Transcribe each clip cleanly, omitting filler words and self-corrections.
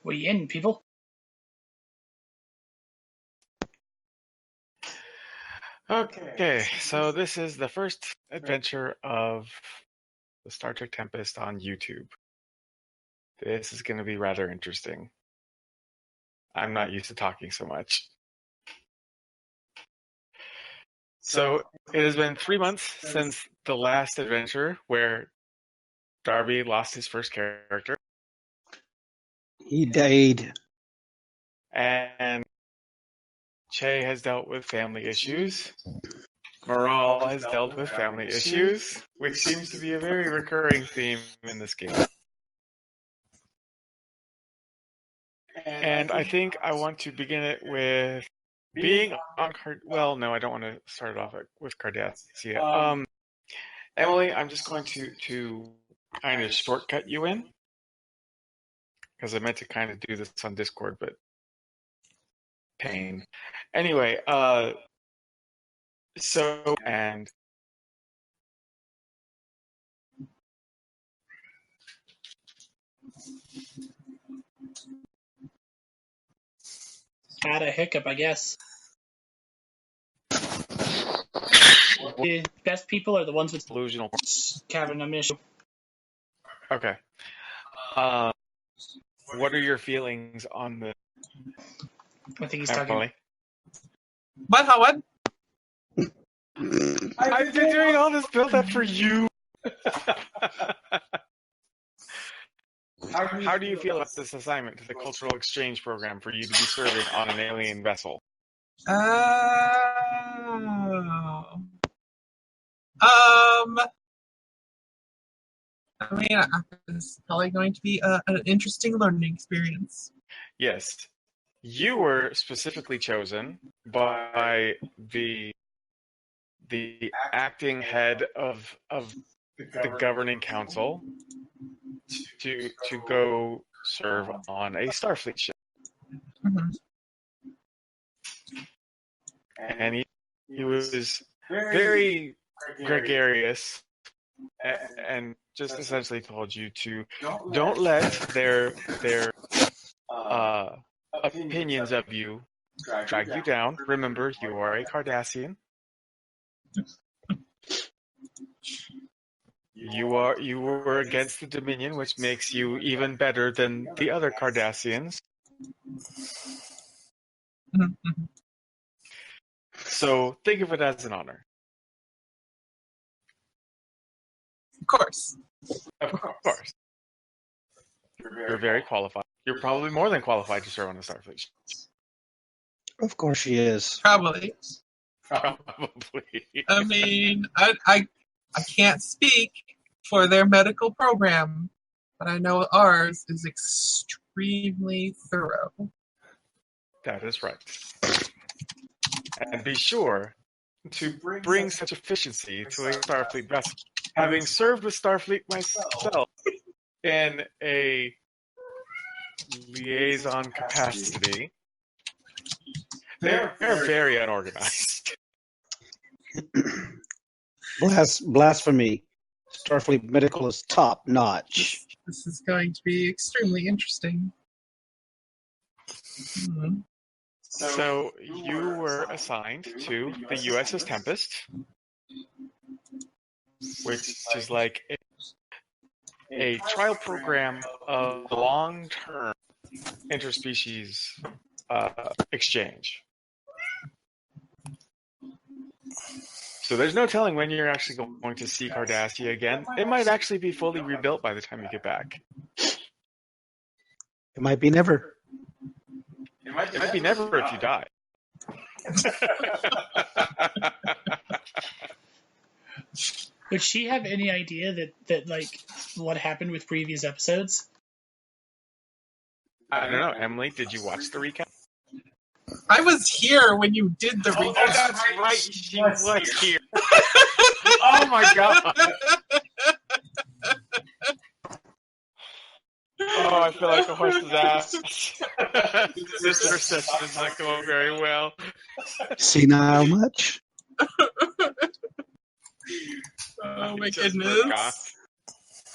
We in, people. Okay, so this is the first adventure of the Star Trek Tempest on YouTube. This is going to be rather interesting. I'm not used to talking so much. So it has been 3 months since the last adventure where Darby lost his first character. He died. And Che has dealt with family issues. Moral has dealt with family issues, which seems to be a very recurring theme in this game. And I think I want to begin it with being on well, no, I don't want to start it off with Cardassia. Emily, I'm just going to kind of shortcut you in, because I meant to kind of do this on Discord, but pain. Anyway, so, and Had a hiccup, I guess. The best people are the ones with delusional. Kevin, I'm issue. Okay. What are your feelings on the? I think he's talking. What, Howard? I've been doing all this build-up for you. How do you feel about this assignment to the cultural exchange program for you to be serving on an alien vessel? I mean, it's probably going to be an interesting learning experience. Yes. You were specifically chosen by the acting head of the governing council to go serve on a Starfleet ship. Mm-hmm. And he was very gregarious and just essentially told you to don't let their opinions of you drag you down. Remember, you are a Cardassian. You were against the Dominion, which makes you even better than the other Cardassians. Mm-hmm. So think of it as an honor. Of course. Of course. You're very qualified. You're probably more than qualified to serve on the Starfleet. Of course she is. Probably. Probably. I mean, I can't speak for their medical program, but I know ours is extremely thorough. That is right. And be sure to bring such efficiency to a Starfleet vessel. Having served with Starfleet myself in a liaison capacity, they're very unorganized. Blasphemy. Starfleet Medical is top notch. This is going to be extremely interesting. Mm-hmm. So you were assigned to the USS Tempest, which is like a trial program of long-term interspecies exchange. So there's no telling when you're actually going to see Cardassia again. It might actually be fully rebuilt by the time you get back. It might be never. It might be never if you die. Would she have any idea that like what happened with previous episodes? I don't know. Emily, did you watch the recap? I was here when you did the recap. Oh, that's right. She was here. Oh my god. Oh, I feel like a horse's ass. This reception is not going very well. Senile much? Oh my goodness.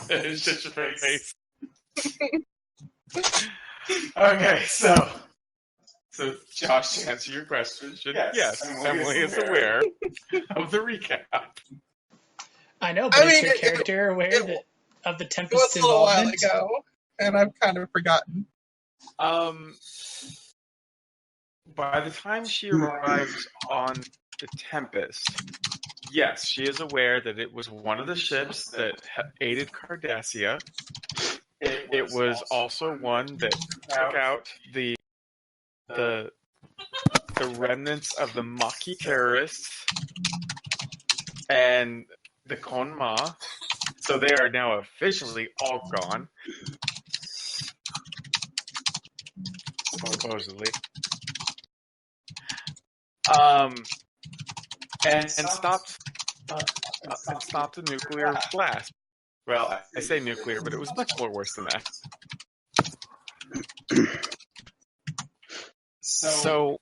It's just your face. Okay, so Josh, to answer your question, yes, Emily is aware of the recap. I know, but I is mean, her character aware it of the was Tempest's a little while involvement? ago, and I've kind of forgotten. By the time she arrives on the Tempest, yes, she is aware that it was one of the ships that aided Cardassia. It was also one that took out the remnants of the Maquis terrorists and the Konma. So they are now officially all gone, supposedly. And stopped a nuclear blast. Well, I say nuclear, but it was much more worse than that. So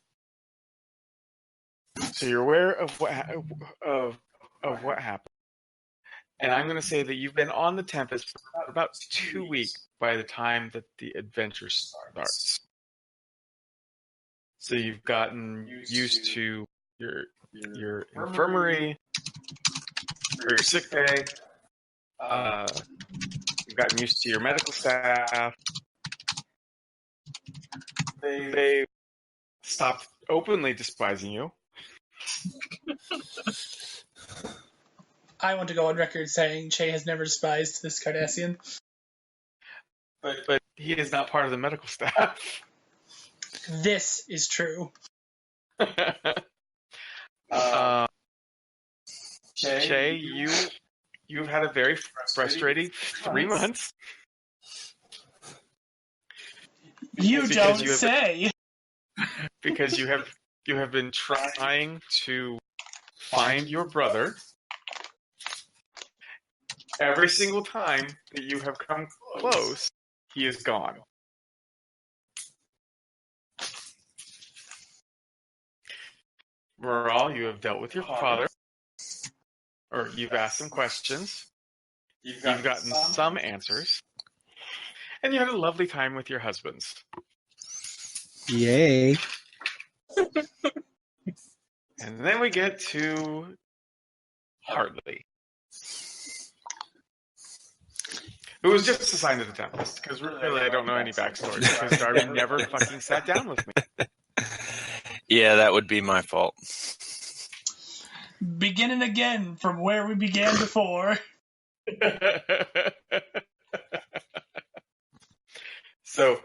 you're aware of what happened, and I'm going to say that you've been on the Tempest for about 2 weeks by the time that the adventure starts. So you've gotten used to your infirmary or your sick bay. You've gotten used to your medical staff. They stopped openly despising you. I want to go on record saying Che has never despised this Cardassian. But he is not part of the medical staff. This is true. Che, you've had a very frustrating 3 months. You don't say. Because you have been trying to find your brother. Every single time that you have come close, he is gone. Moral, you have dealt with your father, or you've asked some questions. You've gotten some answers. And you had a lovely time with your husbands. Yay. And then we get to Hartley, who was just assigned to the Tempest, because really I don't know any backstory, because Darby never fucking sat down with me. Yeah, that would be my fault. Beginning again from where we began before. So,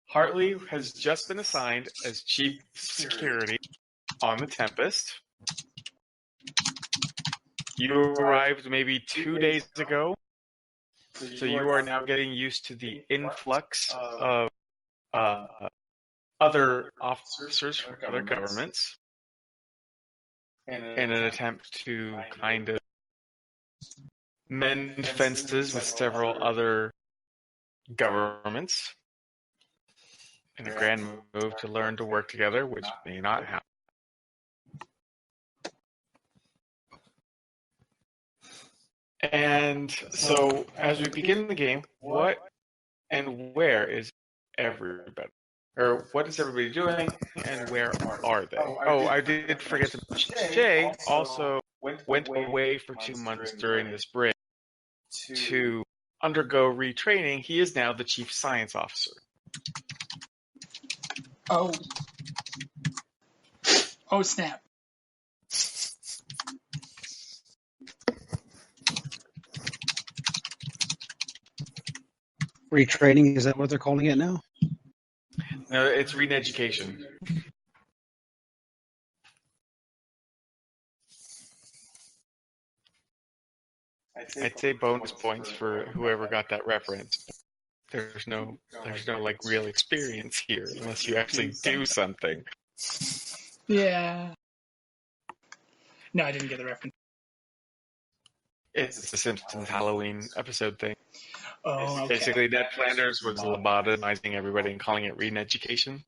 Hartley has just been assigned as chief security on the Tempest. You arrived maybe 2 days ago, so you are now getting used to the influx of other officers from other governments in an attempt to kind of mend fences with several other governments in a grand move to learn to work together, which may not happen. And so, as we begin the game, what and where is everybody? Or what is everybody doing, and where are they? Oh, I did forget to mention, Jay also went away for 2 months during this break to undergo retraining. He is now the chief science officer. Oh. Oh, snap. Retraining, is that what they're calling it now? No, it's re-education. I'd say bonus points for whoever got that reference. There's no like real experience here unless you actually do something. Yeah. No, I didn't get the reference. It's the Simpsons Halloween episode thing. Oh, okay. Basically, Ned Flanders was lobotomizing everybody and calling it re-education.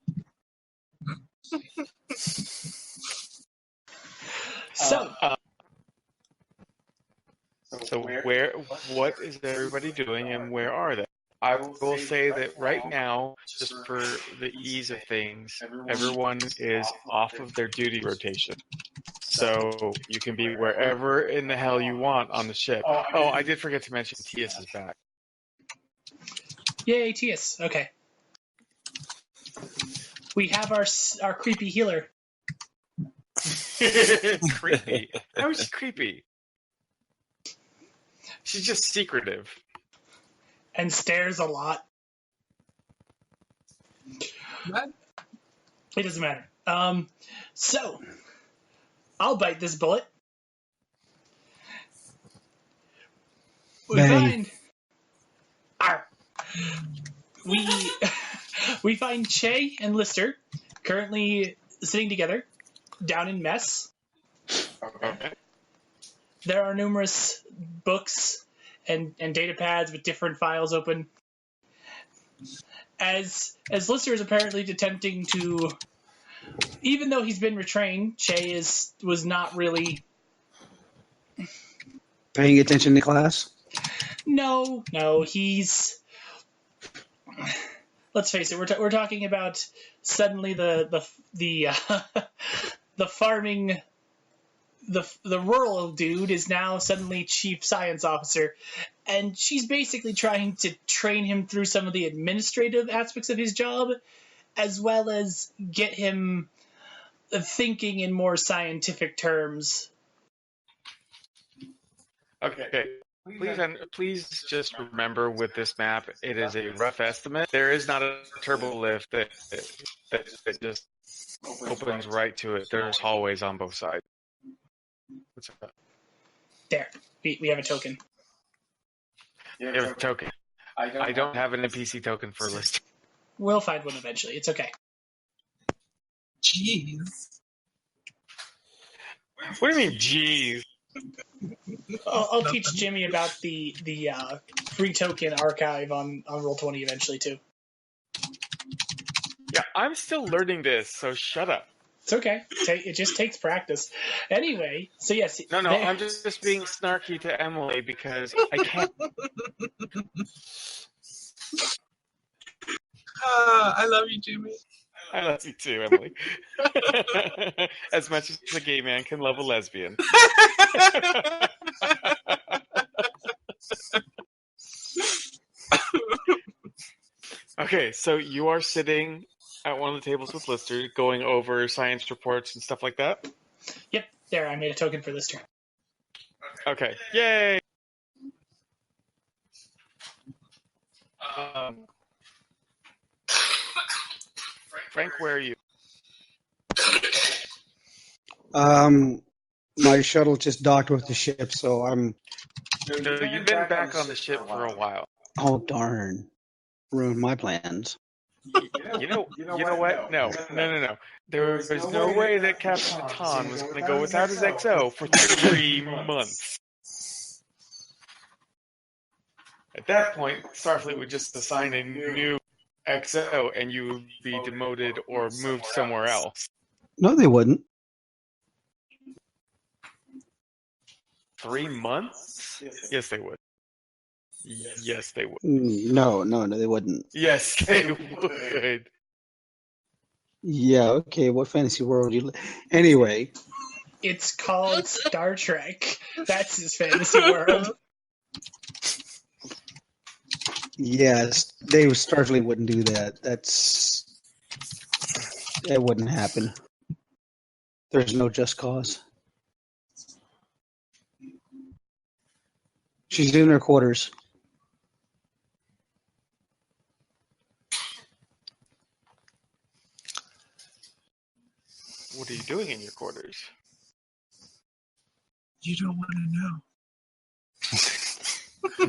So, what is everybody doing, and where are they? I will say that right now, just for the ease of things, everyone is off of their duty rotation. So you can be wherever in the hell you want on the ship. Oh, I did forget to mention Tias is back. Yay, Tias. Okay. We have our creepy healer. Creepy. How is she creepy? She's just secretive. And stares a lot. What? It doesn't matter. So, I'll bite this bullet. We Bang. we find Che and Lister currently sitting together down in mess. Okay. There are numerous books and data pads with different files open. As Lister is apparently attempting to, even though he's been retrained, Che was not really Paying attention to class? No, he's. Let's face it. We're talking about suddenly the farming, the rural dude is now suddenly chief science officer, and she's basically trying to train him through some of the administrative aspects of his job, as well as get him thinking in more scientific terms. Okay. Please just remember with this map, it is a rough estimate. There is not a turbo lift that just opens right to it. There's hallways on both sides. What's up? There, we have a token. You have a token. I don't have an NPC token for list. We'll find one eventually. It's okay. Jeez. What do you mean, jeez? I'll teach Jimmy about the free token archive on Roll20 eventually too. Yeah, I'm still learning this, so shut up. It's okay. It just takes practice. Anyway, so yes. No, I'm just being snarky to Emily because I can't. I love you, Jimmy. I love you too, Emily. As much as a gay man can love a lesbian. Okay, so you are sitting at one of the tables with Lister, going over science reports and stuff like that? Yep, there, I made a token for Lister. Okay, yay! Frank, where are you? My shuttle just docked with the ship, so I'm. No, you've been back on the ship for a while. Oh darn! Ruined my plans. You know what? No. There's no way that Captain Baton was going to go without his XO for 3 months. At that point, Starfleet would just assign a new XO and you would be demoted or moved somewhere else. No, they wouldn't. 3 months? Yes, they would. Yes, they would. No, they wouldn't. Yes, they would. Yeah, okay. What fantasy world you? Anyway, it's called Star Trek. That's his fantasy world. Yes, Dave Starfleet wouldn't do that. That wouldn't happen. There's no just cause. She's in her quarters. What are you doing in your quarters? You don't want to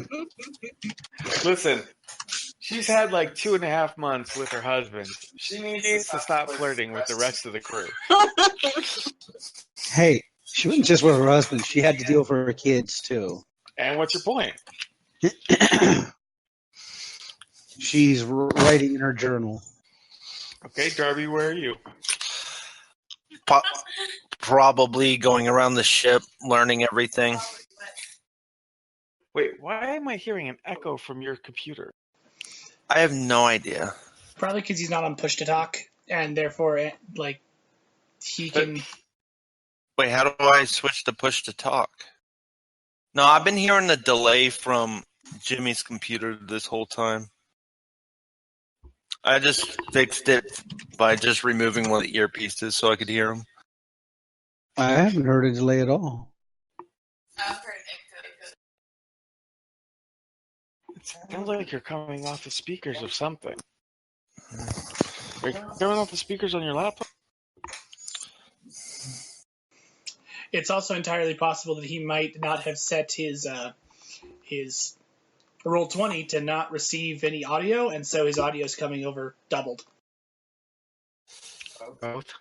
know. Listen, she's had like 2.5 months with her husband. She needs to stop flirting with the rest of the crew. Hey, she wasn't just with her husband. She had to deal with her kids, too. And what's your point? She's writing in her journal. Okay, Darby, where are you? Probably going around the ship, learning everything. Wait, why am I hearing an echo from your computer? I have no idea. Probably because he's not on push to talk, and therefore, like, he can. Wait, how do I switch to push to talk? No, I've been hearing the delay from Jimmy's computer this whole time. I just fixed it by just removing one of the earpieces so I could hear him. I haven't heard a delay at all. It sounds like you're coming off the speakers of something. Are you coming off the speakers on your laptop? It's also entirely possible that he might not have set his roll 20 to not receive any audio, and so his audio is coming over doubled. Both.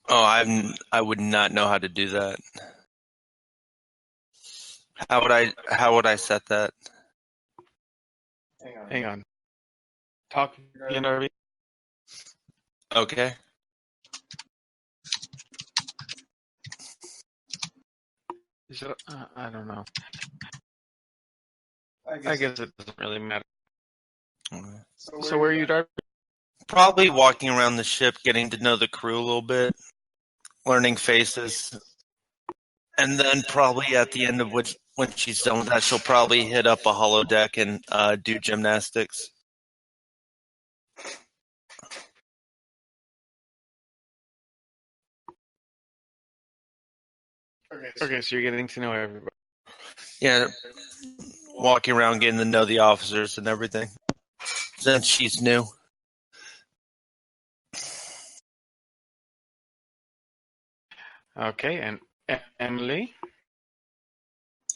Oh, I would not know how to do that. How would I set that? Hang on. Talk again, Darby. Okay. I don't know. I guess it doesn't really matter. Okay. So where are you, Darby? Probably walking around the ship, getting to know the crew a little bit, learning faces, and then probably at the end of when she's done with that, she'll probably hit up a holodeck and do gymnastics. Okay, so you're getting to know everybody. Yeah, walking around, getting to know the officers and everything. Since she's new. Okay, and Emily?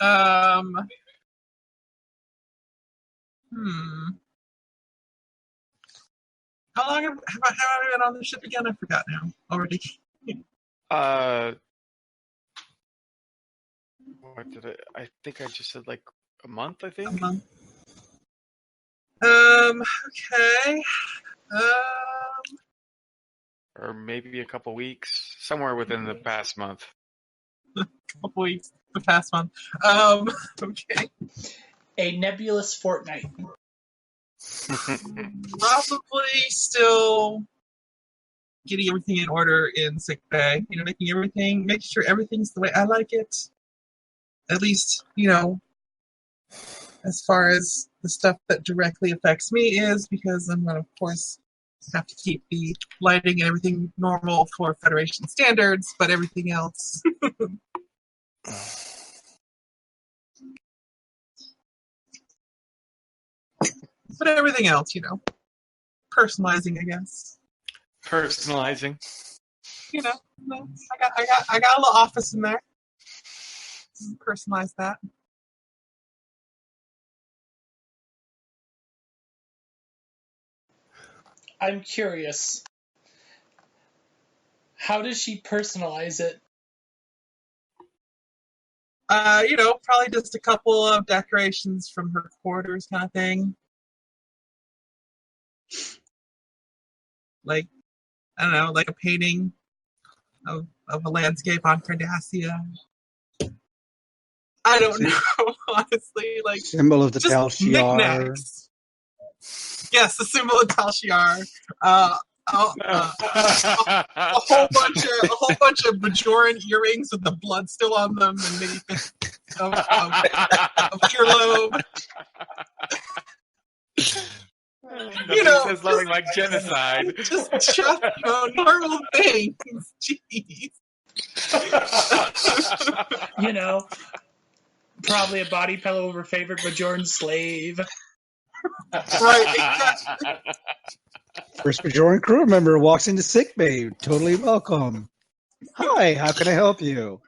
How long have I been on the ship again? I forgot now already. What did I think I just said like a month, I think? A month. Okay. Or maybe a couple weeks, somewhere within the past month. Couple weeks, the past month. Okay. A nebulous fortnight. Probably still getting everything in order in sick bay. Making sure everything's the way I like it. At least, as far as the stuff that directly affects me is, because I'm going to, of course, have to keep the lighting and everything normal for Federation standards, but everything else. But everything else, personalizing, I guess. Personalizing. I got a little office in there. Personalize that. I'm curious. How does she personalize it? Probably just a couple of decorations from her quarters kind of thing. Like, I don't know, like a painting of a landscape on Cardassia. I don't know, honestly. Like, symbol of the just Tal Shiar. knickknacks. Yes, the symbol of Tal Shiar. A whole bunch of Bajoran earrings with the blood still on them, and maybe of earlobe. Says nothing like genocide. Just normal things. Jeez. Probably a body pillow of her favorite Bajoran slave. Right, exactly. First Bajoran crew member walks into sick bay. Totally welcome. Hi, how can I help you?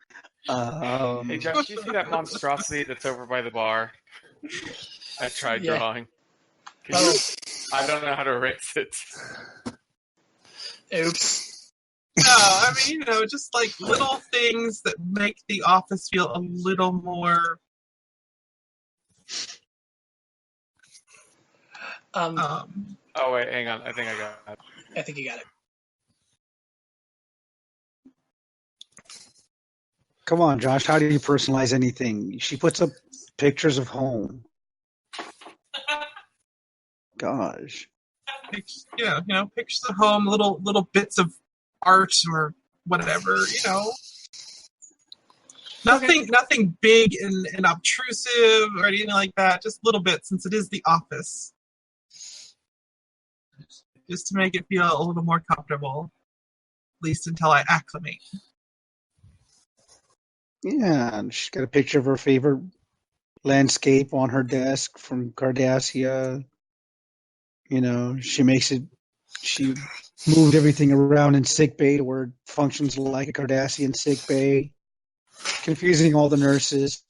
Hey, Josh, do you see that monstrosity that's over by the bar? I tried drawing. I don't know how to erase it. Oops. No, I mean, just like little things that make the office feel a little more. Oh wait, hang on. I think I got it. I think you got it. Come on, Josh. How do you personalize anything? She puts up pictures of home. gosh. Pictures at home, little bits of art or whatever, Nothing big and obtrusive or anything like that. Just little bits, since it is the office. Just to make it feel a little more comfortable, at least until I acclimate. Yeah, and she's got a picture of her favorite landscape on her desk from Cardassia. She moved everything around in sickbay to where it functions like a Cardassian sickbay, confusing all the nurses.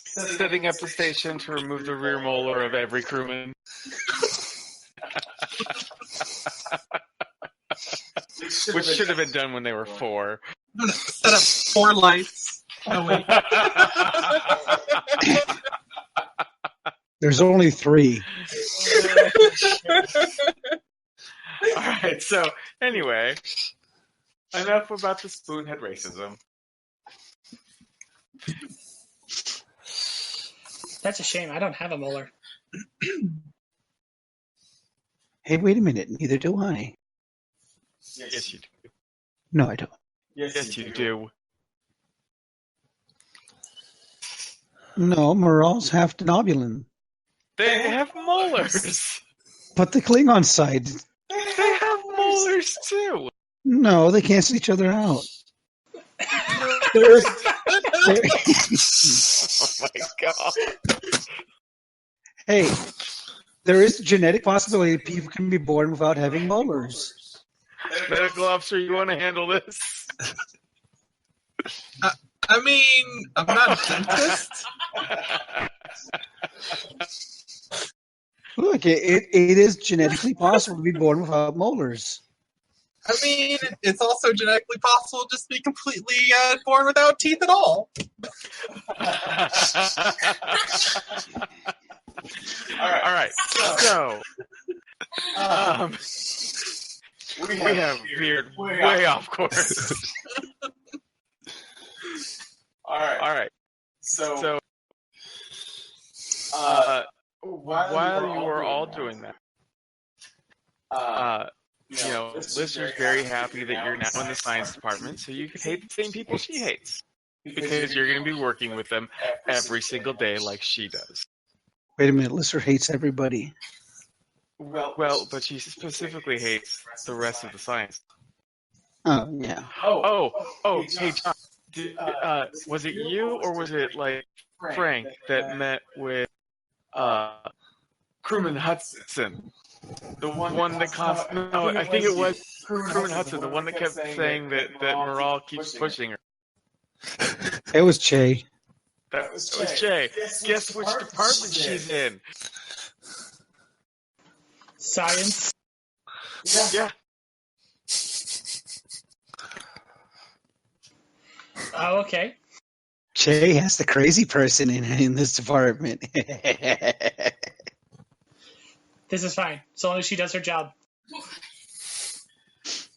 Setting up the station to remove the rear molar of every crewman. Which should have been done when they were 4. I'm gonna set up 4 lights. Oh wait. There's only 3. Alright, so anyway, enough about the spoonhead racism. That's a shame. I don't have a molar. Hey, wait a minute. Neither do I. Yes, you do. No, I don't. Yes, you do. No, Moral's half Denobulan. They have molars. But the Klingon side, They have molars too. no, they cancel each other out. They're- Oh my god. hey, there is a genetic possibility that people can be born without having molars. Medical officer, you want to handle this? I mean, I'm not a dentist. Look, it is genetically possible to be born without molars. I mean, it's also genetically possible just to be completely born without teeth at all. All right. So, we have veered way off course. All right. So, while you were all doing that, Lister's very happy that you're now in the science department, so you can hate the same people she hates. Because you're going to be working with them every single day like she does. Wait a minute, Lister hates everybody. Well, but she specifically hates the rest of the science. Oh, yeah. Hey, John, was it you or was it, like, Frank that met with Crewman Hudson? The one that I think it was Crewman Hudson, the one that kept saying that Moral keeps pushing her. It was Che. That was Jay. Guess which department she's in? Science. Yeah. Oh, okay. Che has the crazy person in this department. This is fine, so long as she does her job.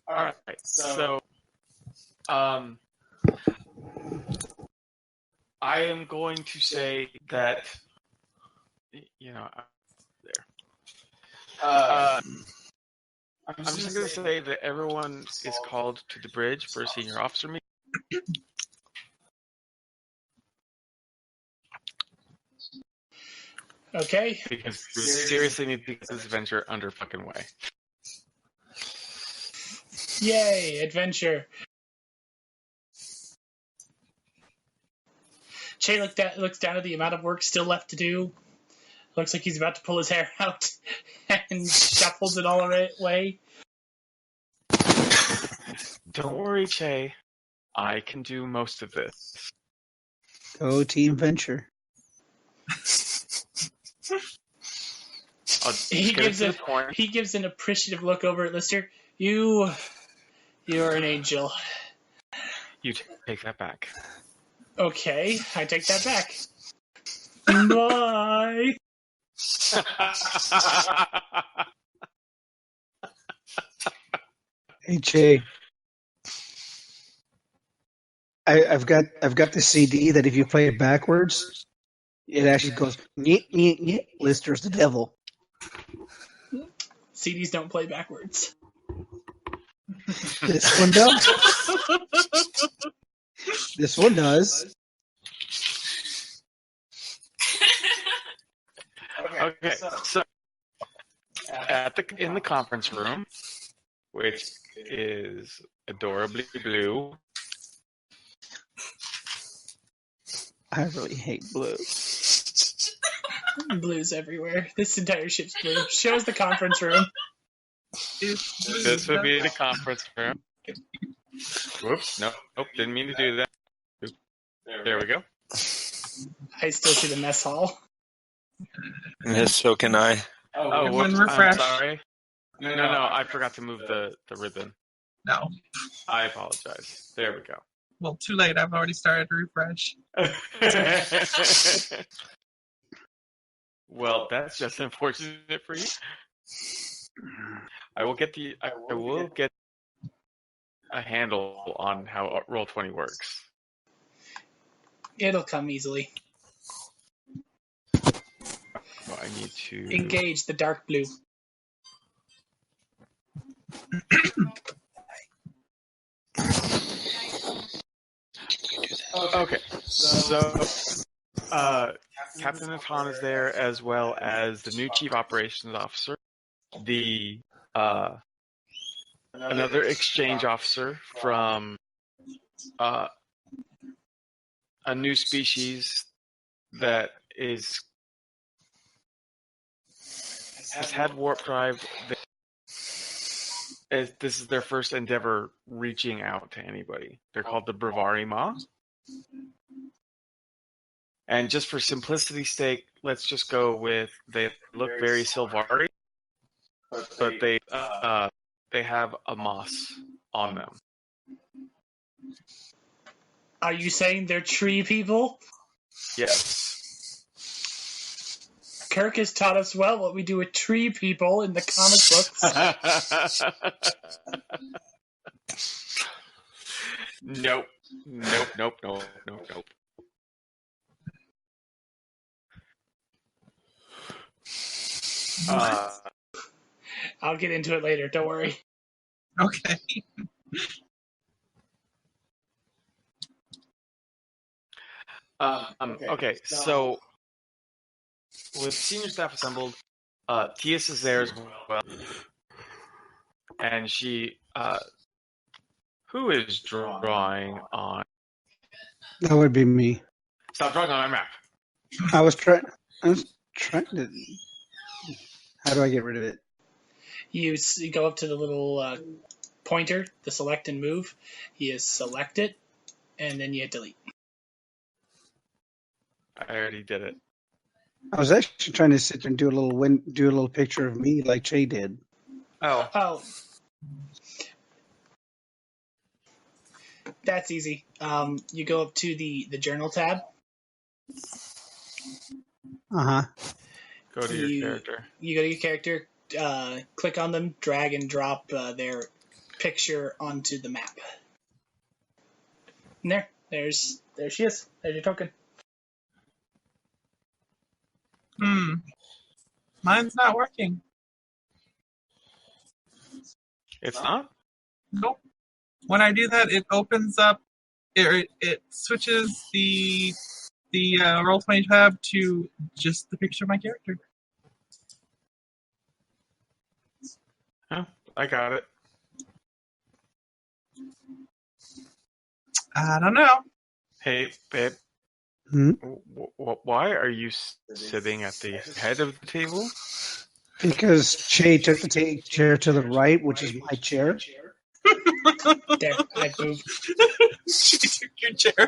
All right. So, I am going to say that, there. I'm just going to say that everyone is called to the bridge for a senior officer meeting. Okay. Because we seriously need to get this adventure under fucking way. Yay, adventure. Che looks down at the amount of work still left to do. Looks like he's about to pull his hair out and shuffles it all away. Don't worry, Che. I can do most of this. Go Team Venture. He gives an appreciative look over at Lister. You're an angel. You take that back. Okay, I take that back. Bye. Hey Che, I've got the CD that if you play it backwards, It actually goes, nyeh, nyeh, nyeh, Lister's the devil. CDs don't play backwards. This one does. This one does. Okay, so in the conference room, which is adorably blue. I really hate blue. Blues everywhere. This entire ship's blue. Shows the conference room. This would be the conference room. Whoops, nope, didn't mean to do that. There we go. I still see the mess hall. Yes, so can I. Oh, whoops, refresh. I'm sorry. No, I forgot to move the ribbon. No. I apologize. There we go. Well, too late. I've already started to refresh. Well, that's just unfortunate for you. I will get a handle on how Roll20 works. It'll come easily. So I need to engage the dark blue. Okay, so Captain Natan is there, as well as the new Chief Operations Officer, the another exchange officer from a new species that has had warp drive. This is their first endeavor reaching out to anybody. They're called the Bravari Ma. And just for simplicity's sake, let's just go with they look very Silvari, but they have a moss on them. Are you saying they're tree people? Yes. Kirk has taught us well what we do with tree people in the comic books. Nope. I'll get into it later. Don't worry. Okay. Okay, so with senior staff assembled, Tias is there as well, and she, who is drawing on? That would be me. Stop drawing on my map. I was trying to. How do I get rid of it? You go up to the little pointer, the select and move. You select it, and then you hit delete. I already did it. I was actually trying to sit there and do a little picture of me like Jay did. Oh. That's easy. You go up to the journal tab. Uh-huh. Go to your character. You go to your character, click on them, drag and drop their picture onto the map. And there she is. There's your token. Mine's not working. It's not? Nope. When I do that, it opens up. It switches the Roll20 tab to just the picture of my character. Oh, I got it. I don't know. Hey, babe. Why are you sitting at the head of the table? Because Jay took the chair to the right, which is my chair. There, I moved. She took your chair.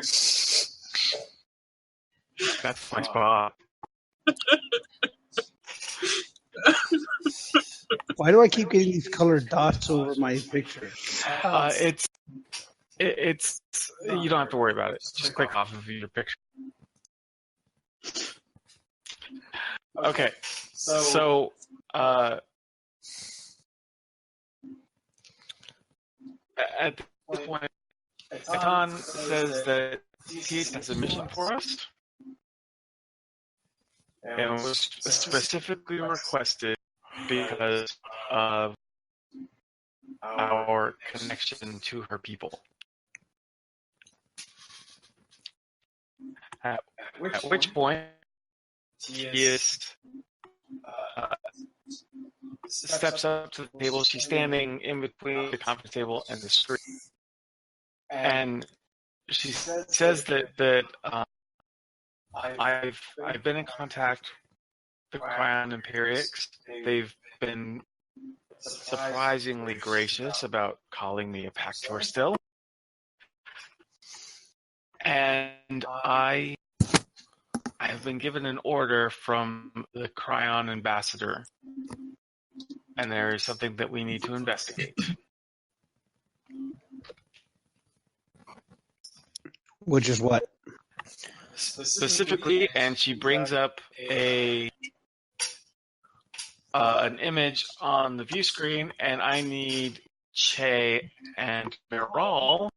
That's my spot. Why do I keep getting these colored dots over my picture? It's you don't have to worry about it. Just click off of your picture. Okay, so at this point, Atan says that he has a mission for us. and was specifically requested because of our connection to her people. At which point, Tias steps up to the table. She's standing in between the conference table and the screen, and she says that I've been in contact with Krion Imperiux. They've been surprisingly gracious about calling me a Pactor still, and I have been given an order from the Krion ambassador, and there is something that we need to investigate. Which is what? Specifically, and she brings up an image on the view screen, and I need Che and Meral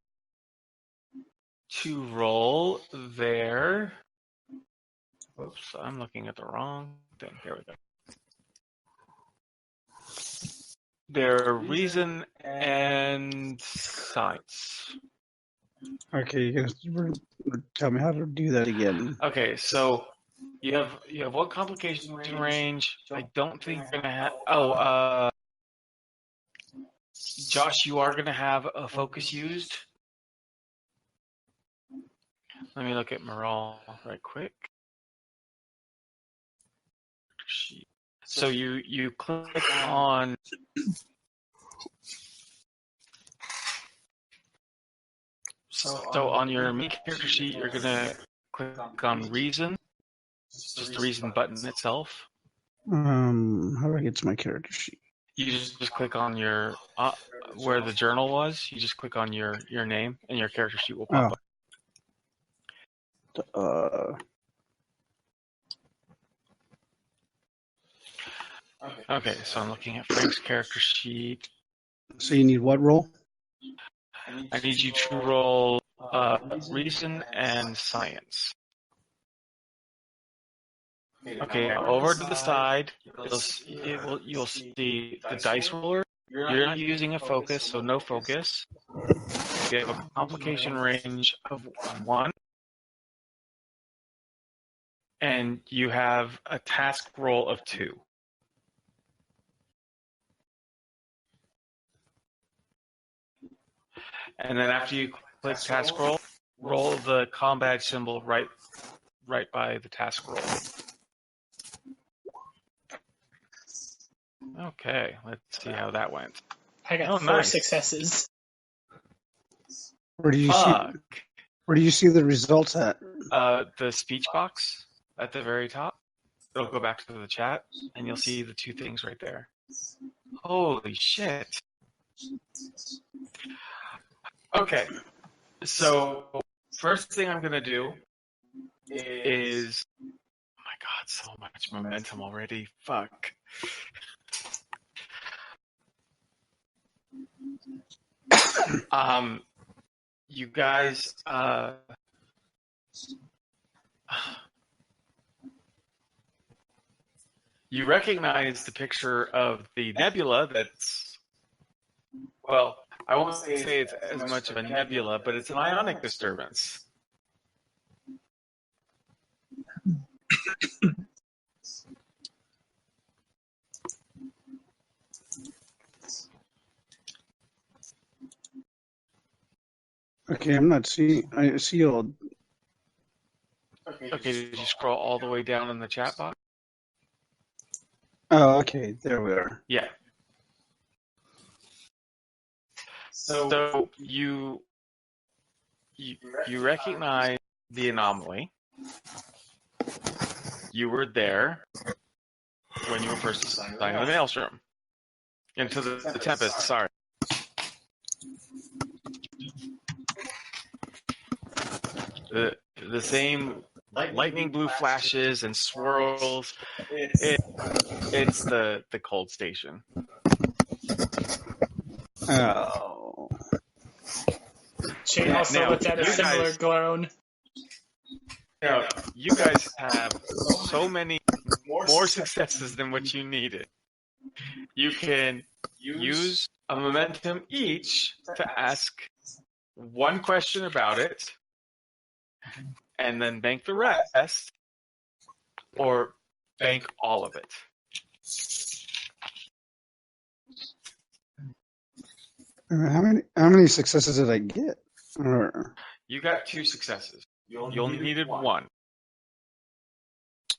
to roll their... Oops, I'm looking at the wrong thing. There we go. Their reason and science. Okay, you guys tell me how to do that again. Okay, so you have one complication range. I don't think you're gonna have. Oh, Josh, you are gonna have a focus used. Let me look at Moral right quick. So you click on. So on your main character sheet, you're gonna click on reason, just the reason button itself. How do I get to my character sheet? You just click on your where the journal was. You just click on your name, and your character sheet will pop up. Okay, so I'm looking at Frank's character sheet. So you need what roll? I need you to roll reason and science. Okay, now over to the side, you'll see the dice roller. You're not using a focus, so no focus. You have a complication range of 1. And you have a task roll of 2. And then after you click task roll the combat symbol right by the task roll. Okay, let's see how that went. I got 4 successes. Where do you see the results at? The speech box at the very top. It'll go back to the chat, and you'll see the 2 things right there. Holy shit. Okay, so first thing I'm going to do is... Oh my god, so much momentum already. Fuck. You guys, you recognize the picture of the nebula that's, well, I won't say it's as much of a nebula, but it's an ionic disturbance. Okay, I'm not seeing. I see all. Okay, did you scroll all the way down in the chat box? Oh, okay, there we are. Yeah. So you recognize the anomaly. You were there when you were first assigned to the maelstrom. Into the Tempest, sorry. The same lightning blue flashes and swirls. It's the cold station. Oh. Shane also looked at a similar groan. You guys have so many more successes than what you needed. You can use a momentum each to ask one question about it, and then bank the rest, or bank all of it. How many successes did I get? Or, You got 2 successes. You only needed 1.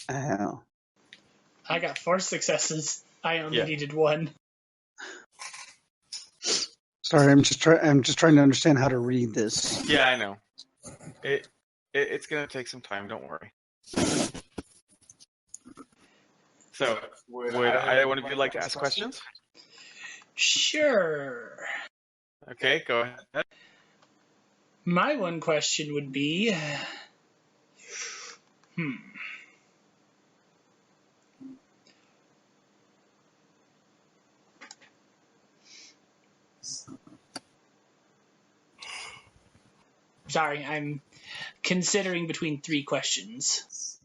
oh. I got 4 successes. I only Yeah. needed 1. Sorry, I'm just trying to understand how to read this. Yeah, I know. It's gonna take some time. Don't worry. So, would either one of you like to ask questions? Sure. Okay, go ahead. My one question would be, Sorry, I'm considering between 3 questions.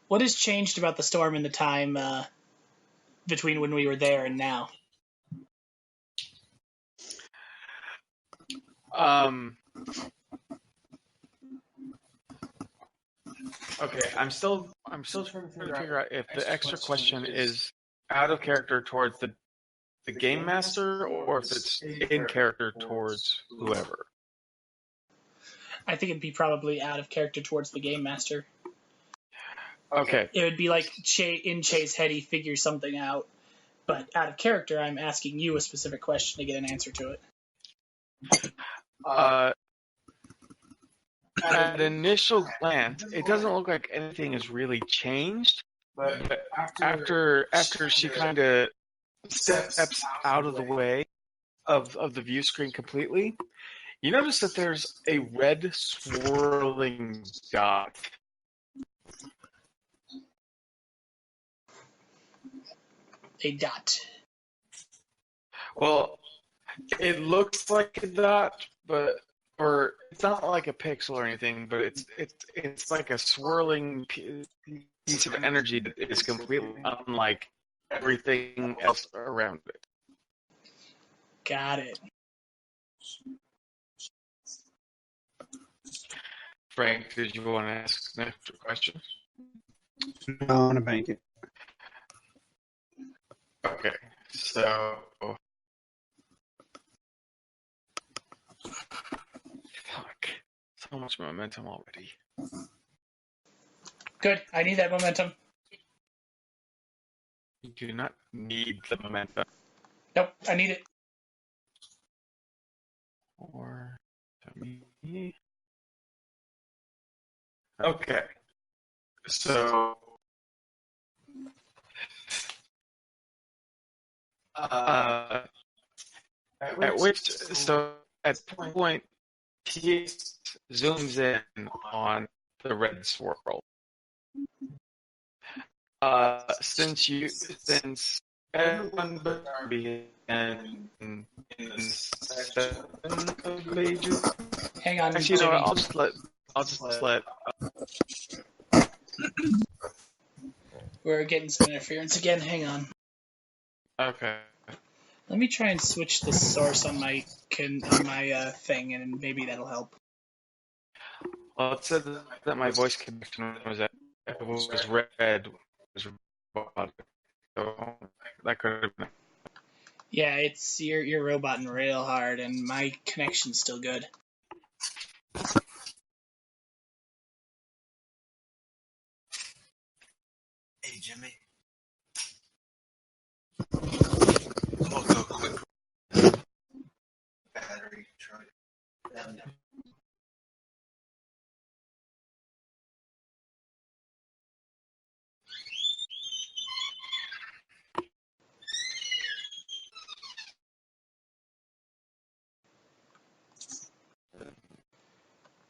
What has changed about the storm in the time between when we were there and now? Okay, I'm still trying to figure out if the extra question is out of character towards the game master, or if it's in character towards whoever. I think it'd be probably out of character towards the game master. Okay. It would be like in Che's head, he figures something out, but out of character, I'm asking you a specific question to get an answer to it. At initial glance, it doesn't look like anything has really changed, but after she kind of steps out of the way of the view screen completely, you notice that there's a red swirling dot. A dot. Well, it looks like a dot, or it's not like a pixel or anything, but it's like a swirling piece of energy that is completely unlike everything else around it. Got it. Frank, did you want to ask an extra question? No, I want to bank it. Okay, so fuck, so much momentum already. Good. I need that momentum. You do not need the momentum. Nope, I need it. Or to me. Okay, so at that point, he zooms in on the red swirl. Since everyone but Darby and in 7 of Major. Hang on, Actually, Jimmy. no, I'll just let. We're getting some interference again. Hang on. Okay. Let me try and switch the source on my thing, and maybe that'll help. Well, it said that my voice connection was red. Was so that could have been. Yeah, it's you're roboting real hard, and my connection's still good. Hey, Jimmy. I'll go quick. Battery charge.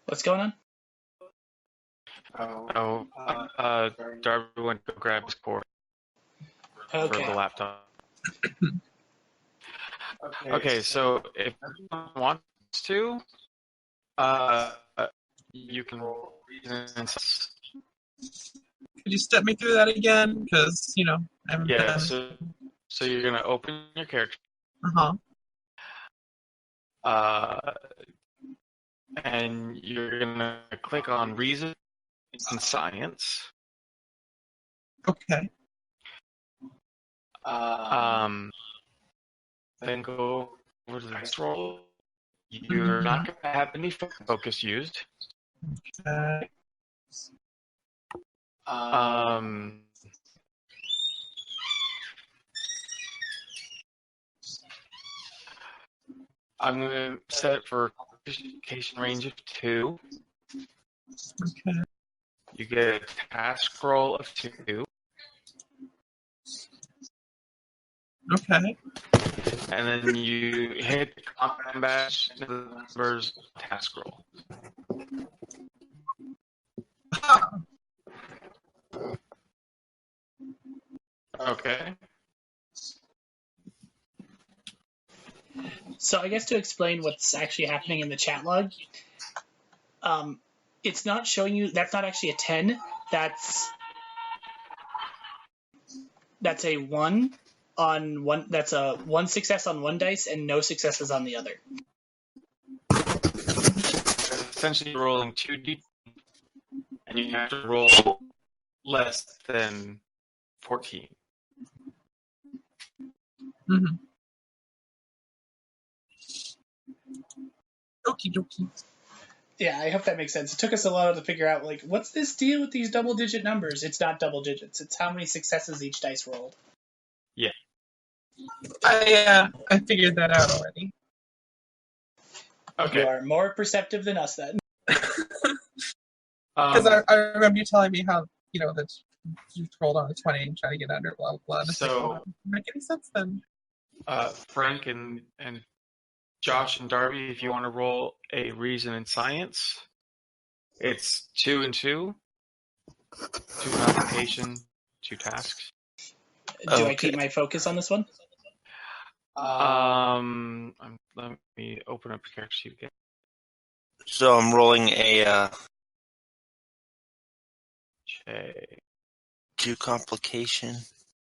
What's going on? Darby went to grab his cord for the laptop. Okay, so if anyone wants to, you can roll reason and science. Could you step me through that again? Because, I haven't Yeah, done... so you're going to open your character. Uh-huh. And you're going to click on reason and science. Okay. Then go over to the dice roll. You're not going to have any focus used. Okay. I'm going to set it for qualification range of 2. Okay. You get a task roll of 2. Okay. And then you hit the combat badge, the numbers, task roll. Ah, Okay. So I guess to explain what's actually happening in the chat log, it's not showing you. That's not actually a 10. That's a 1 on one. That's a 1 success on one dice and no successes on the other. Essentially, you're rolling 2d, and you have to roll less than 14. mm-hmm. Okie dokie. Yeah, I hope that makes sense. It took us a while to figure out, like, what's this deal with these double-digit numbers? It's not double digits. It's how many successes each dice rolled. Yeah. I figured that out already. Okay. You are more perceptive than us, then. Because I remember you telling me how, that you rolled on a 20 and tried to get under, blah, blah, blah. And it's like, well, that doesn't make any sense then. Frank and Josh and Darby, if you want to roll a reason in science, it's 2 and 2. 2 complication, 2 tasks. Do I keep my focus on this one? Let me open up the character sheet again. So I'm rolling a Okay. 2 complication.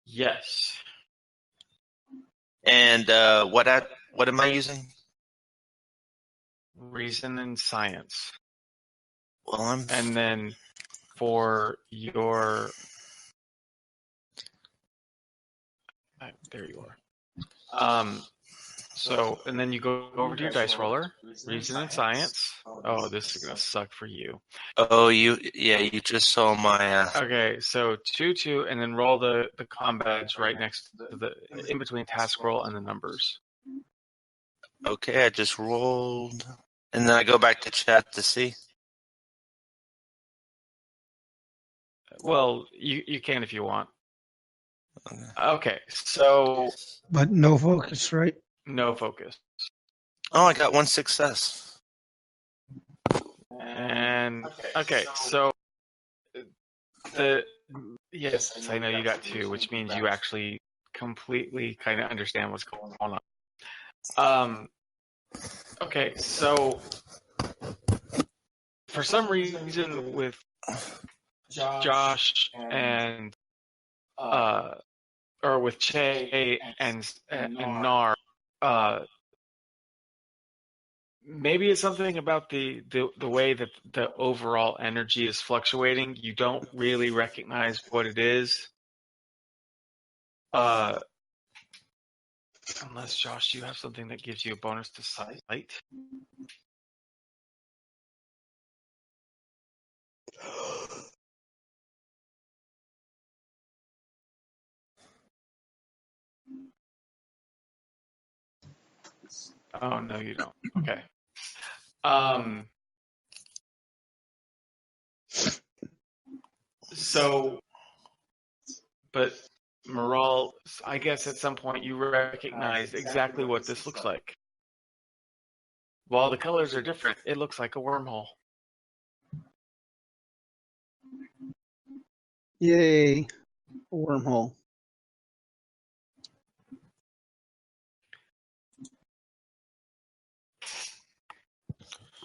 Yes. And what am I using? Reason and science. Well, And then for your... there you are. So, and then you go over to your dice roller, reason and science. Oh, this is going to suck for you. Oh, you just saw my... Okay, so 2, and then roll the comm badge right next to in between task roll and the numbers. Okay, I just rolled. And then I go back to chat to see. Well, you can if you want. Okay, so... But no focus, right? No focus. Oh, I got 1 success. And, okay, so... Yes, I know you got 2, which means you actually completely kind of understand what's going on. Okay, so... For some reason with Josh and... or with Che and Nar, maybe it's something about the way that the overall energy is fluctuating. You don't really recognize what it is. Unless, Josh, you have something that gives you a bonus to sight. Oh, no, you don't. Okay. So, but Moral, I guess at some point you recognize exactly what this looks like. While the colors are different, it looks like a wormhole. Yay. A wormhole.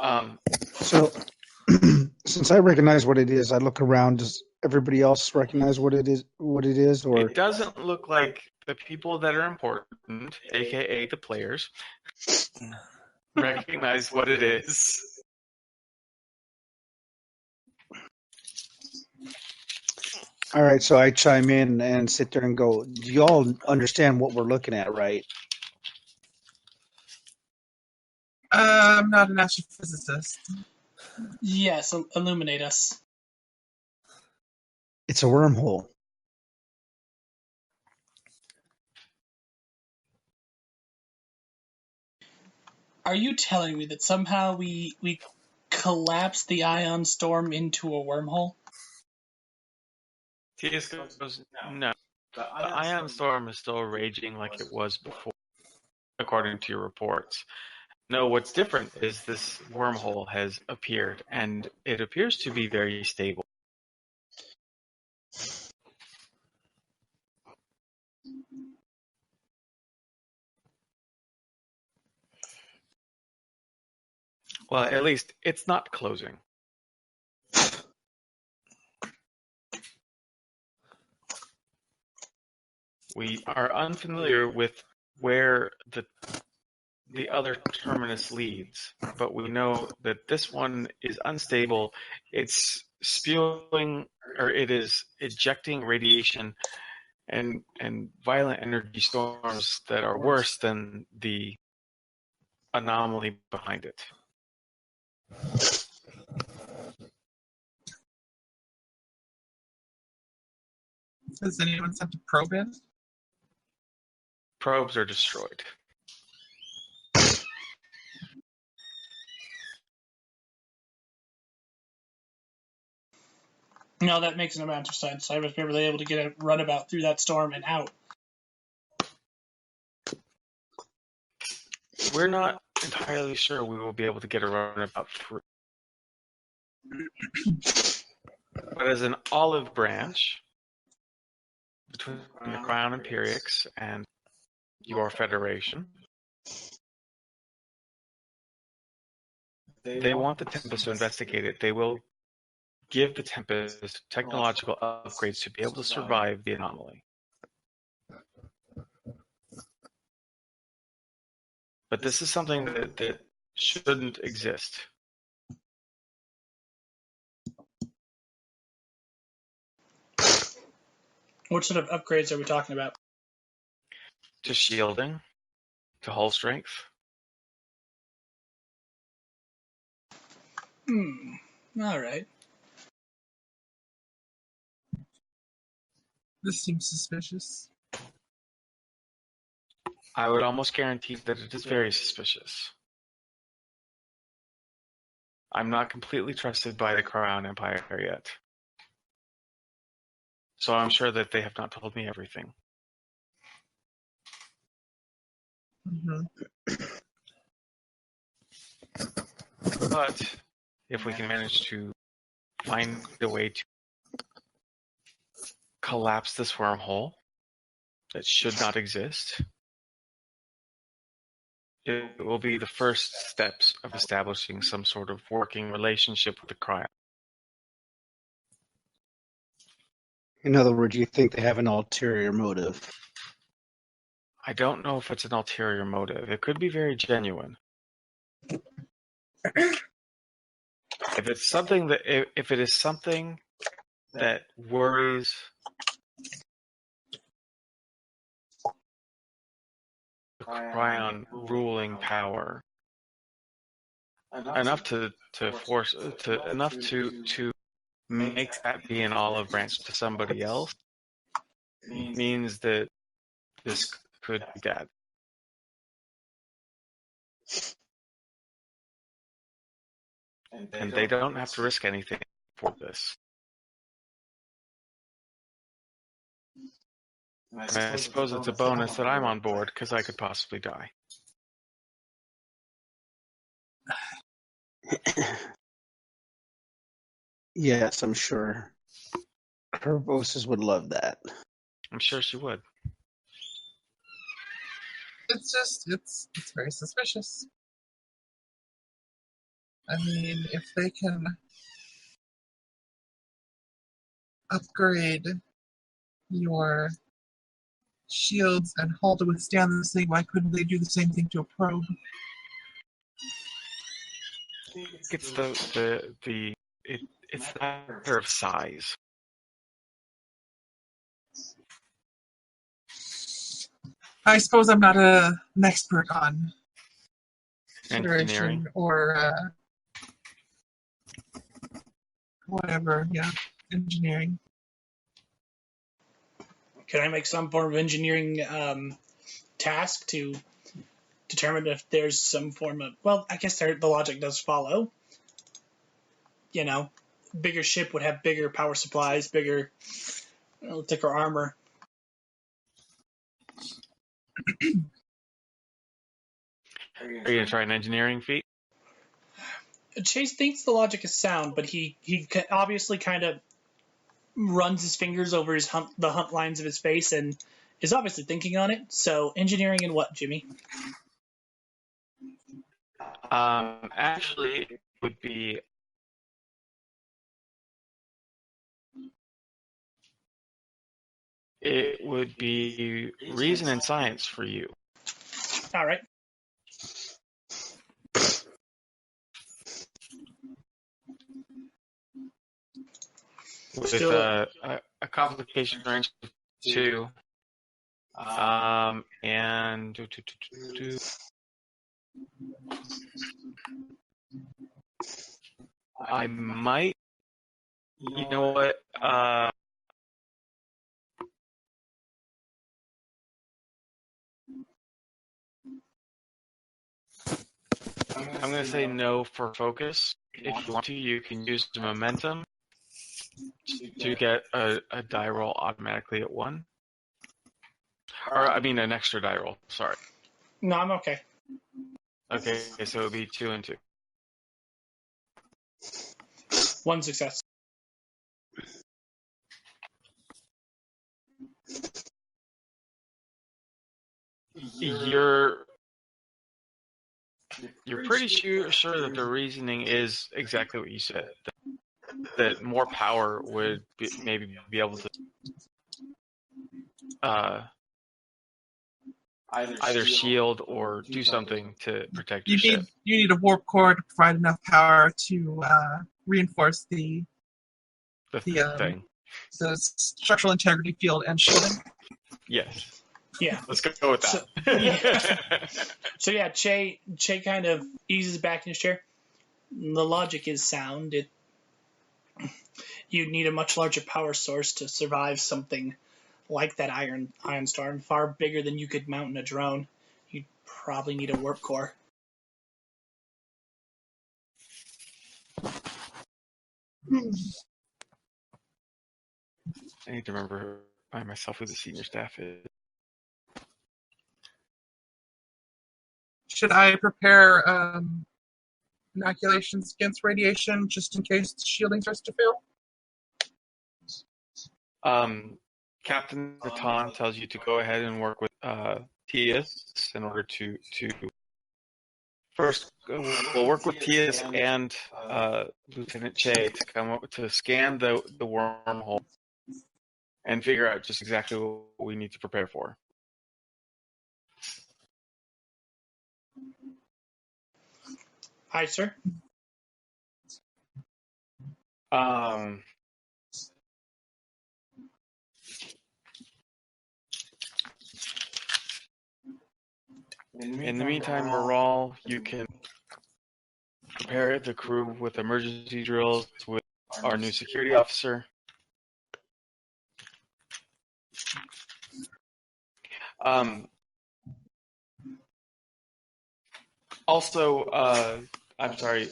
Um, So Since I recognize what it is, I look around. Does everybody else recognize what it is? Or It doesn't look like the people that are important, aka the players, recognize what it is. all right, so I chime in and sit there and go, "Do you all understand what we're looking at, right?" I'm not an astrophysicist. Yes, illuminate us. It's a wormhole. Are you telling me that somehow we collapsed the ion storm into a wormhole? TS goes, no. The ion storm is still raging like it was before, according to your reports. No, what's different is this wormhole has appeared, and it appears to be very stable. Well, at least it's not closing. We are unfamiliar with where the other terminus leads, but we know that this one is unstable. It's spewing, or it is ejecting radiation and violent energy storms that are worse than the anomaly behind it. Has anyone sent a probe in? Probes are destroyed. No, that makes an amount of sense. I was barely able to get a runabout through that storm and out. We're not entirely sure we will be able to get a runabout through. But as an olive branch between the Krion Imperiux and your Federation, they want the Tempest to investigate it. They will give the Tempest technological upgrades to be able to survive the anomaly. But this is something that shouldn't exist. What sort of upgrades are we talking about? To shielding, to hull strength. All right. This seems suspicious. I would almost guarantee that it is very suspicious. I'm not completely trusted by the Crown Empire yet. So I'm sure that they have not told me everything. Mm-hmm. But if we can manage to find a way to collapse this wormhole that should not exist, it will be the first steps of establishing some sort of working relationship with the Cryo. In other words, you think they have an ulterior motive? I don't know if it's an ulterior motive. It could be very genuine. If it's something that, if it is something that worries the Cryon ruling power enough to force to enough to make that be an olive branch to somebody else, means that this could be bad. And they don't have to risk anything for this. And I suppose it's a bonus that I'm on board, because I could possibly die. Yes, I'm sure. Curvosis would love that. I'm sure she would. It's very suspicious. I mean, if they can upgrade your shields and hull to withstand this thing, why couldn't they do the same thing to a probe? It's it's a matter of size. I suppose I'm not an expert on Engineering. Federation or whatever. Yeah, engineering. Can I make some form of engineering task to determine if there's some form of... Well, I guess the logic does follow. You know, bigger ship would have bigger power supplies, bigger, thicker armor. Are you going to try an engineering feat? Chase thinks the logic is sound, but he obviously kind of runs his fingers over the hump lines of his face and is obviously thinking on it. So engineering and what, Jimmy? Actually, it would be reason and science for you. All right. With Still, a complication range of 2. And I might, you know what, I'm going to say no for focus. If you want to, you can use the momentum to get a die roll automatically at 1. Or, I mean, an extra die roll, sorry. no, I'm okay. Okay, so it would be 2 and 2. 1 success. You're pretty sure that the reasoning is exactly what you said. That more power would maybe be able to either shield or do something to protect your ship. You need a warp core to provide enough power to reinforce the thing. The structural integrity field and shielding. Yes. Yeah. Let's go with that. So yeah, Che kind of eases back in his chair. The logic is sound. You'd need a much larger power source to survive something like that ion storm, far bigger than you could mount in a drone. You'd probably need a warp core. I need to remember by myself who the senior staff is. Should I prepare inoculations against radiation just in case the shielding starts to fail? Captain Natan tells you to go ahead and work with Tias in order to first we'll work with Tias and Lieutenant Che to come up to scan the wormhole and figure out just exactly what we need to prepare for. Hi, sir. In the meantime, Moral, you can prepare the crew with emergency drills with our new security officer. Also, I'm sorry,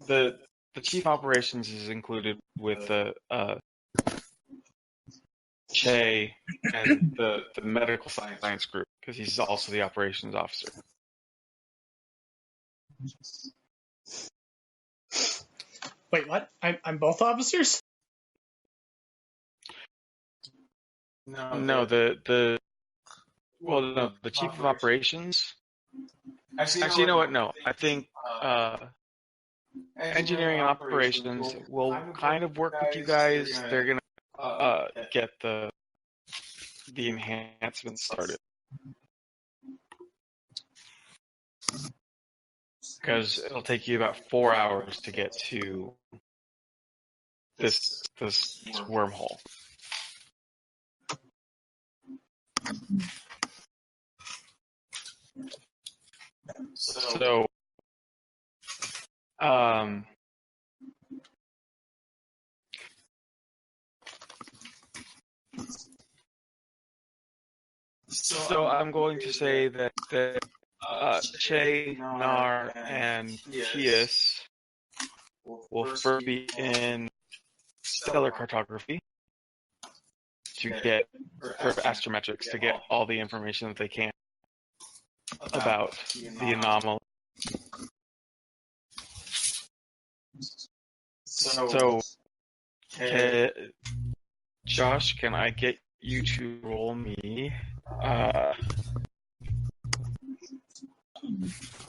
the chief operations is included with the Che and the medical science group because he's also the operations officer. Wait, what? I'm both officers? No, the chief of operations. Actually, you know what? No, I think engineering and operations will kind of work with you guys. They're gonna get the enhancements started. Because it'll take you about 4 hours to get to this wormhole. So, so I'm going to say that Che, Nar, and Tias will first be in stellar cartography to get, or astrometrics, to get all the information that they can about the anomaly. So, Josh, can I get you to roll me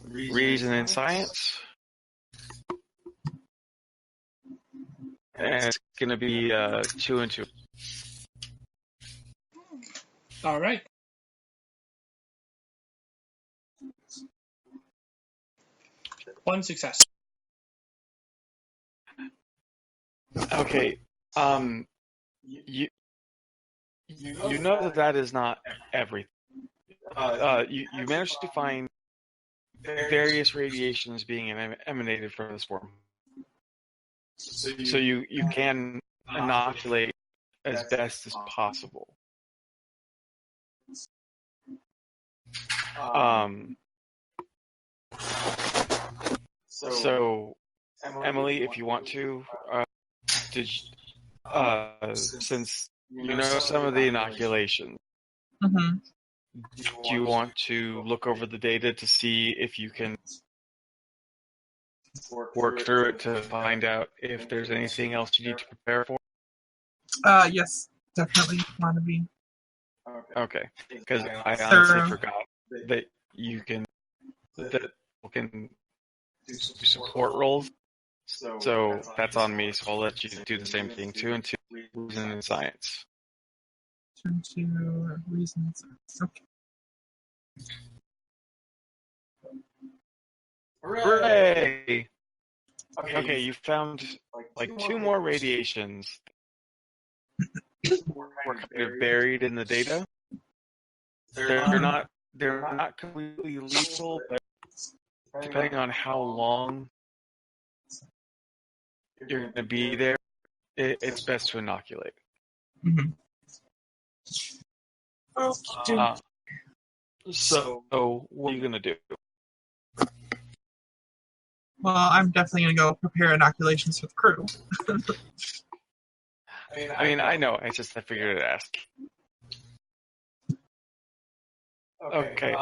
reason and science? And it's going to be 2 and 2. All right. One success. Okay. You know that is not everything. You managed to find various radiations being emanated from this worm. So you can inoculate as best as possible. So Emily, if you want to, since you know some of the inoculation, Mm-hmm. do you want to look over the data to see if you can work through it to find out if there's anything else you need to prepare for? Yes, definitely want to be. Okay, because I honestly forgot that you can do support roles. So that's on me. So I'll let you do the same thing. 2 and 2, reason and science. Turn to reasons. Okay. Hooray! Okay, you found like 2 more radiations. Were kind of buried in the data. They're not completely lethal, but depending on how long you're going to be there, it's best to inoculate. Mm-hmm. Okay. So what are you going to do? Well, I'm definitely going to go prepare inoculations for the crew. I mean, I know. I figured I'd ask. Okay.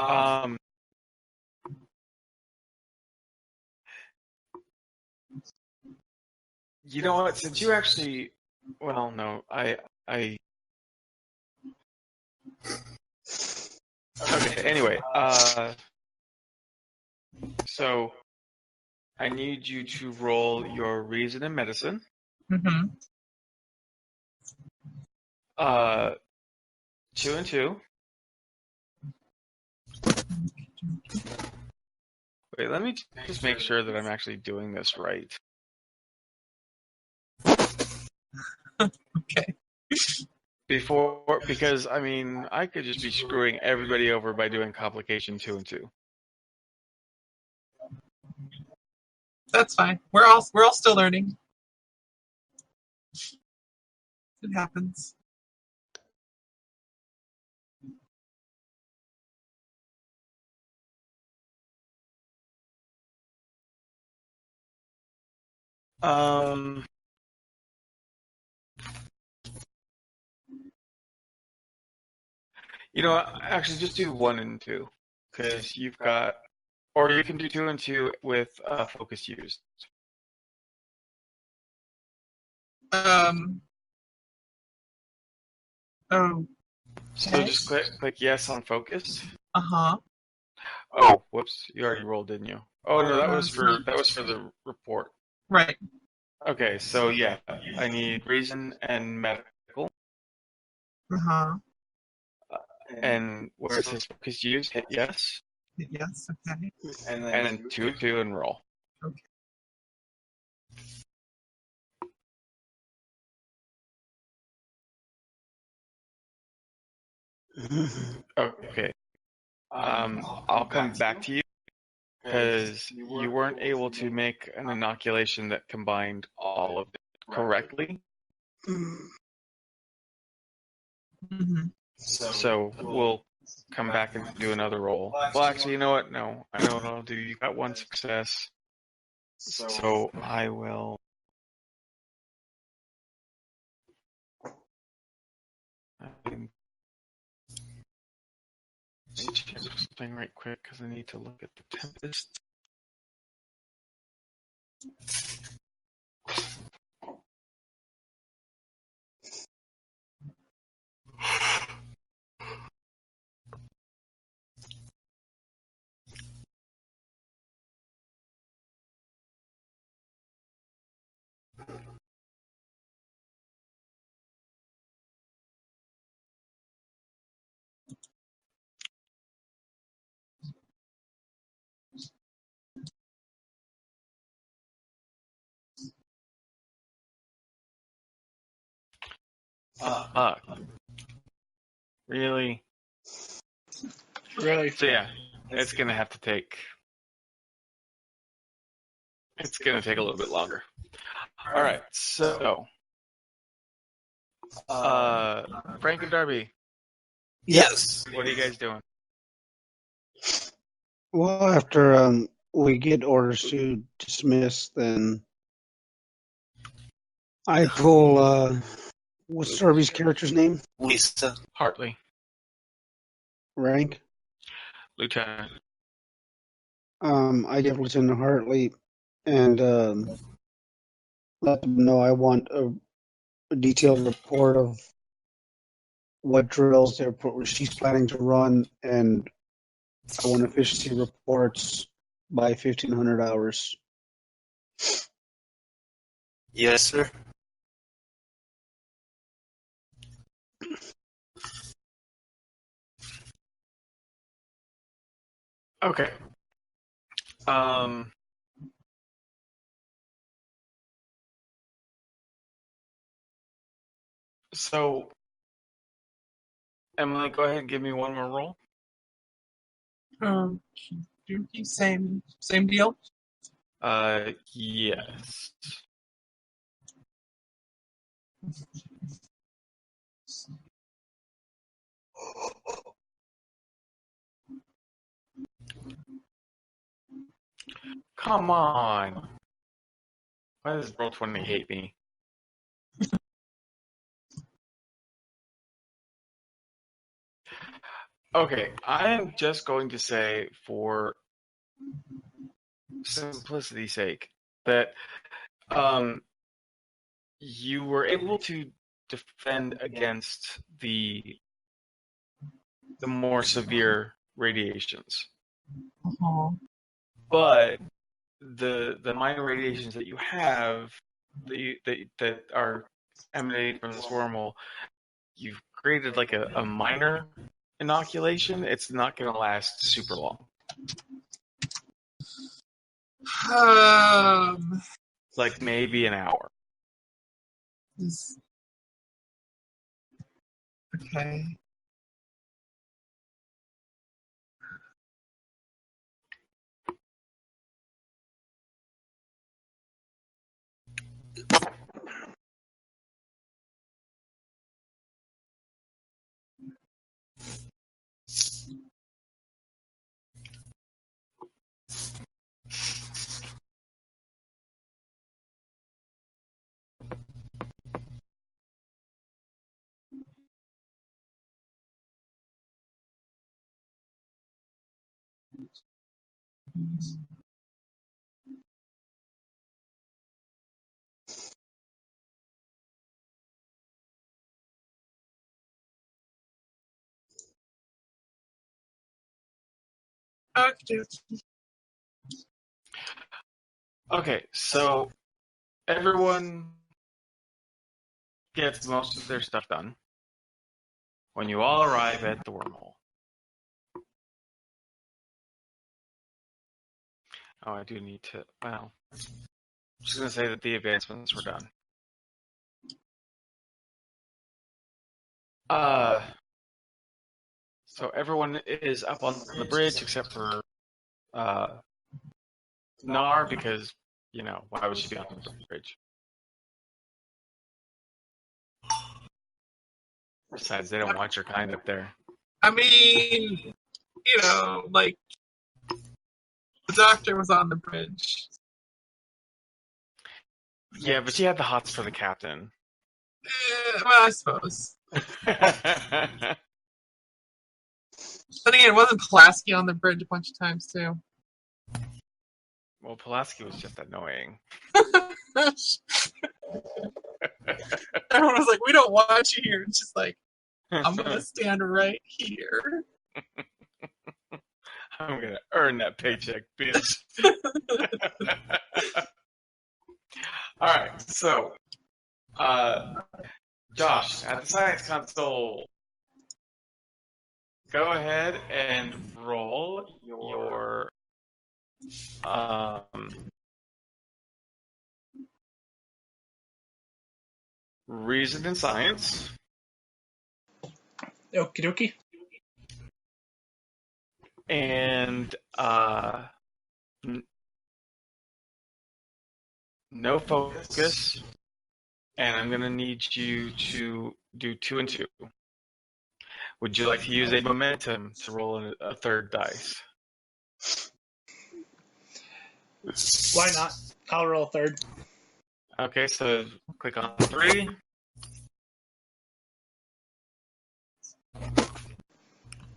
You know what? Since you actually, well, no, I. Okay. Anyway, so I need you to roll your reason in medicine. Mm-hmm. 2 and 2. Wait, let me just make sure that I'm actually doing this right. Okay. Because I mean, I could just be screwing everybody over by doing complication 2 and 2. That's fine. We're all still learning. It happens. You know what? Actually, just do 1 and 2, because you've got, or you can do 2 and 2 with focus used. Oh. So just click yes on focus. Uh-huh. Oh, whoops! You already rolled, didn't you? Oh no, that was for the report. Right. Okay, so yeah, I need reason and medical. Uh-huh. And where it says focus use, hit yes, Yes, okay. and then 2 and roll. Okay. Okay. I'll come back to you because you weren't able to make an inoculation that combined all of it correctly. Mm-hmm. So we'll come back and do another roll. Well, actually, you know what? No, I know what I'll do. You got 1 success, so I will. Let me check something right quick because I need to look at the Tempest. Really? Really? So yeah, it's gonna have to take. It's gonna take a little bit longer. All right, so Frank and Darby, Yes. what are you guys doing? Well, after we get orders to dismiss, then I pull what's Darby's character's name? Lisa. Hartley, Rank. Lieutenant. I give Lieutenant Hartley and let them know I want a detailed report of what drills she's planning to run, and I want efficiency reports by 1,500 hours. Yes, sir. Okay. So Emily, go ahead and give me one more roll. Same deal. Yes. Come on. Why does Roll20 hate me? Okay, I am just going to say, for simplicity's sake, that you were able to defend against the more severe radiations, Uh-huh. but the minor radiations that you have that are emanating from this wormhole, you've created like a minor inoculation. It's not going to last super long. Like maybe an hour. Okay. Okay, so everyone gets most of their stuff done. when you all arrive at the wormhole. Oh, I do need to, well, I'm just going to say that the advancements were done. So everyone is up on the bridge except for Nar, because, you know, why would she be on the bridge? Besides, they don't want your kind up there. I mean, you know, like, the doctor was on the bridge. Yeah, but she had the hots for the captain. Well, I suppose. But again, wasn't Pulaski on the bridge a bunch of times, too? Well, Pulaski was just annoying. Everyone was like, we don't want you here. It's just like, I'm going to stand right here. I'm going to earn that paycheck, bitch. All right, so, Josh, at the science console, go ahead and roll your reason in science. Okie dokie. And no focus. And I'm going to need you to do 2 and 2. Would you like to use a momentum to roll a third dice? Why not? I'll roll third. Okay, so click on 3.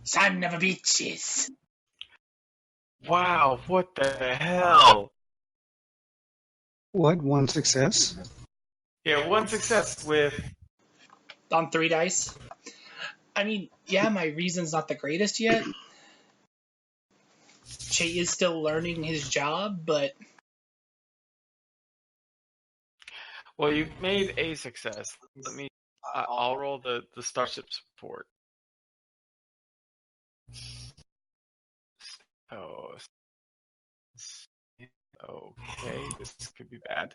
Son of a bitches. Wow, what the hell? What? One success? Yeah, 1 success with... On 3 dice. I mean, yeah, my reason's not the greatest yet. Che is still learning his job, but... Well, you made a success. Let me... I'll roll the starship support. Oh, okay, this could be bad.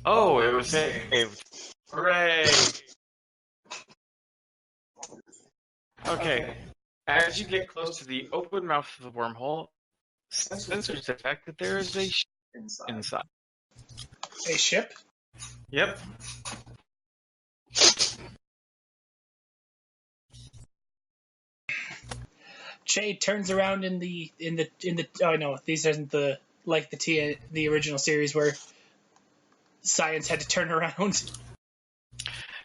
Oh, it was saved. Hooray! Okay, as you get close to the open mouth of the wormhole, sensors detect that there is a ship inside. A ship? Yep. Che turns around in the oh no, these aren't the the original series where science had to turn around.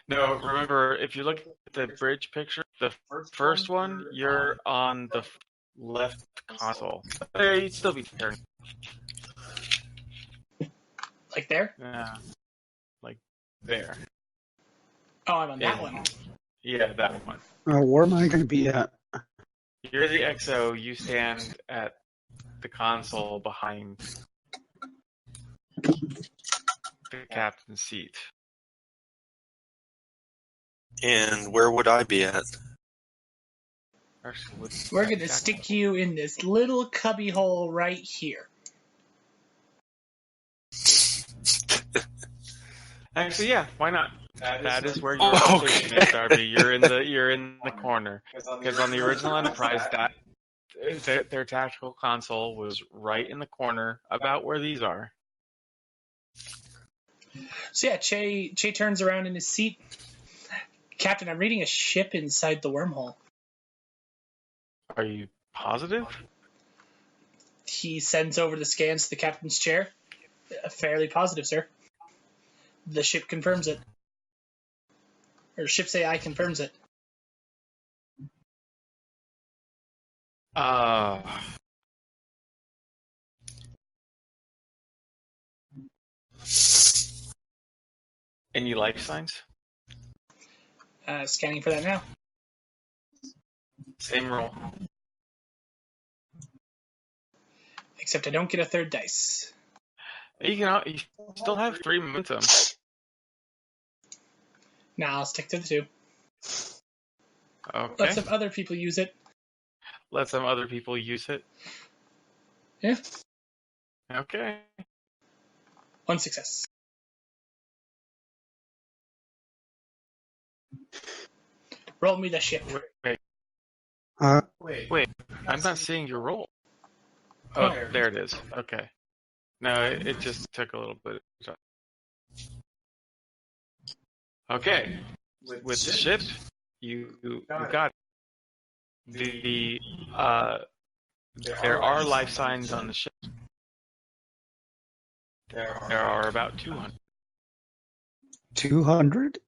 No, remember, if you look at the bridge picture, the first one, you're on the left console. You'd still be turned. Like there? Yeah, like there. Oh, I'm on that one. Yeah, that one. Where am I going to be at? You're the XO, you stand at the console behind the captain's seat. And where would I be at? We're going to stick you in this little cubby hole right here. Actually, yeah, why not? That is where your station is, Darby. You're in the corner. Because on the original Enterprise, their tactical console was right in the corner, about where these are. So yeah, Che turns around in his seat. Captain, I'm reading a ship inside the wormhole. Are you positive? He sends over the scans to the captain's chair. Fairly positive, sir. The ship confirms it. Or ship's AI confirms it. Any life signs? Scanning for that now. Same roll. Except I don't get a third dice. You still have 3 momentum. Now I'll stick to the 2. Okay. Let some other people use it. Let some other people use it. Yeah. Okay. 1 success. Roll me the ship. Wait. Wait. I'm not seeing your roll. Oh, there it is. Okay. No, it just took a little bit. Okay. With the ship, you got it. There are life signs on the ship. There are about 200. 200?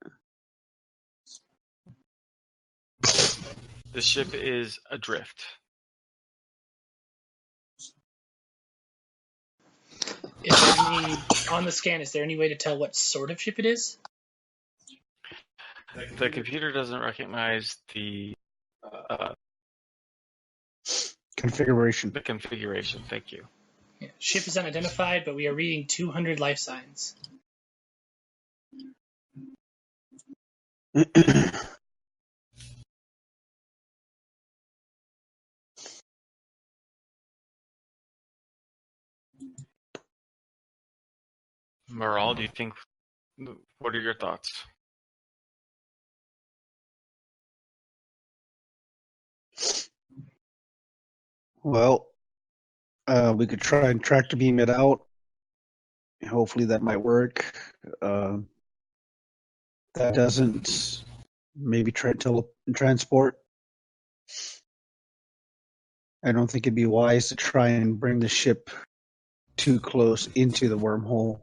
The ship is adrift. Is there any on the scan? Is there any way to tell what sort of ship it is? The computer doesn't recognize the Configuration. the configuration. Thank you. Yeah. Ship is unidentified, but we are reading 200 life signs. Maral, do you think? What are your thoughts? Well, we could try and tractor beam it out. Hopefully that might work. That doesn't. Maybe transport. I don't think it'd be wise to try and bring the ship too close into the wormhole.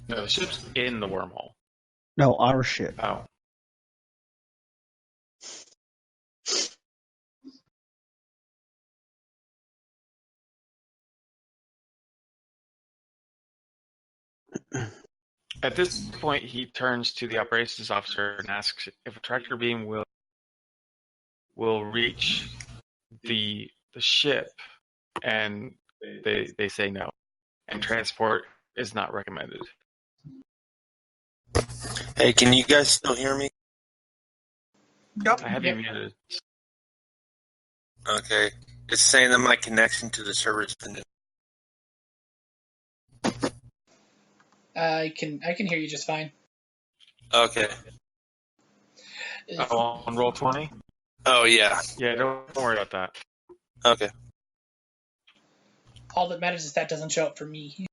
No, the ship's in the wormhole. No, our ship. Oh. At this point, he turns to the operations officer and asks if a tractor beam will reach the ship, and they say no, and transport is not recommended. Hey, can you guys still hear me? Yep. I have you muted. Okay. It's saying that my connection to the server's been. I can hear you just fine. Okay. Oh, on roll 20? Oh, yeah. Yeah, don't worry about that. Okay. All that matters is that doesn't show up for me.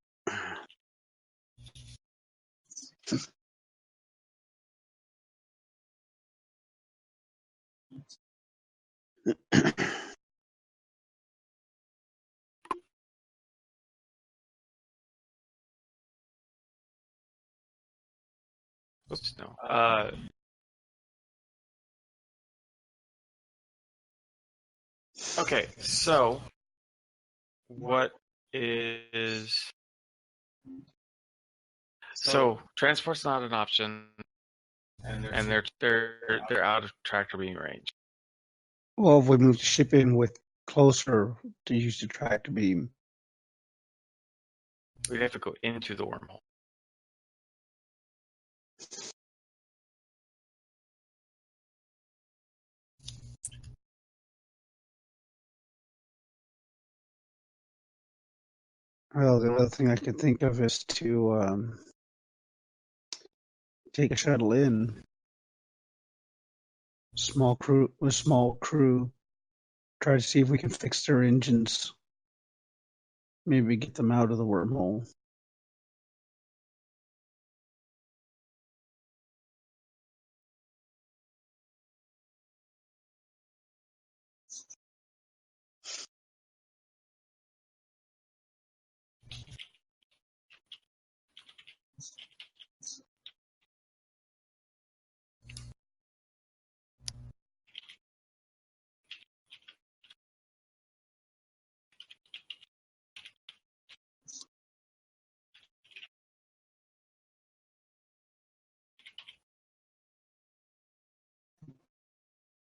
Oops, no. Okay, so what is... So transport's not an option, and they're out of tractor beam range. Well, if we move the ship in with closer to use the tractor beam. We'd have to go into the wormhole. Well, the other thing I can think of is to take a shuttle in. Small crew. Try to see if we can fix their engines. Maybe get them out of the wormhole.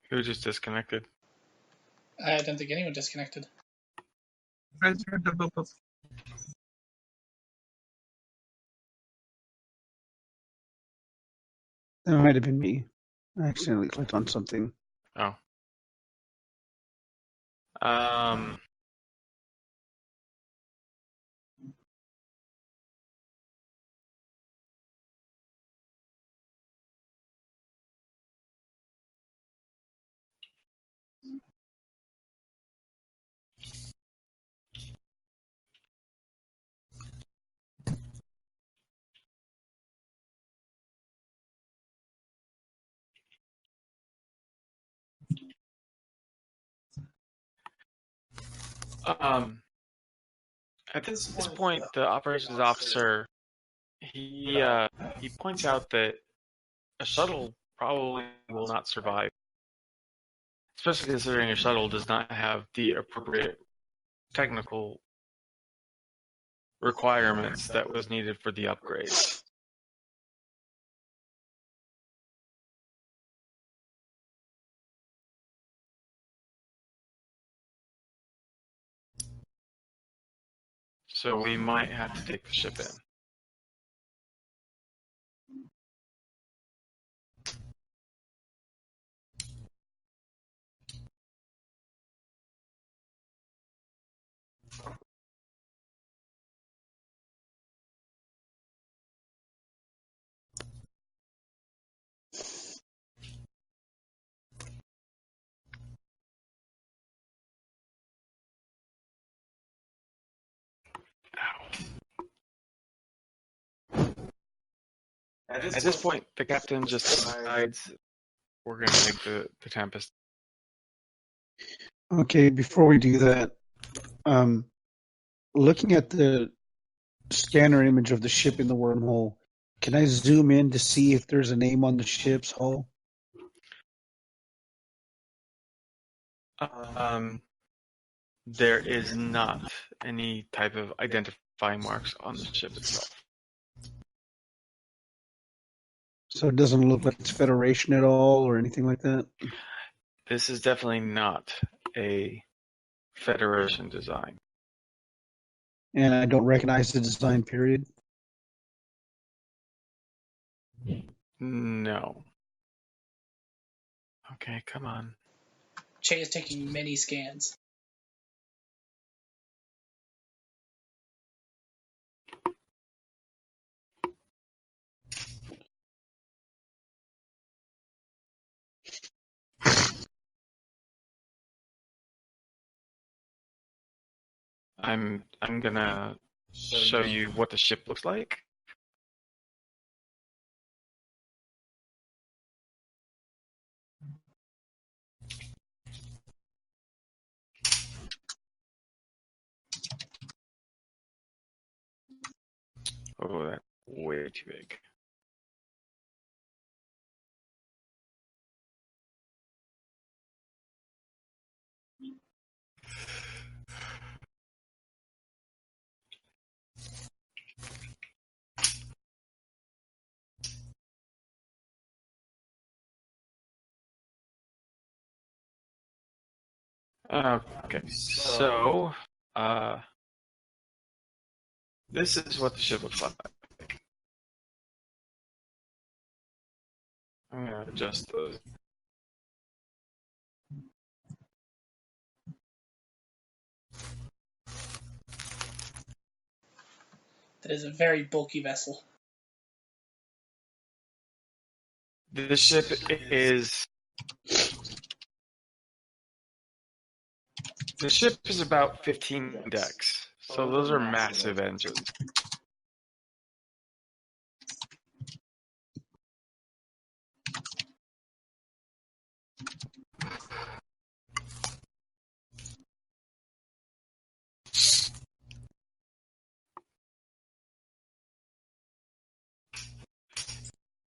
Who just disconnected? I don't think anyone disconnected. I turned to boop boop. That might have been me. I accidentally clicked on something. Oh. At this point, the operations officer he points out that a shuttle probably will not survive, especially considering a shuttle does not have the appropriate technical requirements that was needed for the upgrades. So we might have to take the ship in. At this point, the captain just decides we're going to take the Tempest. Okay, before we do that, looking at the scanner image of the ship in the wormhole, can I zoom in to see if there's a name on the ship's hull? There is not any type of identifying marks on the ship itself. So it doesn't look like it's Federation at all or anything like that? This is definitely not a Federation design. And I don't recognize the design, period? No. Okay, come on. Che is taking many scans. I'm gonna show you what the ship looks like. Oh, that's way too big. Okay, so this is what the ship looks like. I'm gonna adjust those. That is a very bulky vessel. The ship is about 15 decks, so those are massive engines.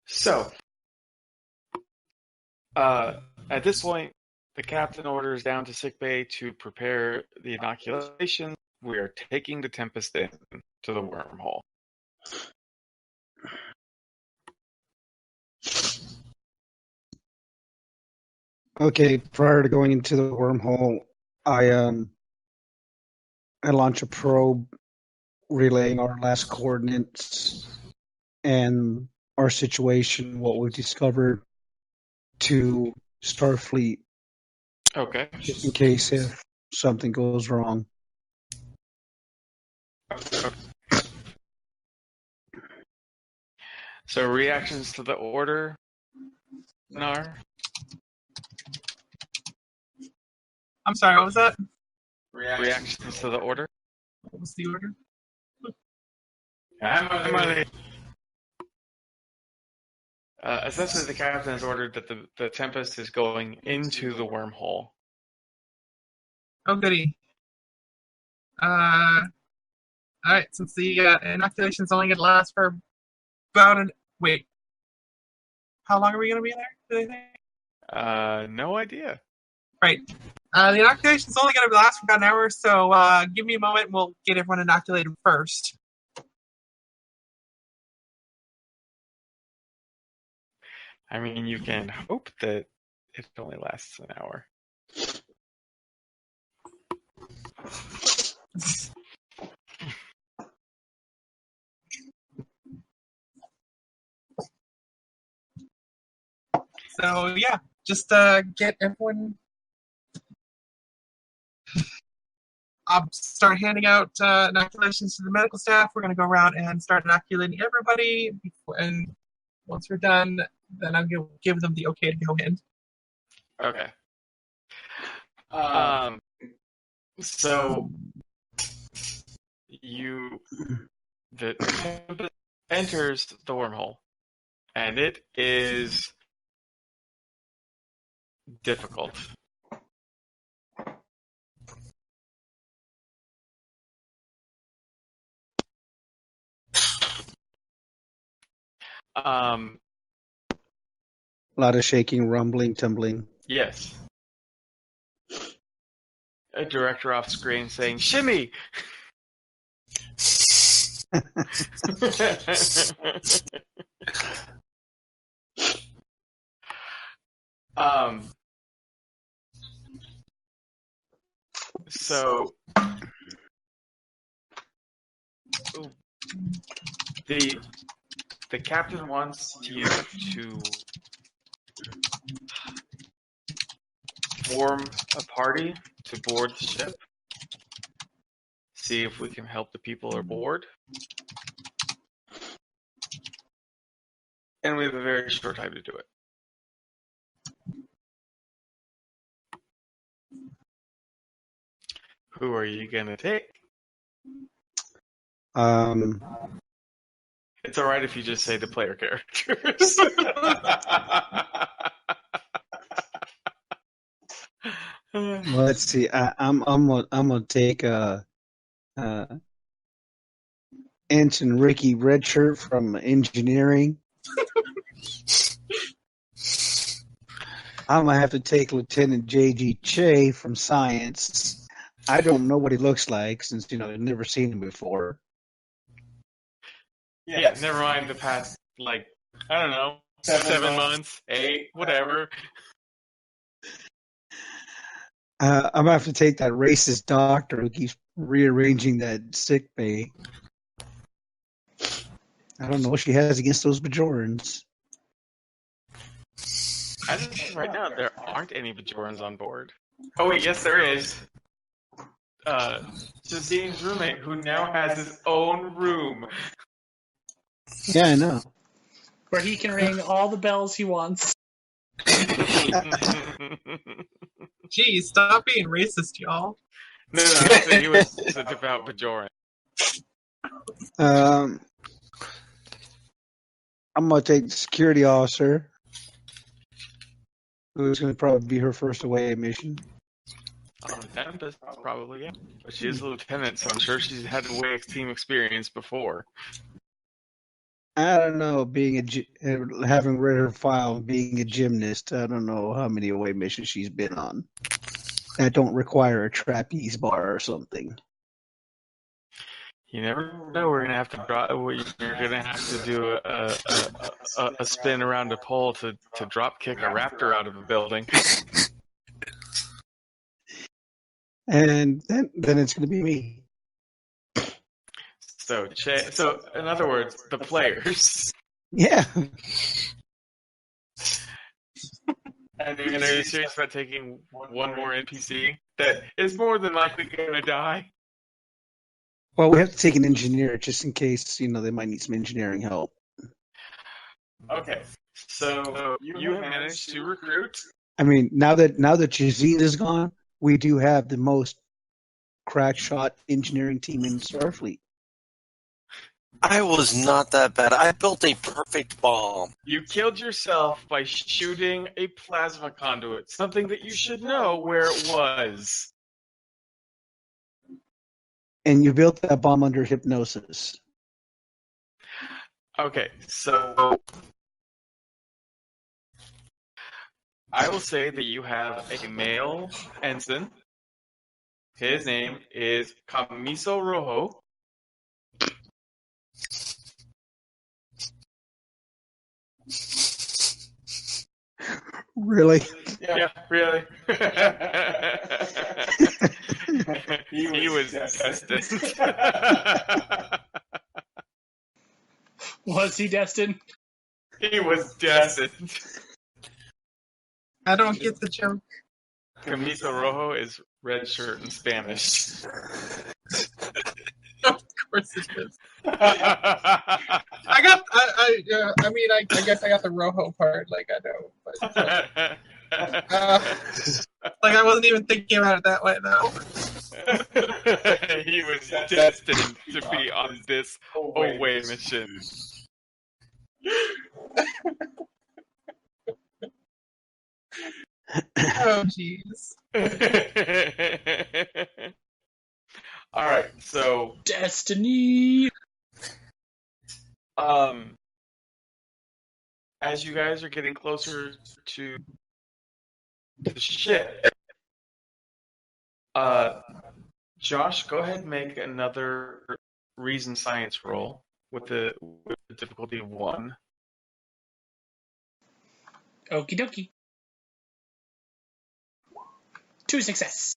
So, at this point, the captain orders down to sickbay to prepare the inoculation. We are taking the Tempest in to the wormhole. Okay, prior to going into the wormhole, I I launch a probe relaying our last coordinates and our situation, what we've discovered, to Starfleet, Okay. just in case if something goes wrong. So reactions to the order, Nar? I'm sorry, what was that? Reactions to the order? What was the order? Essentially, the captain has ordered that the Tempest is going into the wormhole. Oh, goody. Alright, since the inoculation's only going to last for about wait. How long are we going to be in there, do they think? No idea. Right. The inoculation's only going to last for about an hour, so give me a moment and we'll get everyone inoculated first. I mean, you can hope that it only lasts an hour. So, yeah, just get everyone... I'll start handing out inoculations to the medical staff. We're going to go around and start inoculating everybody. And once we're done, then I'll give them the okay to go in. Okay. So the Tempest enters the wormhole, and it is difficult. A lot of shaking, rumbling, tumbling. Yes. A director off screen saying, "Shimmy!" So the captain wants you to form a party to board the ship. See if we can help the people aboard. And we have a very short time to do it. Who are you going to take? It's alright if you just say the player characters. Well, let's see. I'm gonna take Ensign Ricky Redshirt from engineering. I'm gonna have to take Lieutenant J.G. Che from science. I don't know what he looks like since I've never seen him before. Yeah, never mind the past, I don't know, 7 months, 8, whatever. I'm gonna have to take that racist doctor who keeps rearranging that sick bay. I don't know what she has against those Bajorans. I think right now there aren't any Bajorans on board. Oh wait, yes there is. Shazine's roommate, who now has his own room. Yeah, I know. Where he can ring all the bells he wants. Geez, stop being racist, y'all. No, he was a devout Bajoran. I'm gonna take the security officer, who's gonna probably be her first away mission. Tempest, probably, yeah. But she is a lieutenant, so I'm sure she's had away team experience before. I don't know. Having read her file, being a gymnast, I don't know how many away missions she's been on that don't require a trapeze bar or something. You never know. We're gonna have to You're gonna have to do a spin around a pole to drop kick a raptor out of a building. And then it's gonna be me. So in other words, the players. Yeah. And are you serious about taking one more NPC that is more than likely going to die? Well, we have to take an engineer just in case, they might need some engineering help. Okay, so you have managed to recruit. I mean, now that Jazeen is gone, we do have the most crack shot engineering team in Starfleet. I was not that bad. I built a perfect bomb. You killed yourself by shooting a plasma conduit, something that you should know where it was. And you built that bomb under hypnosis. Okay, so I will say that you have a male ensign. His name is Camiso Rojo. Really? Yeah, really. He was destined. Was he destined? He was destined. I don't get the joke. Camisa Rojo is red shirt in Spanish. Of course it is. I I guess I got the Rojo part, like I know, but like I wasn't even thinking about it that way though. He was destined to be on this away mission. Oh jeez. All right, so Destiny. as you guys are getting closer to the ship, Josh, go ahead and make another reason science roll with the difficulty of 1. Okie dokie. 2 success.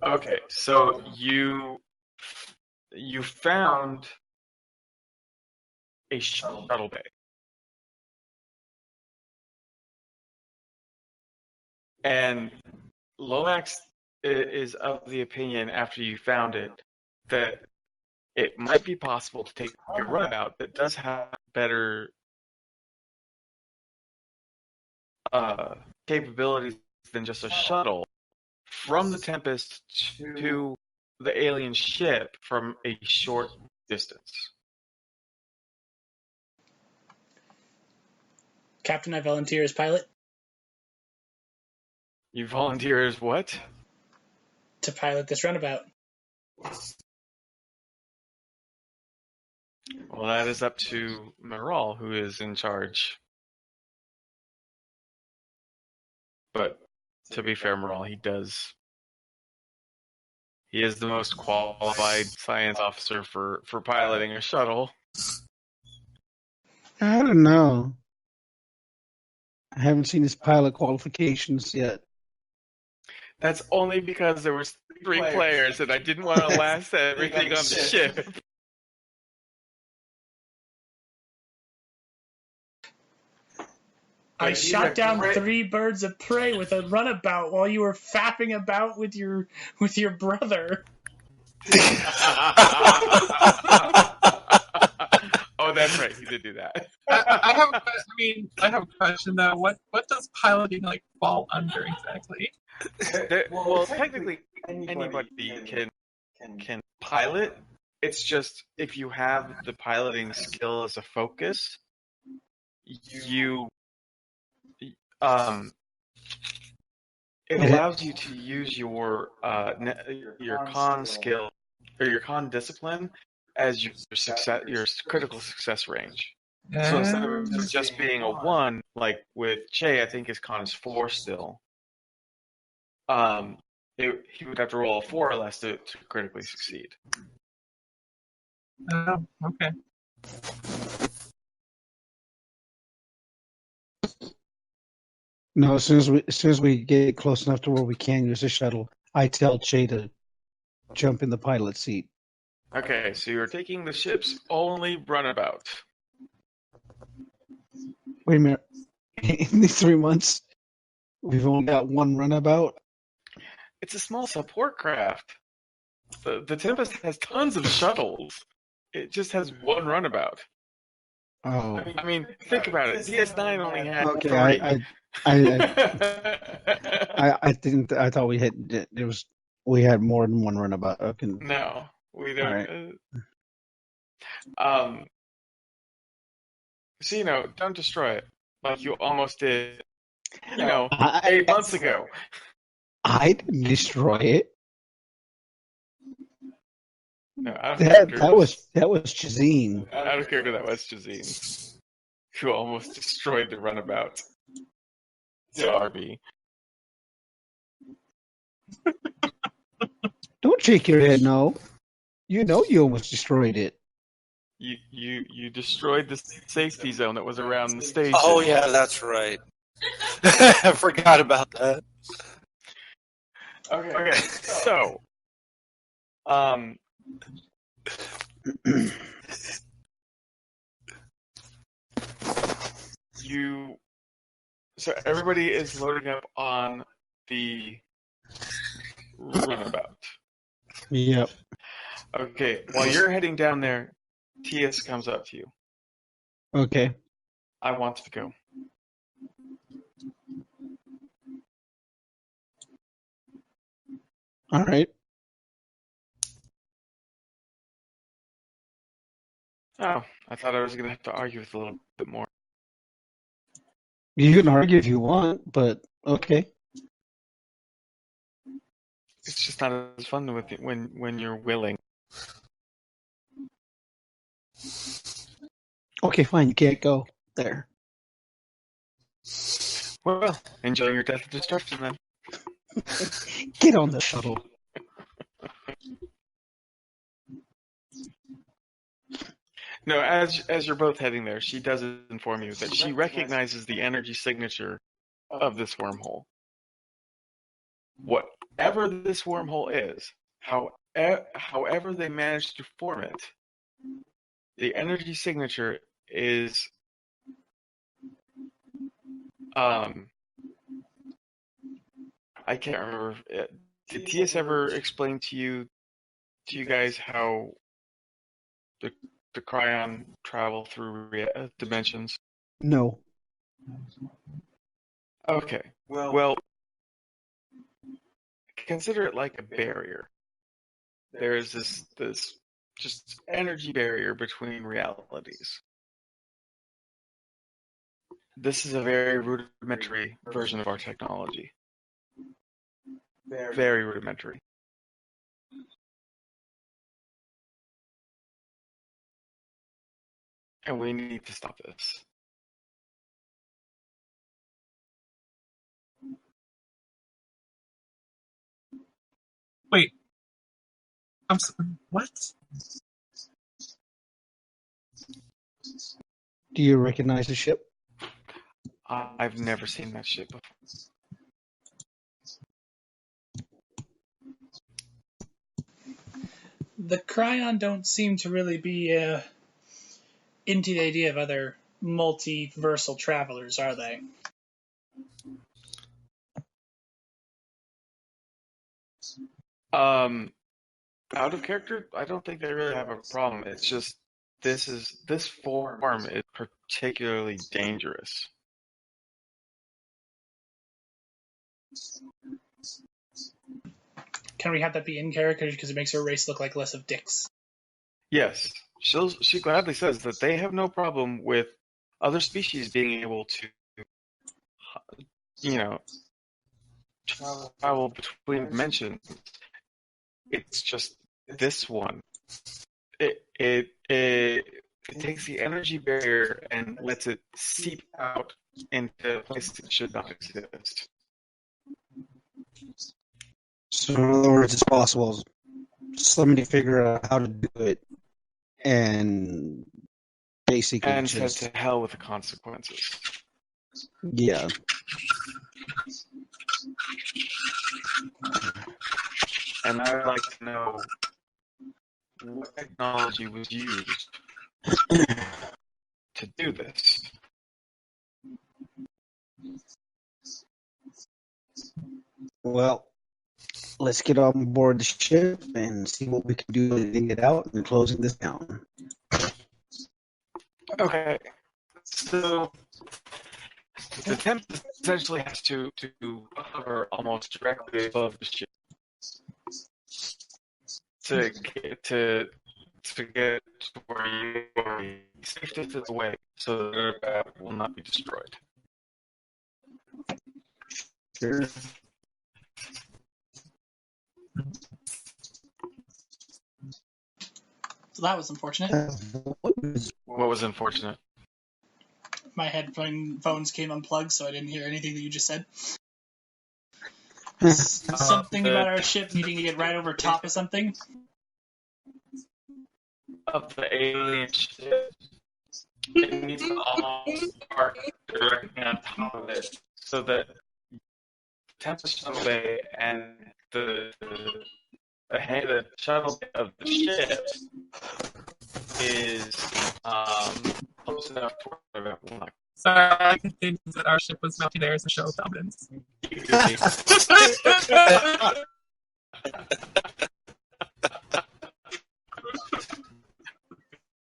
Okay, so you found a shuttle bay. And Lomax is of the opinion, after you found it, that it might be possible to take a runabout that does have better capabilities than just a shuttle from the Tempest to the alien ship from a short distance. Captain, I volunteer as pilot. You volunteer as what? To pilot this runabout. Well, that is up to Maral, who is in charge. But to be fair, Maral, he is the most qualified science officer for piloting a shuttle. I don't know. I haven't seen his pilot qualifications yet. That's only because there was 3 players and I didn't want to last everything on the ship. I shot down 3 birds of prey with a runabout while you were fapping about with your brother. Oh, that's right. He did do that. I have a question though. What does piloting fall under exactly? Well, technically, anybody can pilot. It's just if you have the piloting skill as a focus, it allows you to use your con skill or your con discipline as your critical success range. So instead of just being a 1, like with Che, I think his con is 4 still. He would have to roll a 4 or less to critically succeed. Oh, okay. No, as soon as we get close enough to where we can use the shuttle, I tell Che to jump in the pilot seat. Okay, so you're taking the ship's only runabout. Wait a minute. In these 3 months, we've only got one runabout. It's a small support craft. The Tempest has tons of shuttles. It just has one runabout. Oh, I mean, think about it. DS9 only had okay. 3. I didn't. I thought we had. There was. We had more than one runabout. Okay. No, we All don't. right. So don't destroy it like you almost did. 8 months ago. I didn't destroy it. No, out of That character. that was Chazine. Out of character. That was Jazine, who almost destroyed the runabout. To RB. Don't shake your head, no. You know you almost destroyed it. You destroyed the safety zone that was around the station. Oh yeah, that's right. I forgot about that. Okay. So, so everybody is loading up on the runabout. Yep. Okay, while you're heading down there, TS comes up to you. Okay. I want to go. All right. Oh, I thought I was going to have to argue with a little bit more. You can argue if you want, but okay. It's just not as fun with it when you're willing. Okay, fine. You can't go there. Well, enjoy your death of destruction then. Get on the shuttle. No, as you're both heading there, she does inform you that she recognizes the energy signature of this wormhole. Whatever this wormhole is, however they managed to form it, the energy signature is I can't remember. Did TS ever explain to you guys how the Krion travel through dimensions? No. Okay. Well, consider it like a barrier. There is this just energy barrier between realities. This is a very rudimentary version of our technology. Very rudimentary. And we need to stop this. Wait. What? Do you recognize the ship? I've never seen that ship before. The Krion don't seem to really be into the idea of other multiversal travelers, are they? Out of character, I don't think they really have a problem. It's just this form is particularly dangerous. Can we have that be in character because it makes her race look like less of dicks? Yes, she gladly says that they have no problem with other species being able to, travel between dimensions. It's just this one. It takes the energy barrier and lets it seep out into places it should not exist. So in other words, it's possible. Somebody figure out how to do it, and basically And said just to hell with the consequences. yeah. and I would like to know what technology was used to do this. Well, let's get on board the ship and see what we can do to get out and closing this down. Okay, so the Tempest essentially has to hover almost directly above the ship to get to where you are a safe distance away, so that the aircraft will not be destroyed. Sure. So that was unfortunate. What was unfortunate? My headphones came unplugged, so I didn't hear anything that you just said. Something about our ship needing to get right over top of something. Of the alien ship, it needs to almost park directly on top of it, so that Tempest shuttle bay and the shuttle bay of the ship is close enough to where it will not. Sorry, I can think that our ship was melting there as a show of dominance.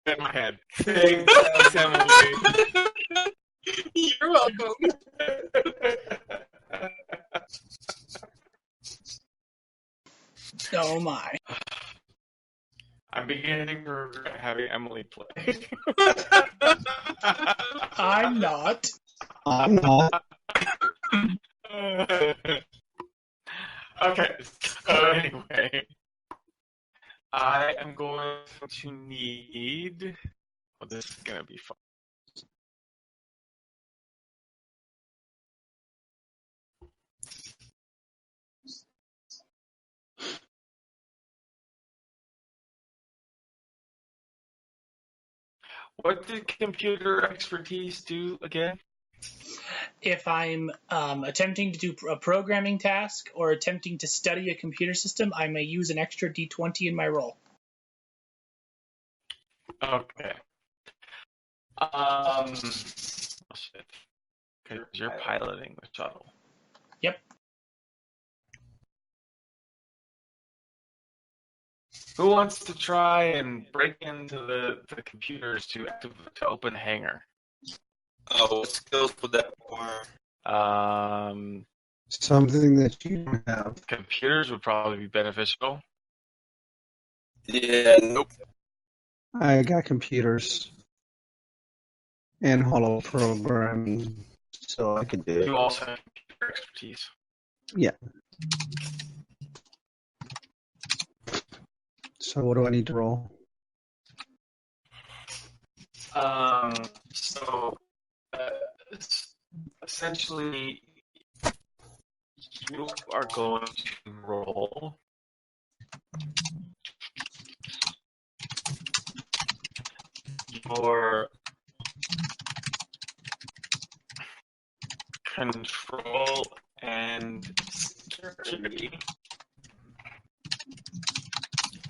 In my head. Thanks, Emily. You're welcome. Oh my. I'm beginning to regret having Emily play. I'm not. I'm not. Okay, so anyway, I am going to need. Well, this is going to be fun. What did computer expertise do again? If I'm attempting to do a programming task or attempting to study a computer system, I may use an extra D20 in my roll. Okay. Oh shit. Because you're piloting the shuttle. Yep. Who wants to try and break into the computers to open the hangar? Oh, what skills would that require? Something that you don't have. Computers would probably be beneficial. Yeah, nope. I got computers and hollow programming, so I could do You it. also have computer expertise. Yeah. So what do I need to roll? So essentially, you are going to roll your control and security,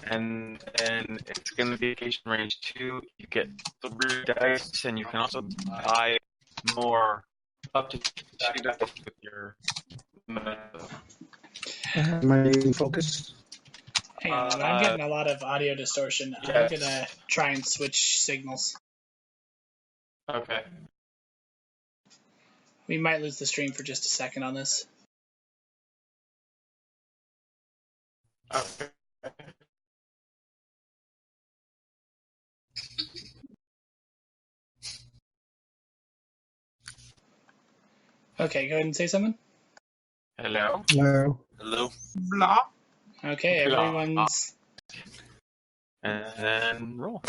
and then it's going to be occasion range 2. You get 3 dice, and you can also buy more, up to 2 dice with your momentum. My focus. Hang on, I'm getting a lot of audio distortion. Yes. I'm gonna try and switch signals. Okay. We might lose the stream for just a second on this. Okay. Okay, go ahead and say something. Hello? Hello. Hello? Blah. Okay, everyone's... And then roll.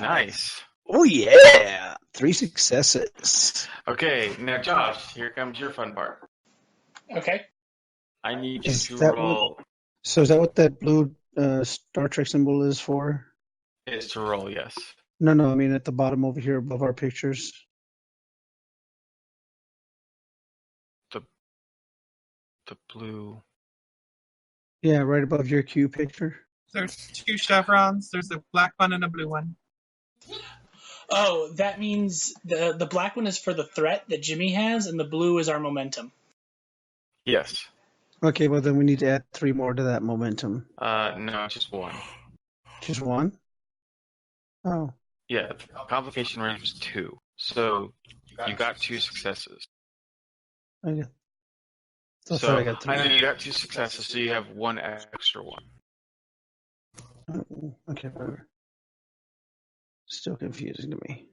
Nice. Oh yeah! 3 successes. Okay, now Josh, here comes your fun part. Okay. I need you Is to that roll. So is that what that blue Star Trek symbol is for? Is to roll, yes. No, I mean at the bottom over here above our pictures. the blue. Yeah, right above your Q picture. There's 2 chevrons. There's a black one and a blue one. Oh, that means the black one is for the threat that Jimmy has, and the blue is our momentum. Yes. Okay, well then we need to add 3 more to that momentum. No, just one. Just one? Oh. Yeah, the complication range was 2. So you got 2 successes. Okay. So So I got 3. I know you got 2 successes, so you have 1 extra one. Okay, whatever. Still confusing to me.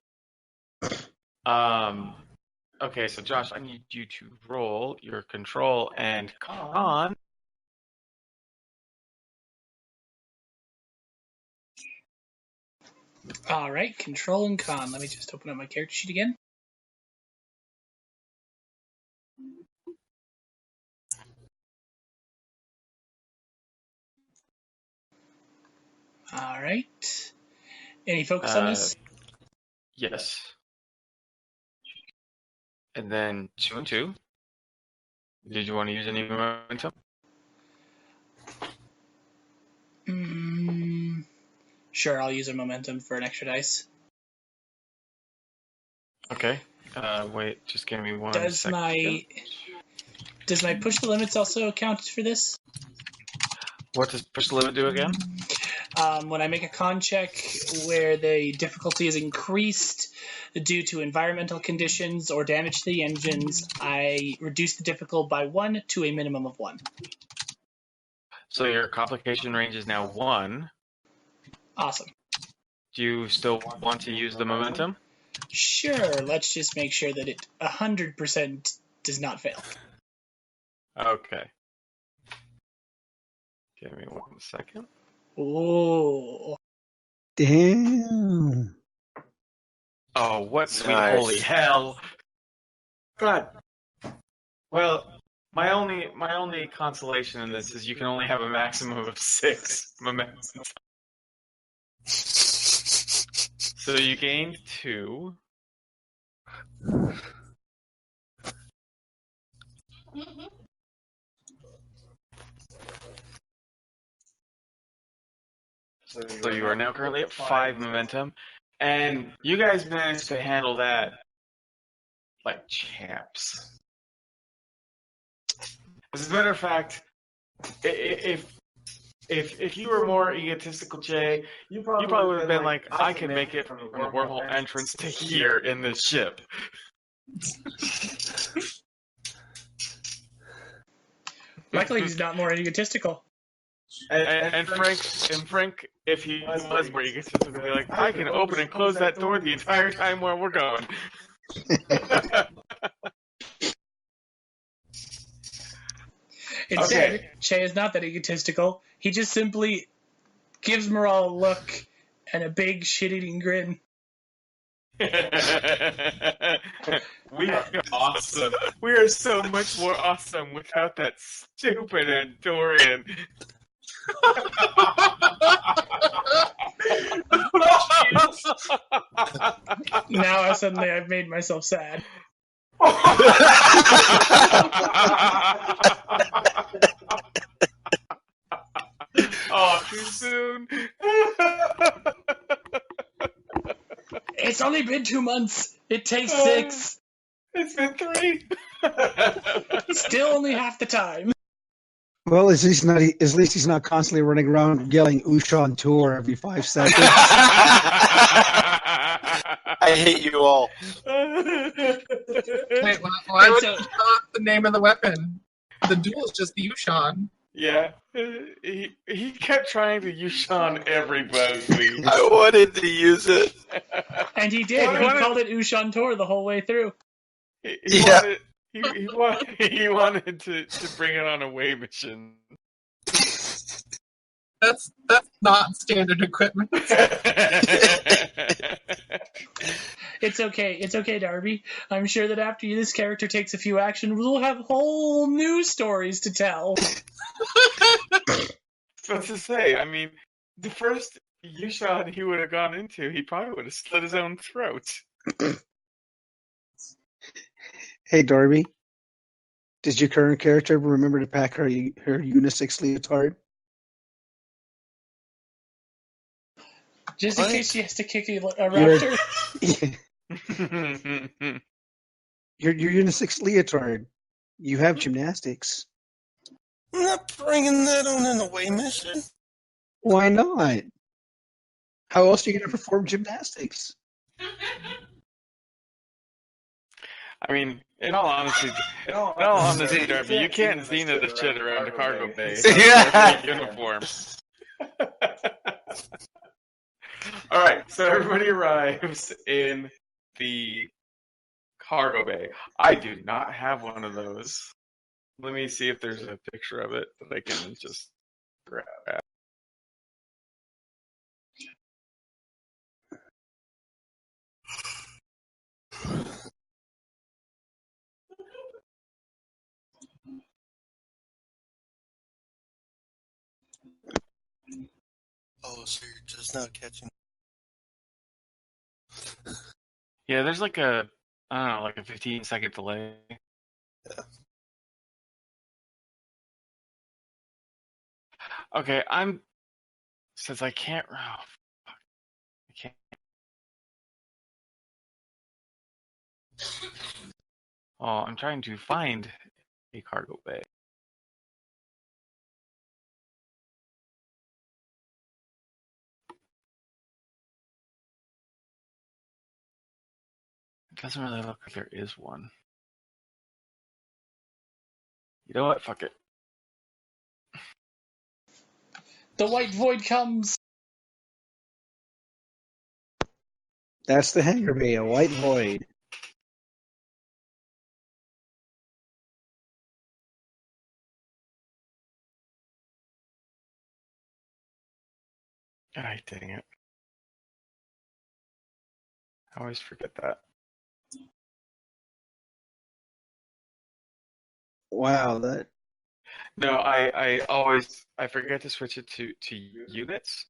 Okay, so Josh, I need you to roll your control and con. All right, control and con. Let me just open up my character sheet again. All right. Any focus on this? Yes. And then 2 and 2. Did you want to use any momentum? Sure, I'll use a momentum for an extra dice. Okay. Wait, just give me 1 Does second. my push the limits also count for this? What does push the limit do again? When I make a con check where the difficulty is increased due to environmental conditions or damage to the engines, I reduce the difficulty by 1 to a minimum of 1. So your complication range is now 1. Awesome. Do you still want to use the momentum? Sure, let's just make sure that it 100% does not fail. Okay. Give me 1 second. Oh. Damn. Oh, what sweet Nice. holy hell! God. Well, my only consolation in this is you can only have a maximum of 6 momentum. So you gained 2. So you are now currently at 5 momentum, and you guys managed to handle that like champs. As a matter of fact, if you were more egotistical, Jay, you probably would have been like, I can make it from the wormhole entrance to here in this ship. Luckily, he's not more egotistical. And Frank, if he was more egotistical, would be like, I can open and close that door the entire time where we're going. Instead, Okay. Che is not that egotistical. He just simply gives Morale a look and a big shit-eating grin. We are awesome. We are so much more awesome without that stupid Andorian. Now suddenly I've made myself sad. Oh, too soon. It's only been 2 months. It takes 6. It's been 3. Still only half the time. Well, at least he's not constantly running around yelling "Ushan tour" every 5 seconds. I hate you all. Wait, why would you tell us the name of the weapon? The duel is just the Ushan. Yeah, he kept trying to Yushan everybody. I wanted to use it. And he did. He called it Ushan Tor the whole way through. He wanted to bring it on a way mission. That's not standard equipment. It's okay, Darby. I'm sure that after this character takes a few actions, we'll have whole new stories to tell. What's to say? I mean, the first Yushan he would have gone into, he probably would have slit his own throat. Hey, Darby. Does your current character remember to pack her unisex leotard? Just in case she has to kick a Your raptor. your unisex leotard. You have gymnastics. I'm not bringing that on an away mission. Why not? How else are you going to perform gymnastics? I mean, in all honesty, Darby, you can't Xena the shit around a cargo bay. That's uniform. All right, so everybody arrives in the cargo bay. I do not have one of those. Let me see if there's a picture of it that I can just grab. Oh, so you're just now catching. Yeah, there's like a, I don't know, like a 15-second delay. Yeah. Okay, since I can't, fuck, I can't. Oh, I'm trying to find a cargo bay. It doesn't really look like there is one. You know what? Fuck it. The white void comes. That's the hangar bay, a white void. Ay, dang it. I always forget that. Wow, that No, I forget to switch it to units.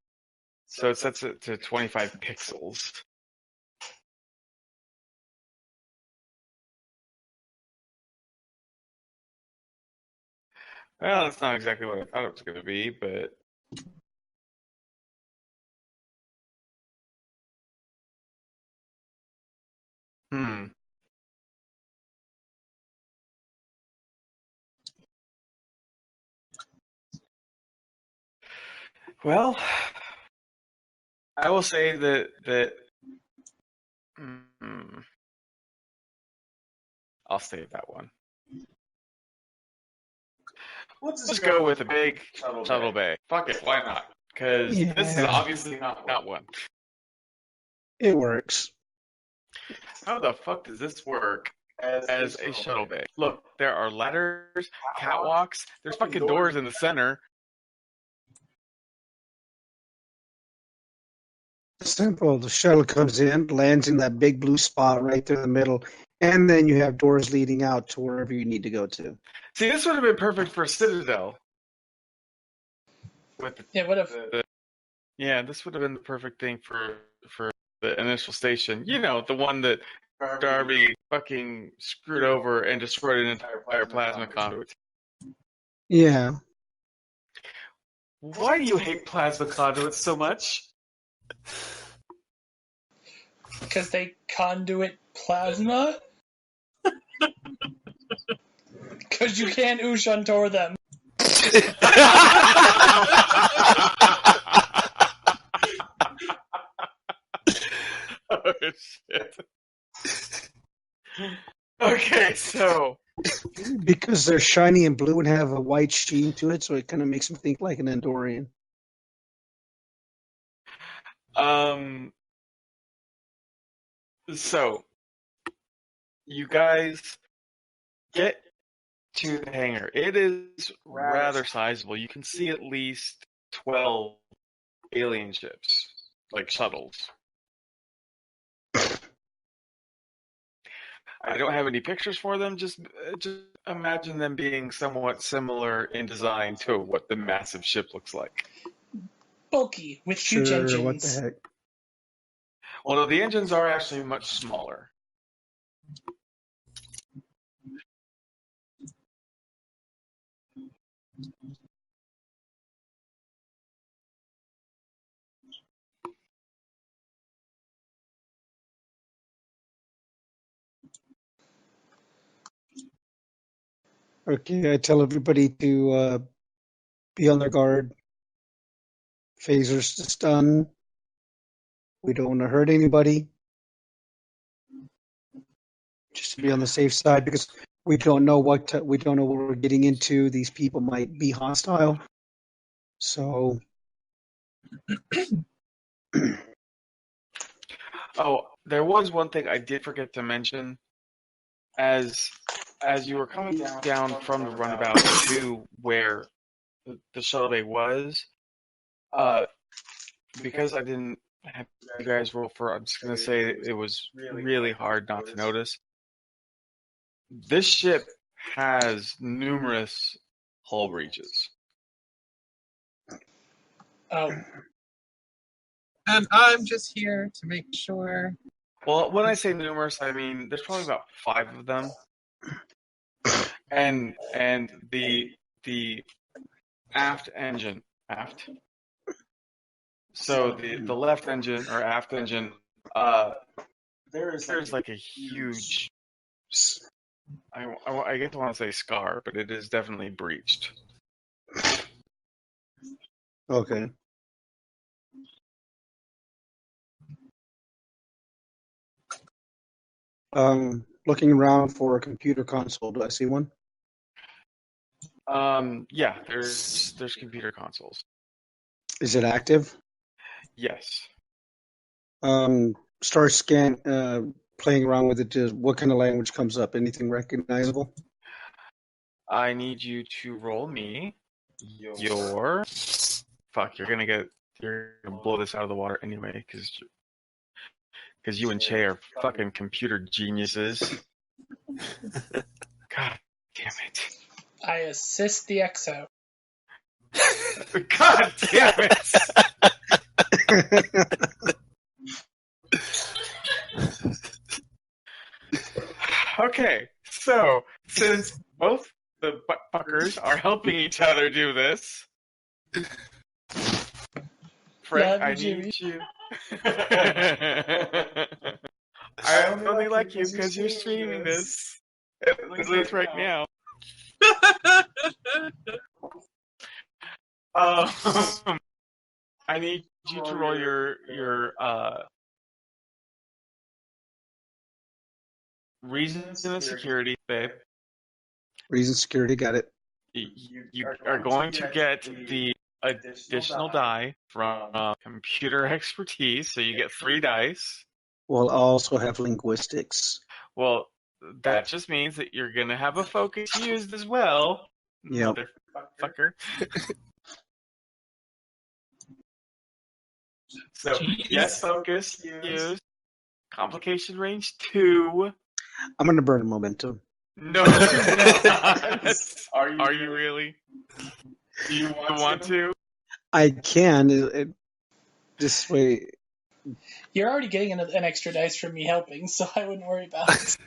So it sets it to 25 pixels. Well, that's not exactly what I thought it was going to be, but Well, I will say that I'll save that one. Let's just go with a big shuttle bay. Fuck it, why not? Because this is obviously not one. it works. How the fuck does this work as a shuttle bay? Look, there are ladders, catwalks, there's fucking doors in the center. Simple. The shuttle comes in, lands in that big blue spot right there in the middle, and then you have doors leading out to wherever you need to go to. See, this would have been perfect for a Citadel. Yeah, what if? Yeah, this would have been the perfect thing for the initial station. You know, the one that Darby fucking screwed over and destroyed an entire plasma conduit. Yeah. Why do you hate plasma conduits so much? Because they conduit plasma? Because you can't Ushantor them. Oh, shit. Okay, so... Because they're shiny and blue and have a white sheen to it, so it kind of makes them think like an Andorian. So, you guys get to the hangar. It is rather sizable. You can see at least 12 alien ships, like shuttles. I don't have any pictures for them. Just imagine them being somewhat similar in design to what the massive ship looks like. Bulky, with huge engines. What the heck? Well, no, the engines are actually much smaller. Okay, I tell everybody to be on their guard. Phasers to stun. We don't want to hurt anybody. Just to be on the safe side, because we don't know what we're getting into. These people might be hostile. So Oh, there was one thing I did forget to mention. As you were coming down from the runabout to where the shuttle bay was, because I didn't have you guys roll for, I'm just gonna say it was really hard not to notice. This ship has numerous hull breaches. Oh, And I'm just here to make sure. Well, when I say numerous, I mean there's probably about 5 of them, and the aft engine aft. So the left engine or aft engine, there's like a huge, I guess I want to say scar, but it is definitely breached. okay. Looking around for a computer console. Do I see one? Yeah, there's computer consoles. Is it active? Yes. Start scan. Playing around with it. What kind of language comes up? Anything recognizable? I need you to roll me your. Fuck, you're gonna blow this out of the water anyway, because you and Che are fucking computer geniuses. God damn it. I assist the XO. God damn it. Okay, so since both the fuckers are helping each other do this, Frank, Love you, I Jimmy. need you. I only like you because you're streaming this, at least right now. I need you to roll your reason and security, babe. Reason security. Got it. You are going to get the additional die from computer expertise, so you get 3 dice. Well, I also have linguistics. Well, that just means that you're going to have a focus used as well, Yep. motherfucker. So, yes, focus used. Complication range 2. I'm gonna burn momentum. No, you're not. Are you really? Do you want to? I can. This way. You're already getting an extra dice from me helping, so I wouldn't worry about it.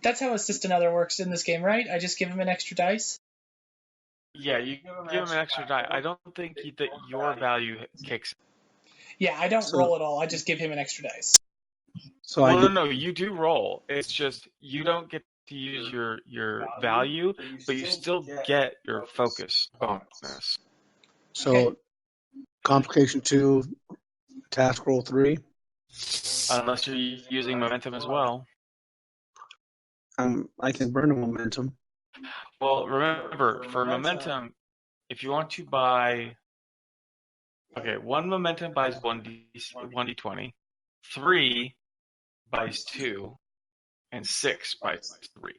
That's how assist another works in this game, right? I just give him an extra dice? Yeah, you give him an extra die. I don't think that your value kicks. Yeah, I don't roll at all. I just give him an extra dice. So Well, no, you do roll. It's just you don't get to use your value, but you still get your focus bonus. So, Okay. complication 2, task roll 3. Unless you're using momentum as well. I can burn a momentum. Well, remember, for momentum, if you want to buy, okay, 1 momentum buys 1d20, 3 buys 2, and 6 buys 3.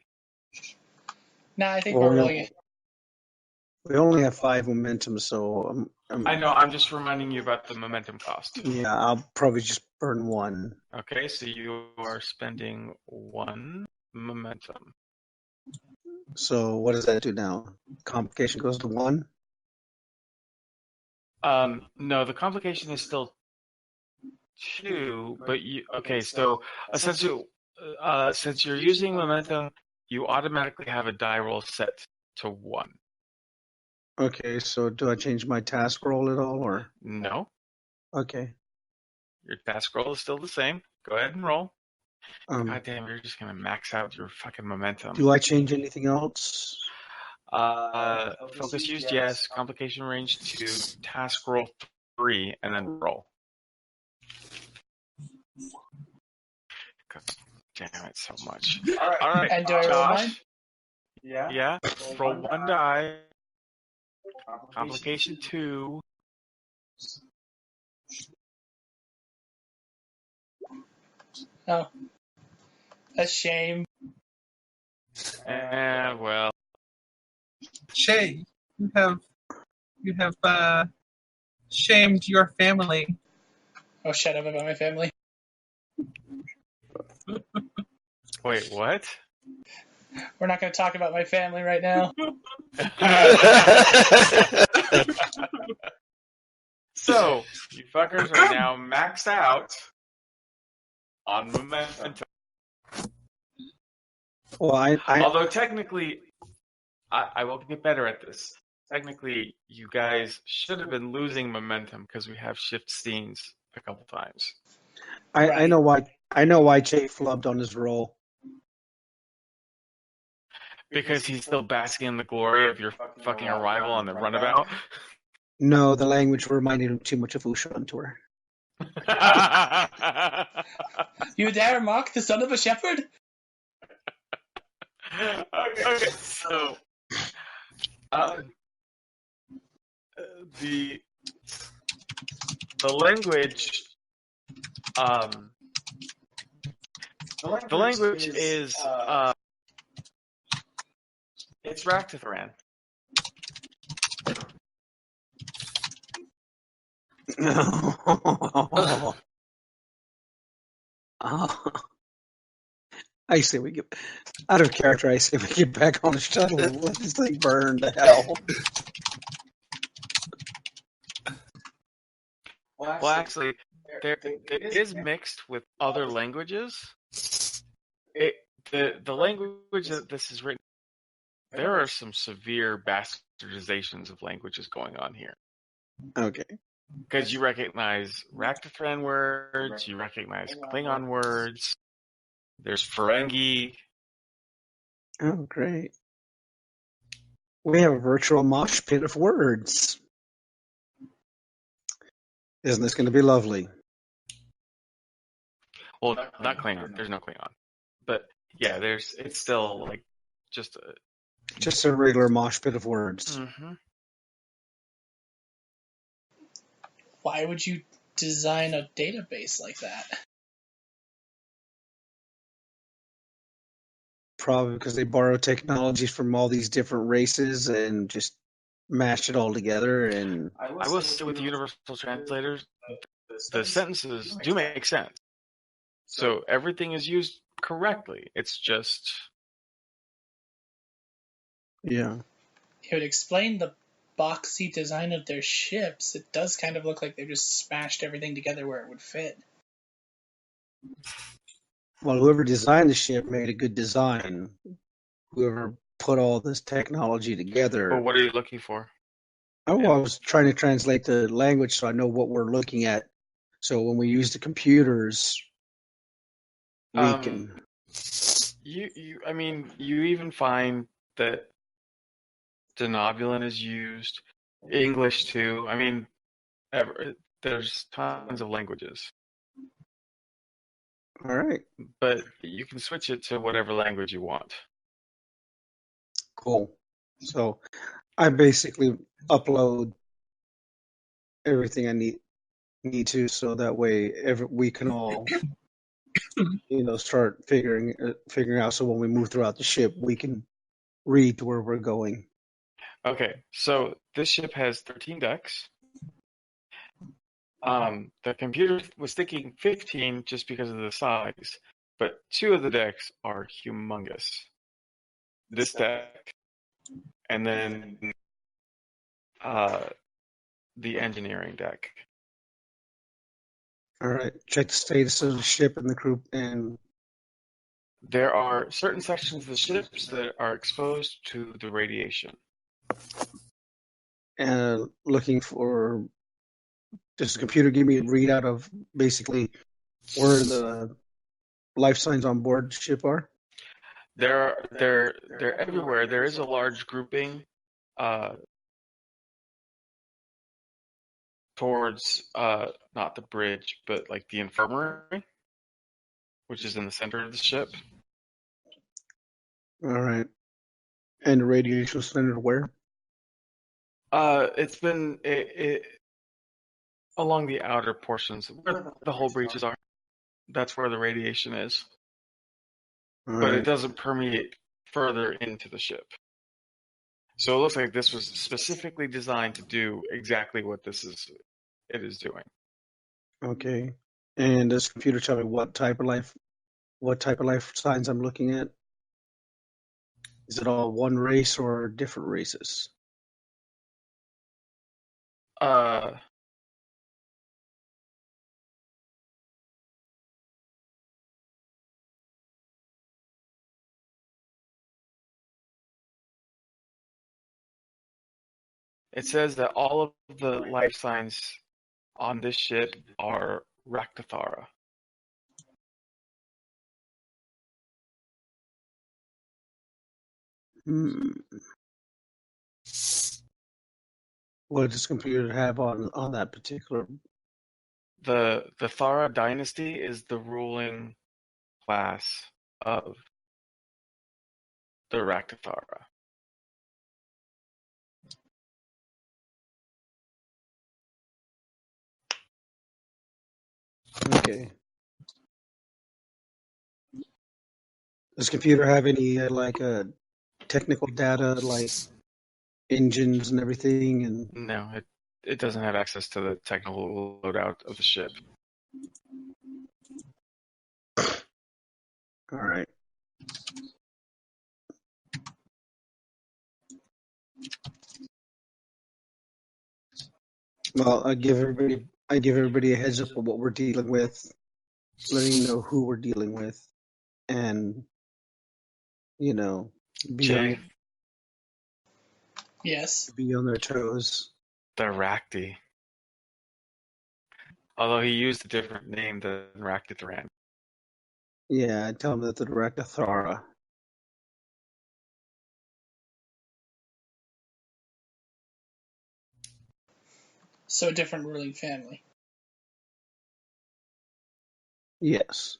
Nah, I think we're rolling it. We only have 5 momentum, so I know, I'm just reminding you about the momentum cost. Yeah, I'll probably just burn 1. Okay, so you are spending 1 momentum. So what does that do now? Complication goes to 1? No, the complication is still 2, but okay, so essentially, since you're using momentum, you automatically have a die roll set to 1. Okay, so do I change my task roll at all, or? No, Okay. your task roll is still the same. Go ahead and roll. God damn, you're just gonna max out your fucking momentum. Do I change anything else? Focus used, yes. Complication range 2. Task roll 3, and then roll. God damn it so much. All right, And do I roll mine? Josh. Yeah. Roll 1 die. Complication 2. Oh. A shame. Well. Shay, you have shamed your family. Oh, shut up about my family. Wait, what? We're not going to talk about my family right now. So, you fuckers are now maxed out on momentum. Well, Although technically, I will get better at this. Technically, you guys should have been losing momentum because we have shift scenes a couple times. I know why Jay flubbed on his roll. Because he's still basking in the glory of your fucking arrival on the runabout. No, the language reminded him too much of Ushan Tour. You dare mock the son of a shepherd? Okay, so the language the language is it's Raktathran. I say we get out of character. I say we get back on the shuttle and let this thing burn to hell. Well, actually, there is mixed with other languages. The language that this is written, there are some severe bastardizations of languages going on here. Okay. Because you recognize Raktathran words, you recognize Klingon words. There's Ferengi. Oh, great. We have a virtual mosh pit of words. Isn't this going to be lovely? Well, not Klingon. There's no Klingon. But yeah, it's still like just a regular mosh pit of words. Mm-hmm. Why would you design a database like that? Probably because they borrow technologies from all these different races and just mash it all together. And I will say with the universal translators, the sentences do make sense. So everything is used correctly. It's just yeah. It would explain the boxy design of their ships. It does kind of look like they've just smashed everything together where it would fit. Well, whoever designed the ship made a good design. Whoever put all this technology together. Well, what are you looking for? Oh, I was trying to translate the language so I know what we're looking at. So when we use the computers, we can. I mean, you even find that Denobulan is used, English too. I mean, there's tons of languages. All right. But you can switch it to whatever language you want. Cool. So I basically upload everything I need to, so that way we can all, start figuring out. So when we move throughout the ship, we can read to where we're going. Okay, so this ship has 13 decks. The computer was thinking 15 just because of the size, but 2 of the decks are humongous. This deck, and then the engineering deck. All right. Check the status of the ship and the crew. And there are certain sections of the ships that are exposed to the radiation. And looking for. Does the computer give me a readout of basically where the life signs on board ship are? They're everywhere. There is a large grouping towards not the bridge, but like the infirmary, which is in the center of the ship. All right. And the radiation center where? It's been along the outer portions where the hull breaches are. That's where the radiation is. All But it right. doesn't permeate further into the ship. So it looks like this was specifically designed to do exactly what it is doing. Okay. And does computer tell me what type of life signs I'm looking at? Is it all one race or different races? It says that all of the life signs on this ship are Raktathara. What does computer have on that particular? The Thara dynasty is the ruling class of the Raktathara. Okay. Does computer have any technical data like engines and everything? And No, it doesn't have access to the technical loadout of the ship. all right. Well, I give everybody a heads up of what we're dealing with, letting them know who we're dealing with, and be Jay, Yes. be on their toes. the Rakti. Although he used a different name than Raktatharan. Yeah, I tell them that the director Thara. So a different ruling family. Yes.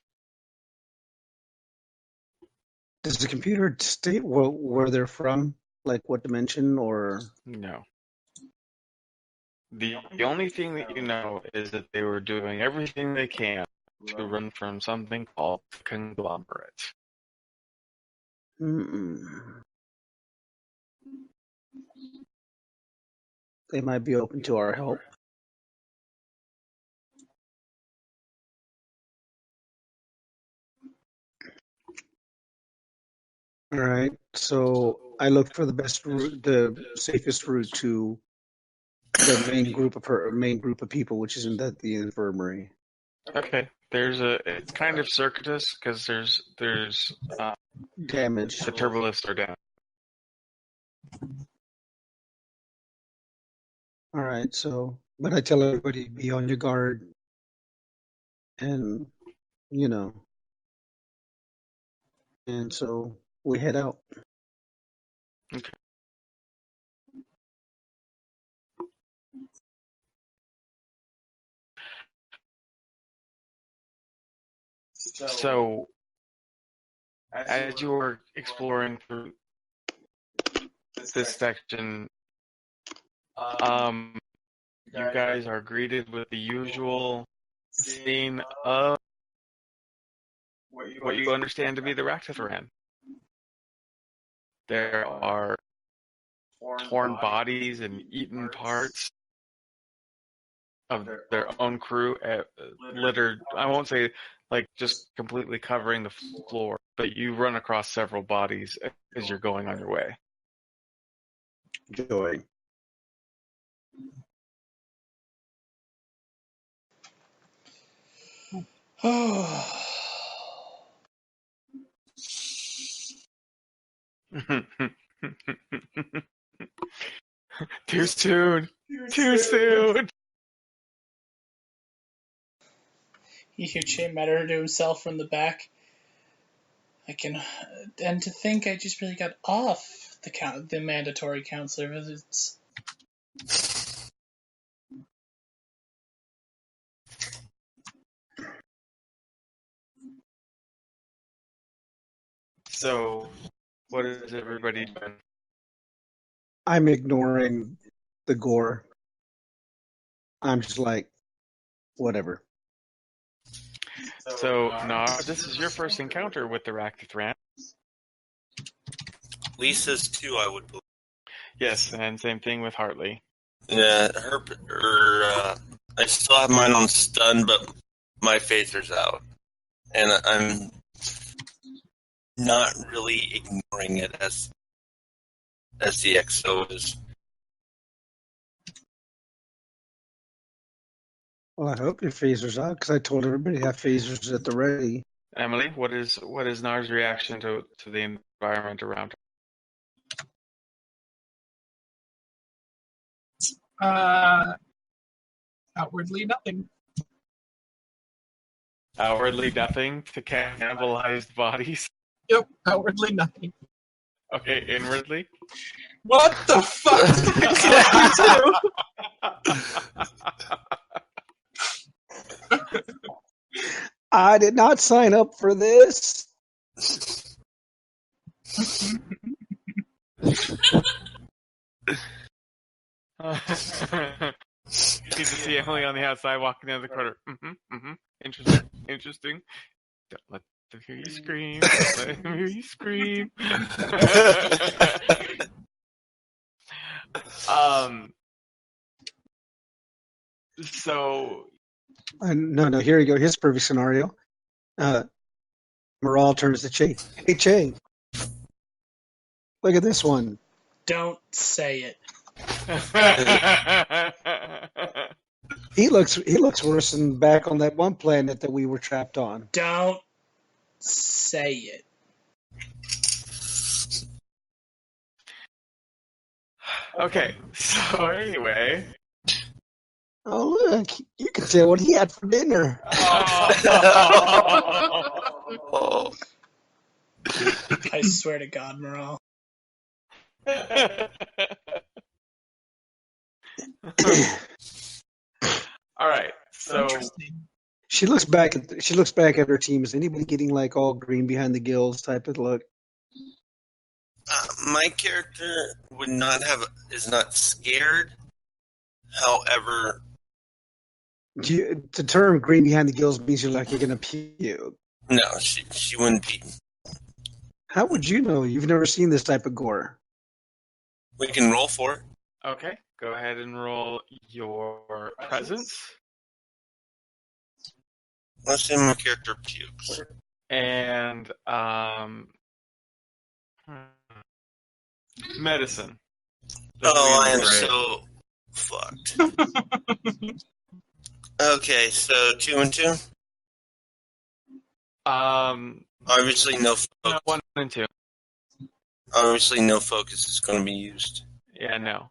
Does the computer state where they're from, like what dimension, or? No. The only thing that you know is that they were doing everything they can to run from something called the conglomerate. They might be open to our help. All right. So I looked for the best route, the safest route to the main group of people, which is in the infirmary. Okay, it's kind of circuitous because there's Damage. the turbolifts are down. All right. So, but I tell everybody be on your guard, and and so we head out. Okay. So, as you were exploring through this section, you guys are greeted with the usual scene of what you understand to be the Raktatharan. There are torn bodies and eaten parts of their own crew, littered. I won't say like just completely covering the floor, but you run across several bodies as you're going on your way. Joy. Too soon. Too soon. You hear Che mutter to himself from the back. I can, and to think I just really got off the mandatory counselor visits. So, what is everybody doing? I'm ignoring the gore. I'm just like, whatever. So, Nah, this is your first encounter with the Rakithran. Lisa's too, I would believe. Yes, and same thing with Hartley. Yeah, I still have mine on stun, but my phaser's out. And I'm not really ignoring it as the XO is. Well, I hope your phaser's out because I told everybody to have phasers at the ready. Emily, what is Nar's reaction to the environment around her? Outwardly, nothing. Outwardly nothing to cannibalized bodies. Yep, outwardly nothing. Okay, inwardly. What the fuck did you do? I did not sign up for this. You need to see Emily on the outside walking down the corner. Interesting. Don't let them hear you scream. Don't let them hear you scream. So. No, here you go. Here's a perfect scenario. Moral turns to Che. Hey, Che. Look at this one. Don't say it. He looks worse than back on that one planet that we were trapped on. Don't say it. Okay, so anyway. Oh, look. You can tell what he had for dinner. Oh. I swear to God, Moral. All right, so she looks back at her team. Is anybody getting like all green behind the gills type of look? My character is not scared. However, The term green behind the gills means you're gonna puke. no, she wouldn't be. How would you know? You've never seen this type of gore. We can roll for it. Okay, go ahead and roll your presence. Let's say my character pukes. And medicine. Oh, I am so fucked. Okay, so 2 and 2. Obviously, no focus. No, 1 and 2. Obviously, no focus is going to be used. Yeah, no.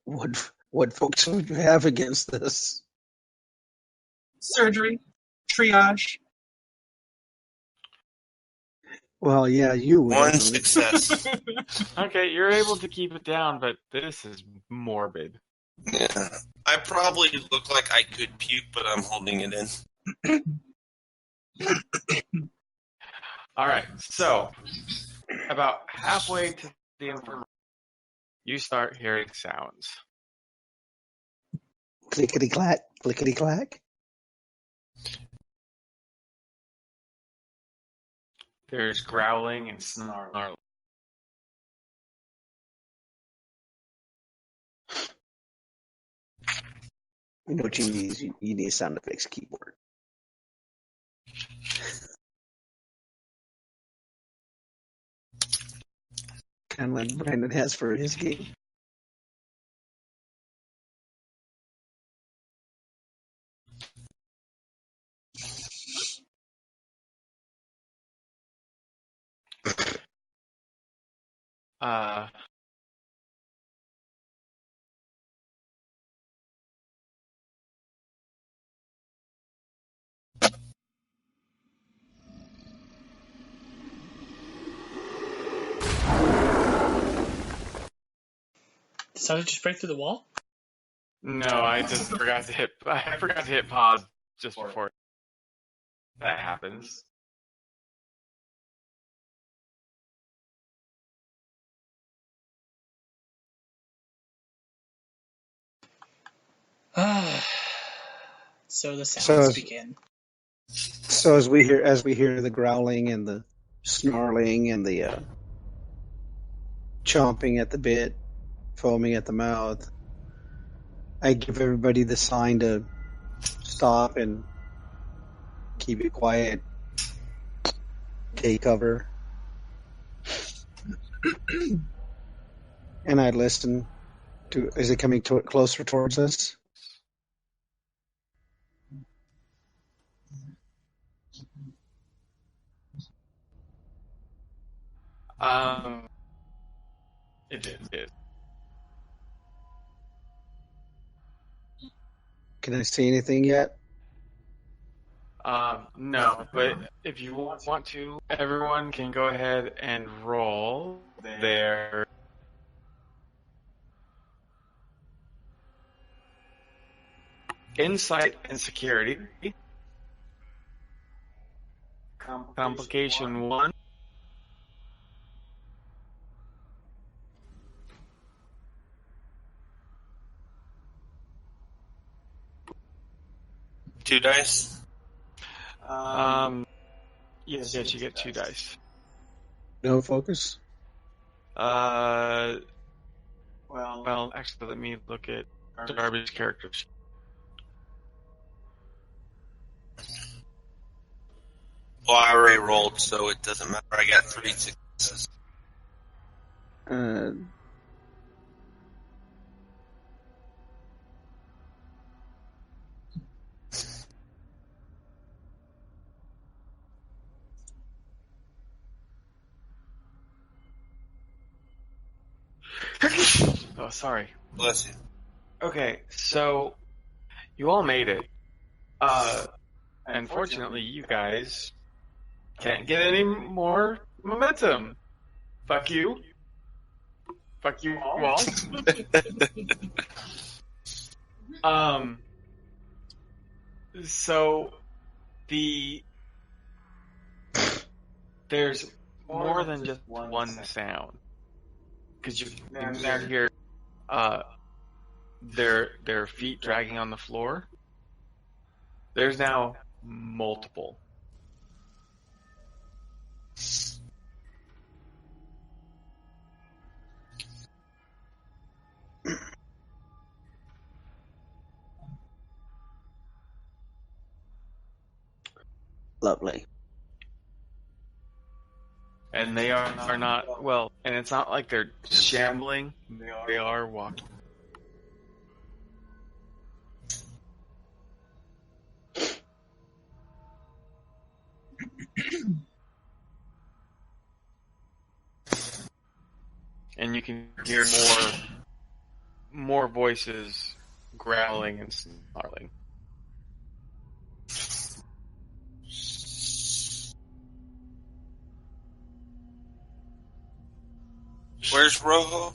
What folks would you have against this? Surgery, triage. Well, yeah, you would. One success. Okay, you're able to keep it down, but this is morbid. Yeah. I probably look like I could puke, but I'm holding it in. All right, so about halfway to the infirmary, you start hearing sounds. Clickety clack, clickety clack. There's growling and snarling. You know what you need? You need a sound effects keyboard. Kind of like Brandon has for his game. sound just break through the wall? No, I just forgot to hit. I forgot to hit pause just before that happens. So the sounds begin. So as we hear the growling and the snarling and the chomping at the bit, foaming at the mouth, I give everybody the sign to stop and keep it quiet, take cover, and I listen to. Is it coming closer towards us? It is. Can I see anything yet? No, but if you want to, everyone can go ahead and roll their insight and security. Complication 1. Two dice. Yes, you get 2 dice. No focus? Well, actually, let me look at Darby's characters. Well, I already rolled, so it doesn't matter. I got 3 successes. Oh, sorry. Bless you. Okay, so you all made it. Unfortunately, you guys can't get any more momentum. Fuck you. Fuck you all. So there's more than just one sound, because you can now hear their feet dragging on the floor. There's now multiple. Lovely. And they are not, well, and it's not like they're shambling, they are walking. And you can hear more voices growling and snarling. Where's Rojo?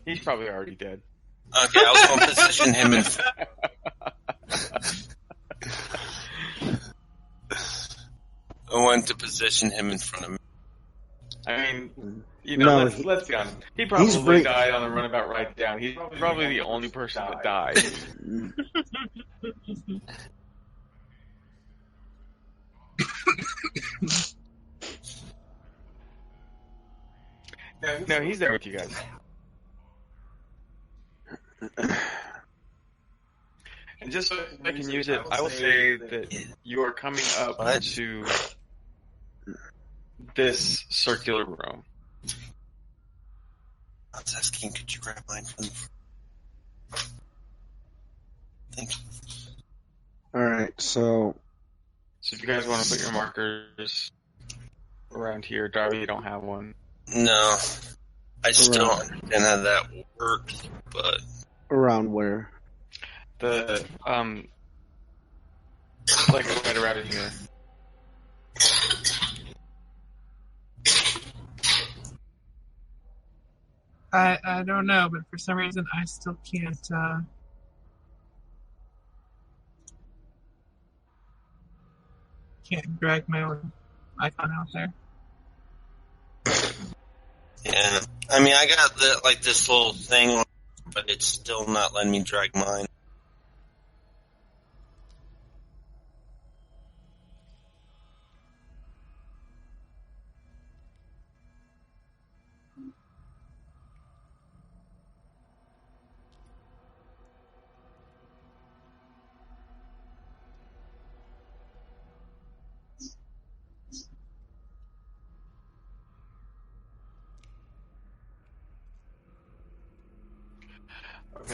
He's probably already dead. Okay, I was going to position him in. I wanted to position him in front of me. I mean, you know, No, let's be honest. He probably died on the runabout right down. He's probably the only person that died. No, he's there with you guys. And just so I can use it, I will say that you are coming up to this circular room. I was asking, could you grab mine from the... Thank you. Alright, so if you guys want to put your markers around here, Darby, you don't have one. No. I still don't understand how that works, but... Around where? Like right around in here. I don't know, but for some reason I still can't drag my own icon out there. Yeah. I mean, I got this little thing, but it's still not letting me drag mine.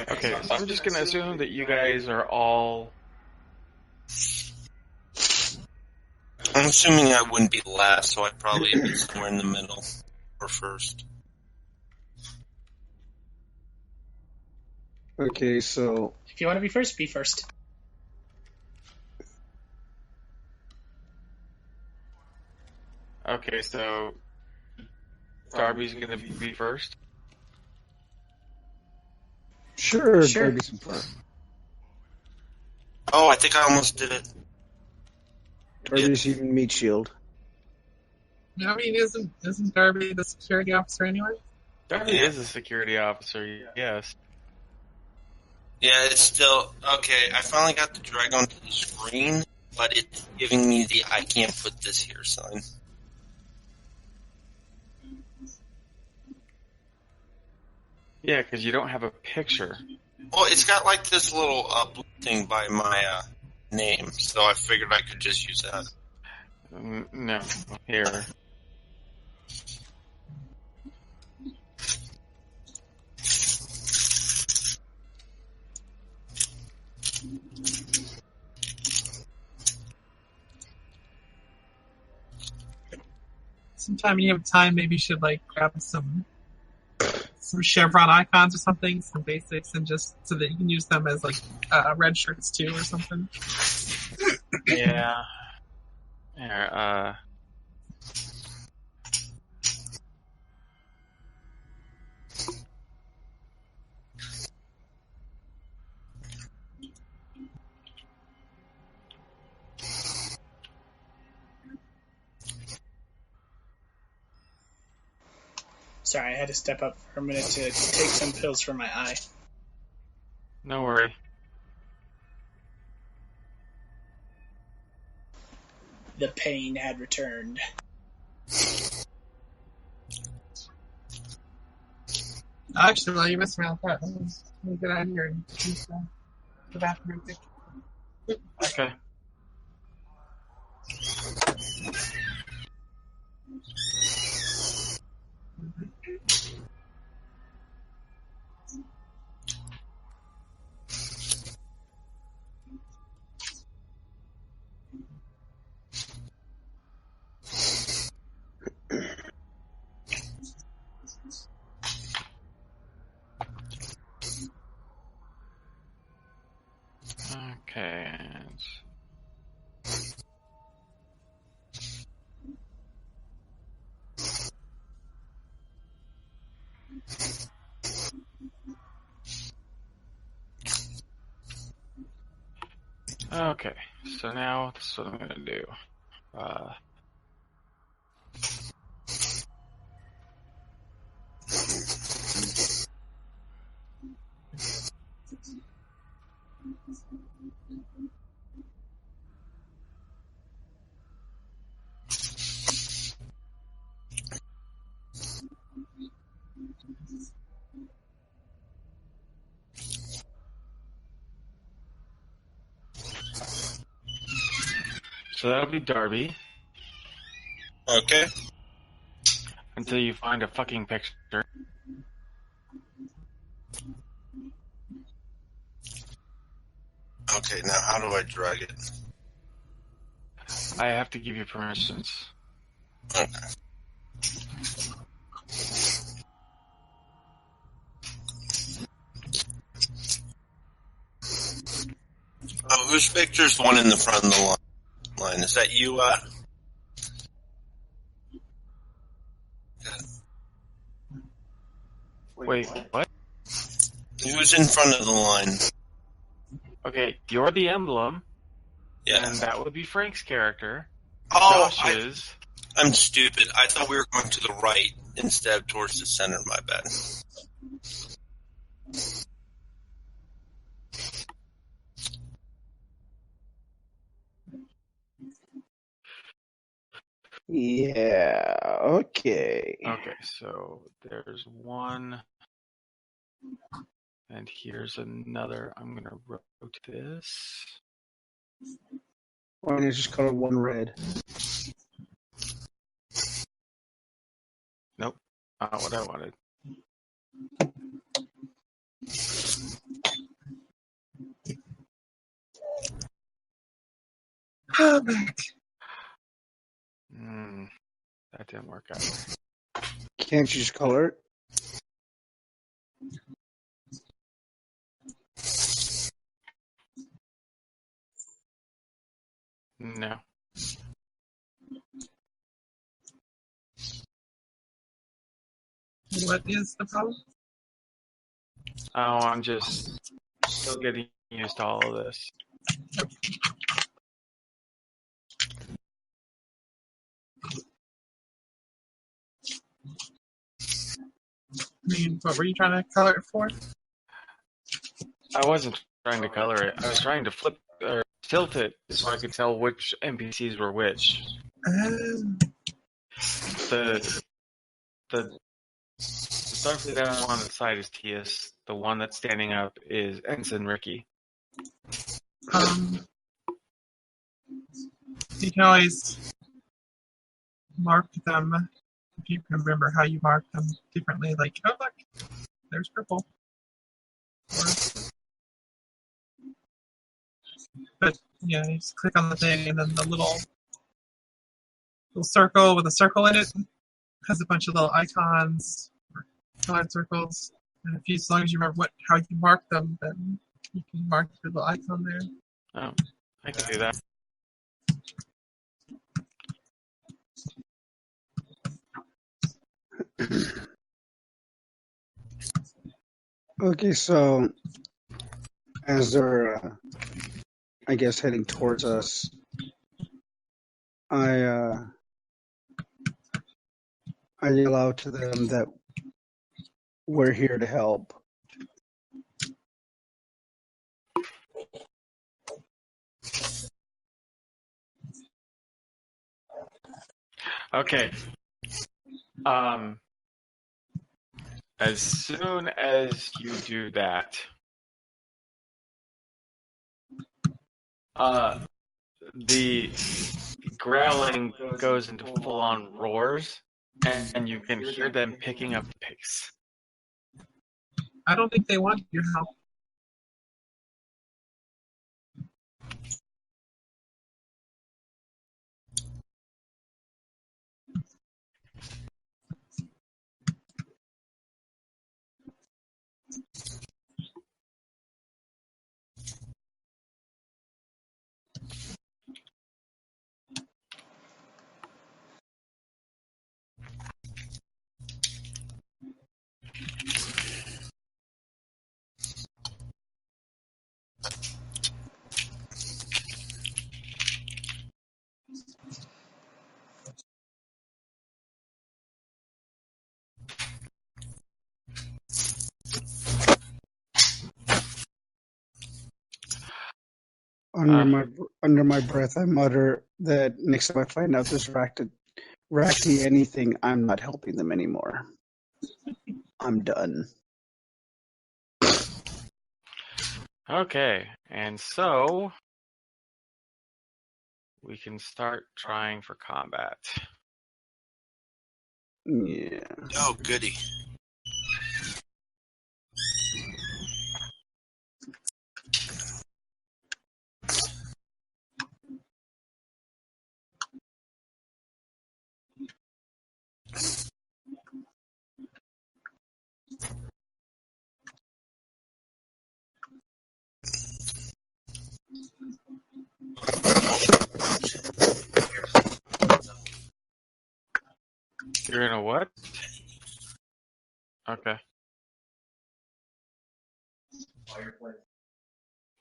Okay, so I'm just gonna assume that you guys are all. I'm assuming I wouldn't be last, so I'd probably be somewhere in the middle or first. Okay, so If you want to be first, be first. Okay, so Darby's gonna be first. sure, Sure. Darby's in front. Oh, I think I almost did it. Darby's even meat shield. I mean, isn't Darby the security officer anyway? Darby is a security officer, yes. Yeah, it's still... Okay, I finally got the drag onto the screen, but it's giving me the I can't put this here sign. Yeah, because you don't have a picture. Well, it's got like this little blue thing by my name, so I figured I could just use that. No, here. Sometime you have time, maybe you should like grab some chevron icons or something, some basics, and just so that you can use them as like red shirts too or something. Yeah. Here, Sorry, I had to step up for a minute to take some pills for my eye. no worry. The pain had returned. Actually, while you're messing around with that, let me get out of here and use the bathroom. Okay. Okay. Okay, so now this is what I'm gonna do. So that'll be Darby Okay. until you find a fucking picture. Okay, now how do I drag it? I have to give you permissions. Okay. Oh, whose picture's the one in the front of the line? Is that you, Wait, Wait, what? Who's in front of the line? Okay, you're the emblem, Yeah. and that would be Frank's character. Oh, Josh's. I'm stupid. I thought we were going to the right instead of towards the center. My bad. Yeah. Okay. Okay, so there's one, and here's another. I'm gonna rotate this. Why don't you just color one red? Nope, not what I wanted. That didn't work out. Can't you just color it? No. What is the problem? Oh, I'm just still getting used to all of this. I mean, what were you trying to color it for? I wasn't trying to color it. I was trying to flip or tilt it so I could tell which NPCs were which. The Starfleet that on the side is Tias. The one that's standing up is Ensign Ricky. You can always mark them if you can remember how you mark them differently. Like, oh look, there's purple. But yeah, you just click on the thing, and then the little circle with a circle in it has a bunch of little icons, or colored circles. And if you, as long as you remember how you mark them, then you can mark the little icon there. Oh, I can do that. Okay, so as they're, I guess, heading towards us, I yell out to them that we're here to help. Okay. As soon as you do that, the growling goes into full-on roars, and you can hear them picking up the pace. I don't think they want your help. Under my breath, I mutter that next time I find out there's Racti anything, I'm not helping them anymore. I'm done. Okay, and so we can start trying for combat. Yeah. Oh, goody. You're in a what? Okay.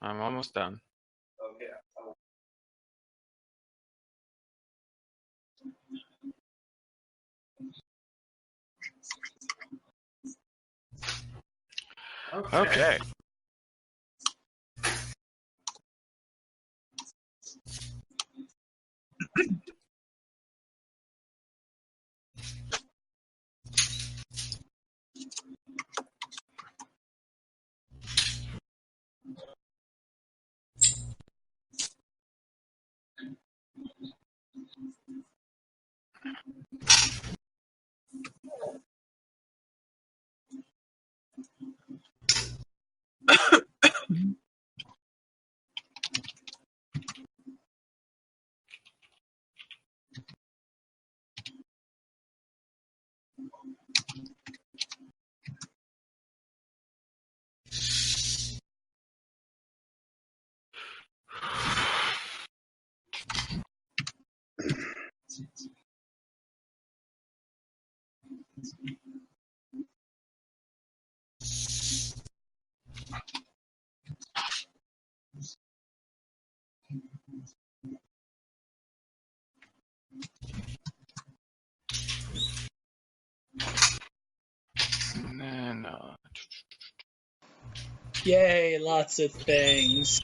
I'm almost done. Okay. And then, Yay, lots of things.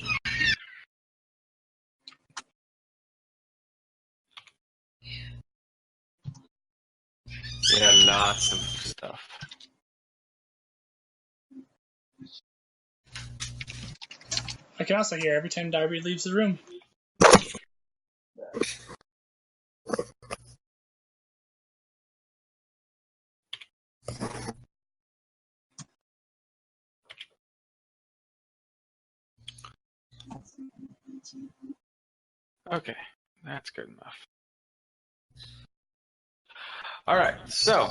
yeah, lots of stuff. I can also hear every time Darby leaves the room. Okay, that's good enough. All right, so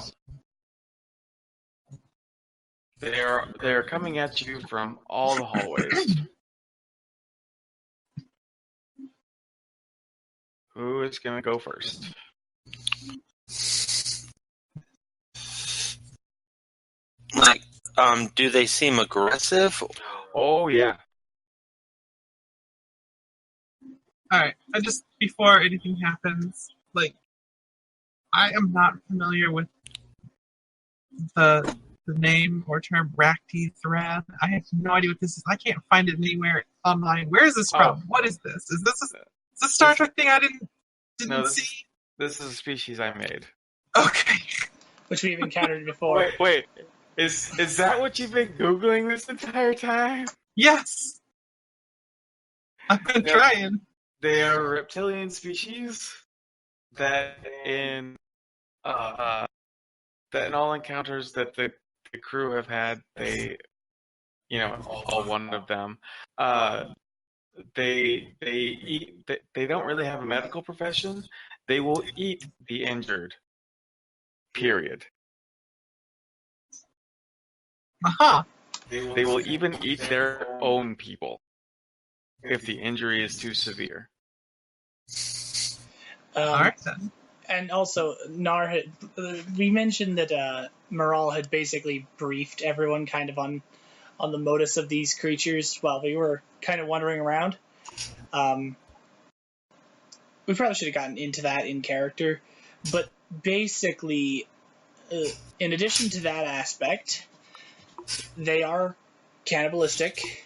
they're coming at you from all the hallways. Who is going to go first? Like, do they seem aggressive? Oh yeah. Alright, I just, before anything happens, like, I am not familiar with the name or term Racti thread. I have no idea what this is. I can't find it anywhere online. Where is this from? What is this? Is this a Star Trek thing I didn't see? This is a species I made. Okay. Which we've encountered before. Wait. Is that what you've been Googling this entire time? Yes. I've been trying. They are a reptilian species that in all encounters that the crew have had, they, all one of them, they eat. They don't really have a medical profession. They will eat the injured. Period. Aha. They will even eat their own people if the injury is too severe. Alright then. And also, we mentioned that Moral had basically briefed everyone kind of on the modus of these creatures while we were kind of wandering around. We probably should have gotten into that in character, but basically, in addition to that aspect, they are cannibalistic.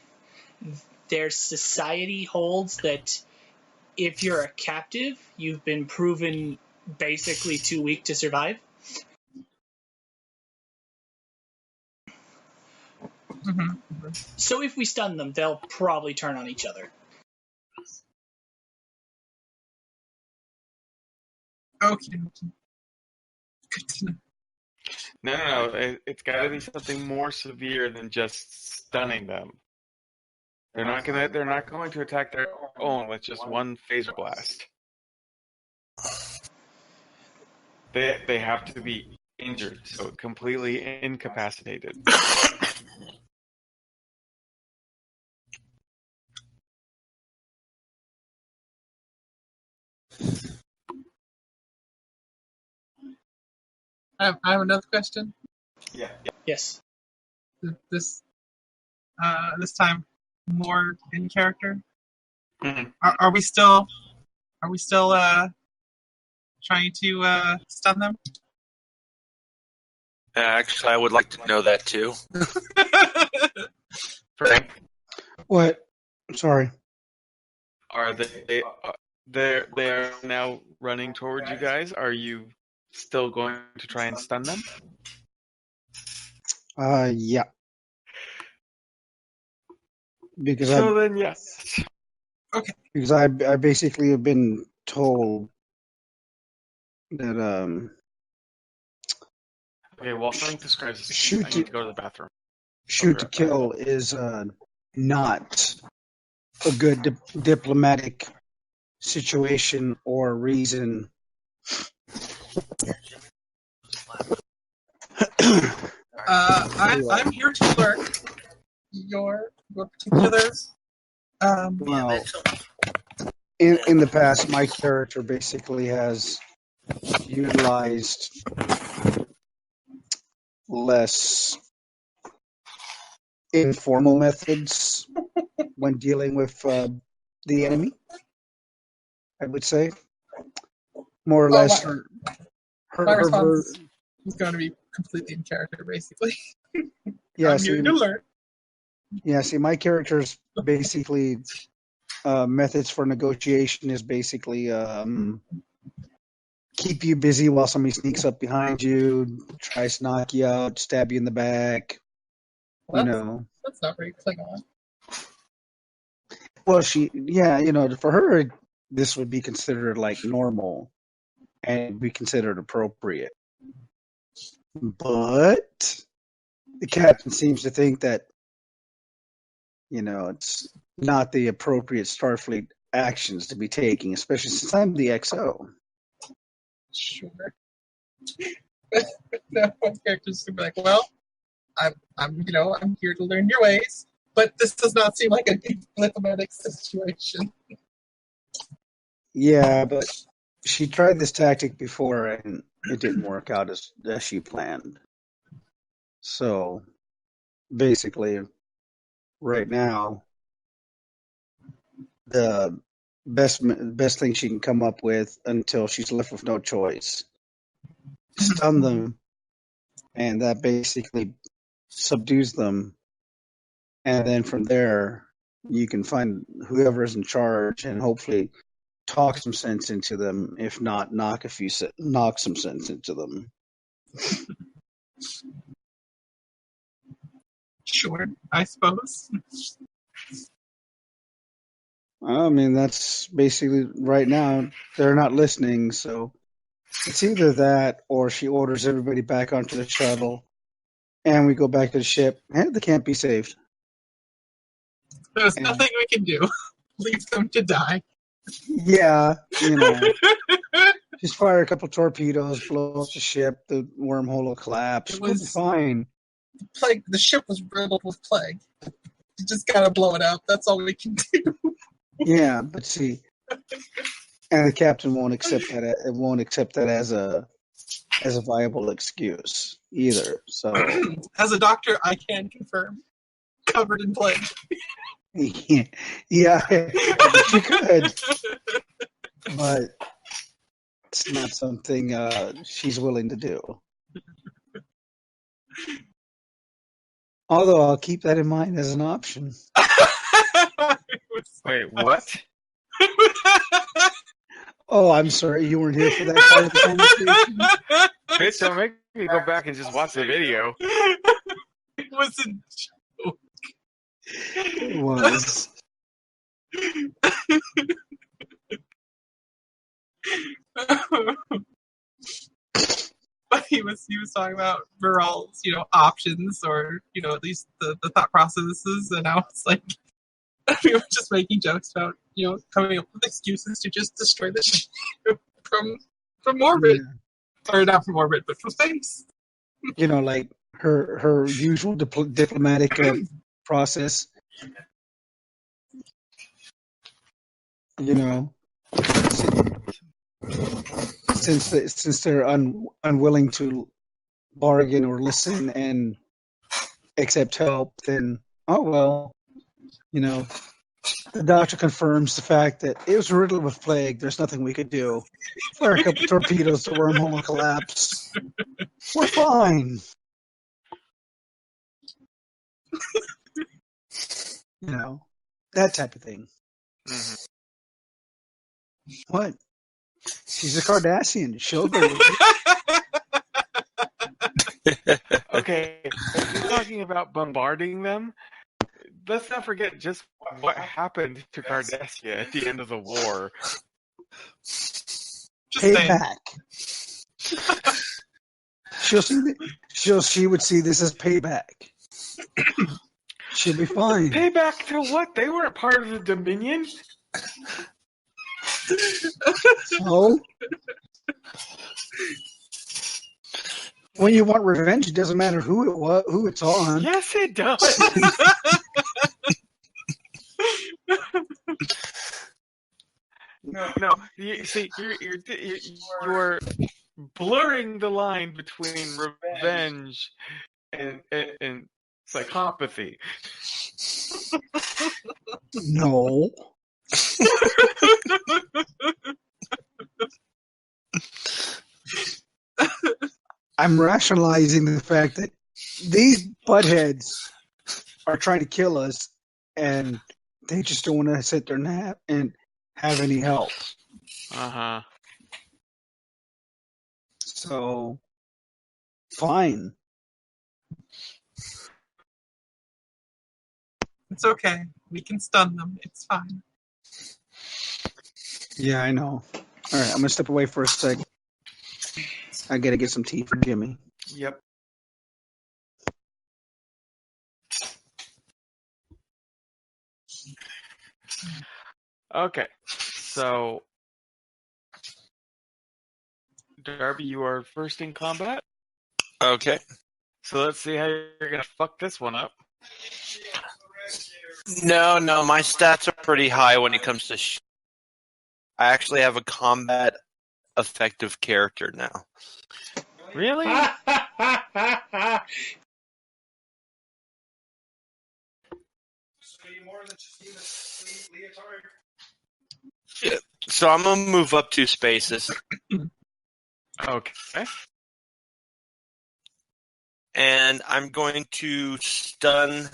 Their society holds that if you're a captive, you've been proven basically too weak to survive. Mm-hmm. So if we stun them, they'll probably turn on each other. Okay. Good to know. No. It's got to be something more severe than just stunning them. They're not going to attack their own with just one phaser blast. They have to be injured, so completely incapacitated. I have another question. Yeah. Yes. This this time more in character. Mhm. Are we still trying to stun them? Actually, I would like to know that too. Frank, What? Sorry. are they are now running towards you guys? Are you still going to try and stun them? Yeah. Because So then, yes. I basically have been told that Okay, while Frank describes this, Shoot I to- need to go to the bathroom. shoot to Okay. kill is not a good diplomatic situation or reason. I'm here to learn your particular. Well, in the past, my character basically has utilized less informal methods when dealing with the enemy. I would say, more or less, my her response is going to be completely in character, basically. yeah. I'm here to learn. Yeah, see, my character's basically methods for negotiation is basically keep you busy while somebody sneaks up behind you, tries to knock you out, stab you in the back. Well, that's not very Klingon. Well, for her, this would be considered like normal and be considered appropriate. But the captain seems to think that, it's not the appropriate Starfleet actions to be taking, especially since I'm the XO. Sure. No, my character's gonna be like, well, I'm here to learn your ways, but this does not seem like a diplomatic situation. Yeah, but she tried this tactic before and it didn't work out as she planned. So basically, right now, the best thing she can come up with until she's left with no choice, stun them, and that basically subdues them. And then from there, you can find whoever is in charge and hopefully talk some sense into them. If not, knock some sense into them. Sure, I suppose. I mean, that's basically right now. They're not listening, so it's either that or she orders everybody back onto the shuttle, and we go back to the ship, and they can't be saved. There's nothing we can do. Leave them to die. Yeah, just fire a couple torpedoes, blow up the ship, the wormhole will collapse. It was fine. The ship was riddled with plague. You just gotta blow it up. That's all we can do. Yeah, but see, and the captain won't accept that. It won't accept that as a viable excuse either. So, as a doctor, I can confirm, covered in plague. yeah, she could, but it's not something she's willing to do. Although I'll keep that in mind as an option. Wait, what? Oh, I'm sorry, you weren't here for that part of the conversation. Bitch, don't make me go back and just watch the video. It was a joke. It was. But he was talking about Viral's, options, or at least the thought processes, and I was like, we were just making jokes about coming up with excuses to just destroy the ship from orbit, or not from orbit, but from space. Like her usual diplomatic process. Since they're unwilling to bargain or listen and accept help, then Oh, well, the doctor confirms the fact that it was riddled with plague. There's nothing we could do. Fire a couple torpedoes, the wormhole will collapse. We're fine. That type of thing. Mm-hmm. What? She's a Cardassian. She'll go with it. Okay, if you're talking about bombarding them, let's not forget just what happened to Cardassia at the end of the war. Payback. She would see this as payback. She'll be fine. Payback to what? They weren't part of the Dominion? So, when you want revenge, it doesn't matter who it's on. Yes, it does. No. You see, you're blurring the line between revenge and psychopathy. No. I'm rationalizing the fact that these buttheads are trying to kill us, and they just don't want to sit there and have any help. Uh-huh. So, fine. It's okay. We can stun them. It's fine. Yeah, I know. All right, I'm going to step away for a sec. I got to get some tea for Jimmy. Yep. Okay, so Darby, you are first in combat. Okay. So let's see how you're gonna fuck this one up. No, my stats are pretty high when it comes to I actually have a combat effective character now. Really? So I'm going to move up 2 spaces. Okay. And I'm going to stun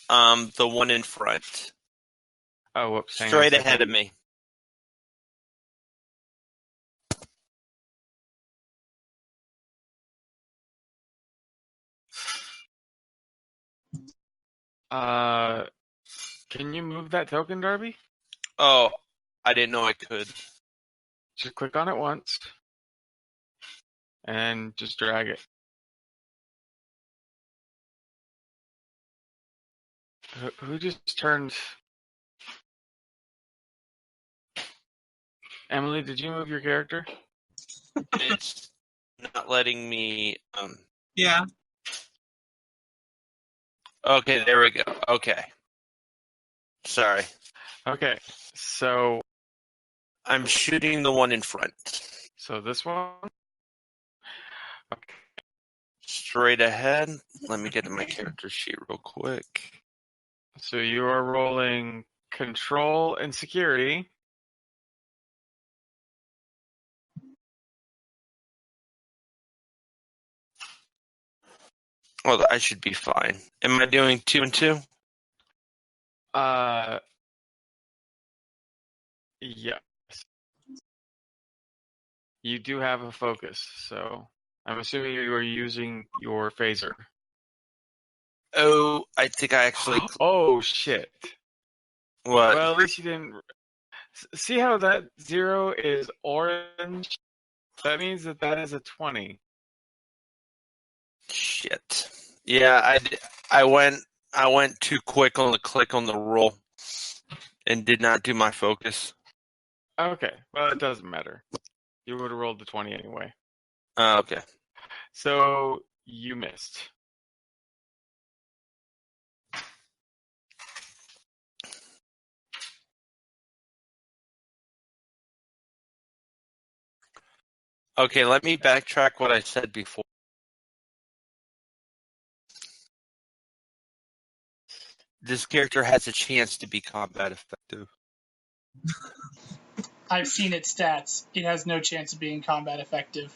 the one in front. Oh, whoops. Hang on a Straight second. ahead of me. Can you move that token, Darby? Oh, I didn't know I could. Just click on it once. And just drag it. Who just turned... Emily, did you move your character? It's not letting me... Yeah. Okay, there we go. Okay. Sorry. Okay, so... I'm shooting the one in front. So this one? Okay. Straight ahead. Let me get to my character sheet real quick. So you are rolling control and security. Well, I should be fine. Am I doing 2 and 2? Yes. You do have a focus, so I'm assuming you are using your phaser. Oh, I think I actually... Oh, shit. What? Well, at least you didn't... See how that 0 is orange? That means that is a 20. Shit. Yeah, I went too quick on the click on the roll and did not do my focus. Okay, well, it doesn't matter. You would have rolled the 20 anyway. Okay. So, you missed. Okay, let me backtrack what I said before. This character has a chance to be combat effective. I've seen its stats. It has no chance of being combat effective.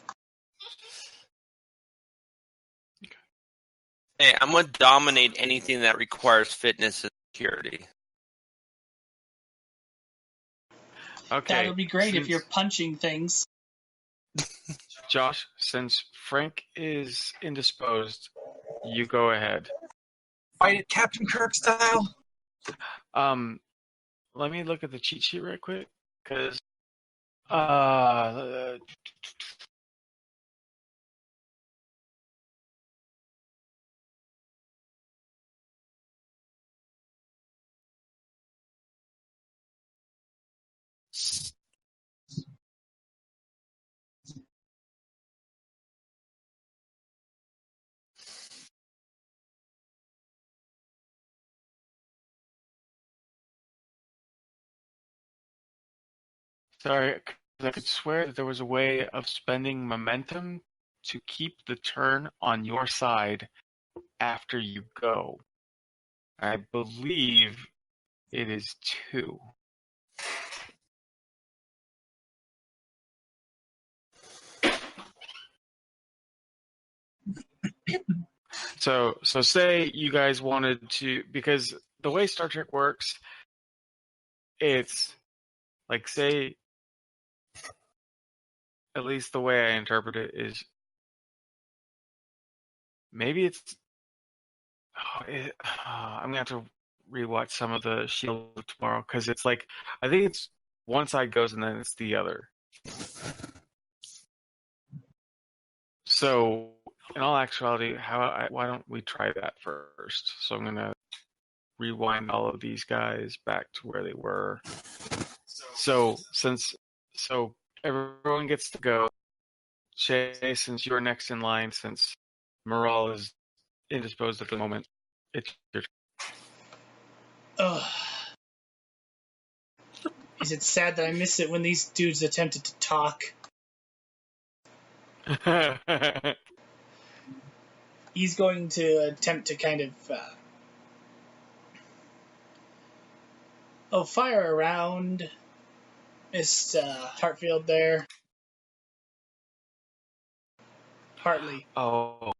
Hey, I'm going to dominate anything that requires fitness and security. Okay. That'll be great if you're punching things. Josh, since Frank is indisposed, you go ahead. Fight it Captain Kirk style. Let me look at the cheat sheet right quick, because sorry, 'cause I could swear that there was a way of spending momentum to keep the turn on your side after you go. I believe it is 2. So say you guys wanted to, because the way Star Trek works, it's like, say, at least the way I interpret it is, maybe it's, I'm gonna have to rewatch some of the Shield tomorrow, because it's like, I think it's one side goes and then it's the other. So in all actuality, why don't we try that first? So I'm gonna rewind all of these guys back to where they were. So everyone gets to go. Shay, since you're next in line, since Morale is indisposed at the moment, it's your Ugh. Is it sad that I miss it when these dudes attempted to talk? turn. He's going to attempt to kind of fire around Miss Hartfield there. Hartley. Oh,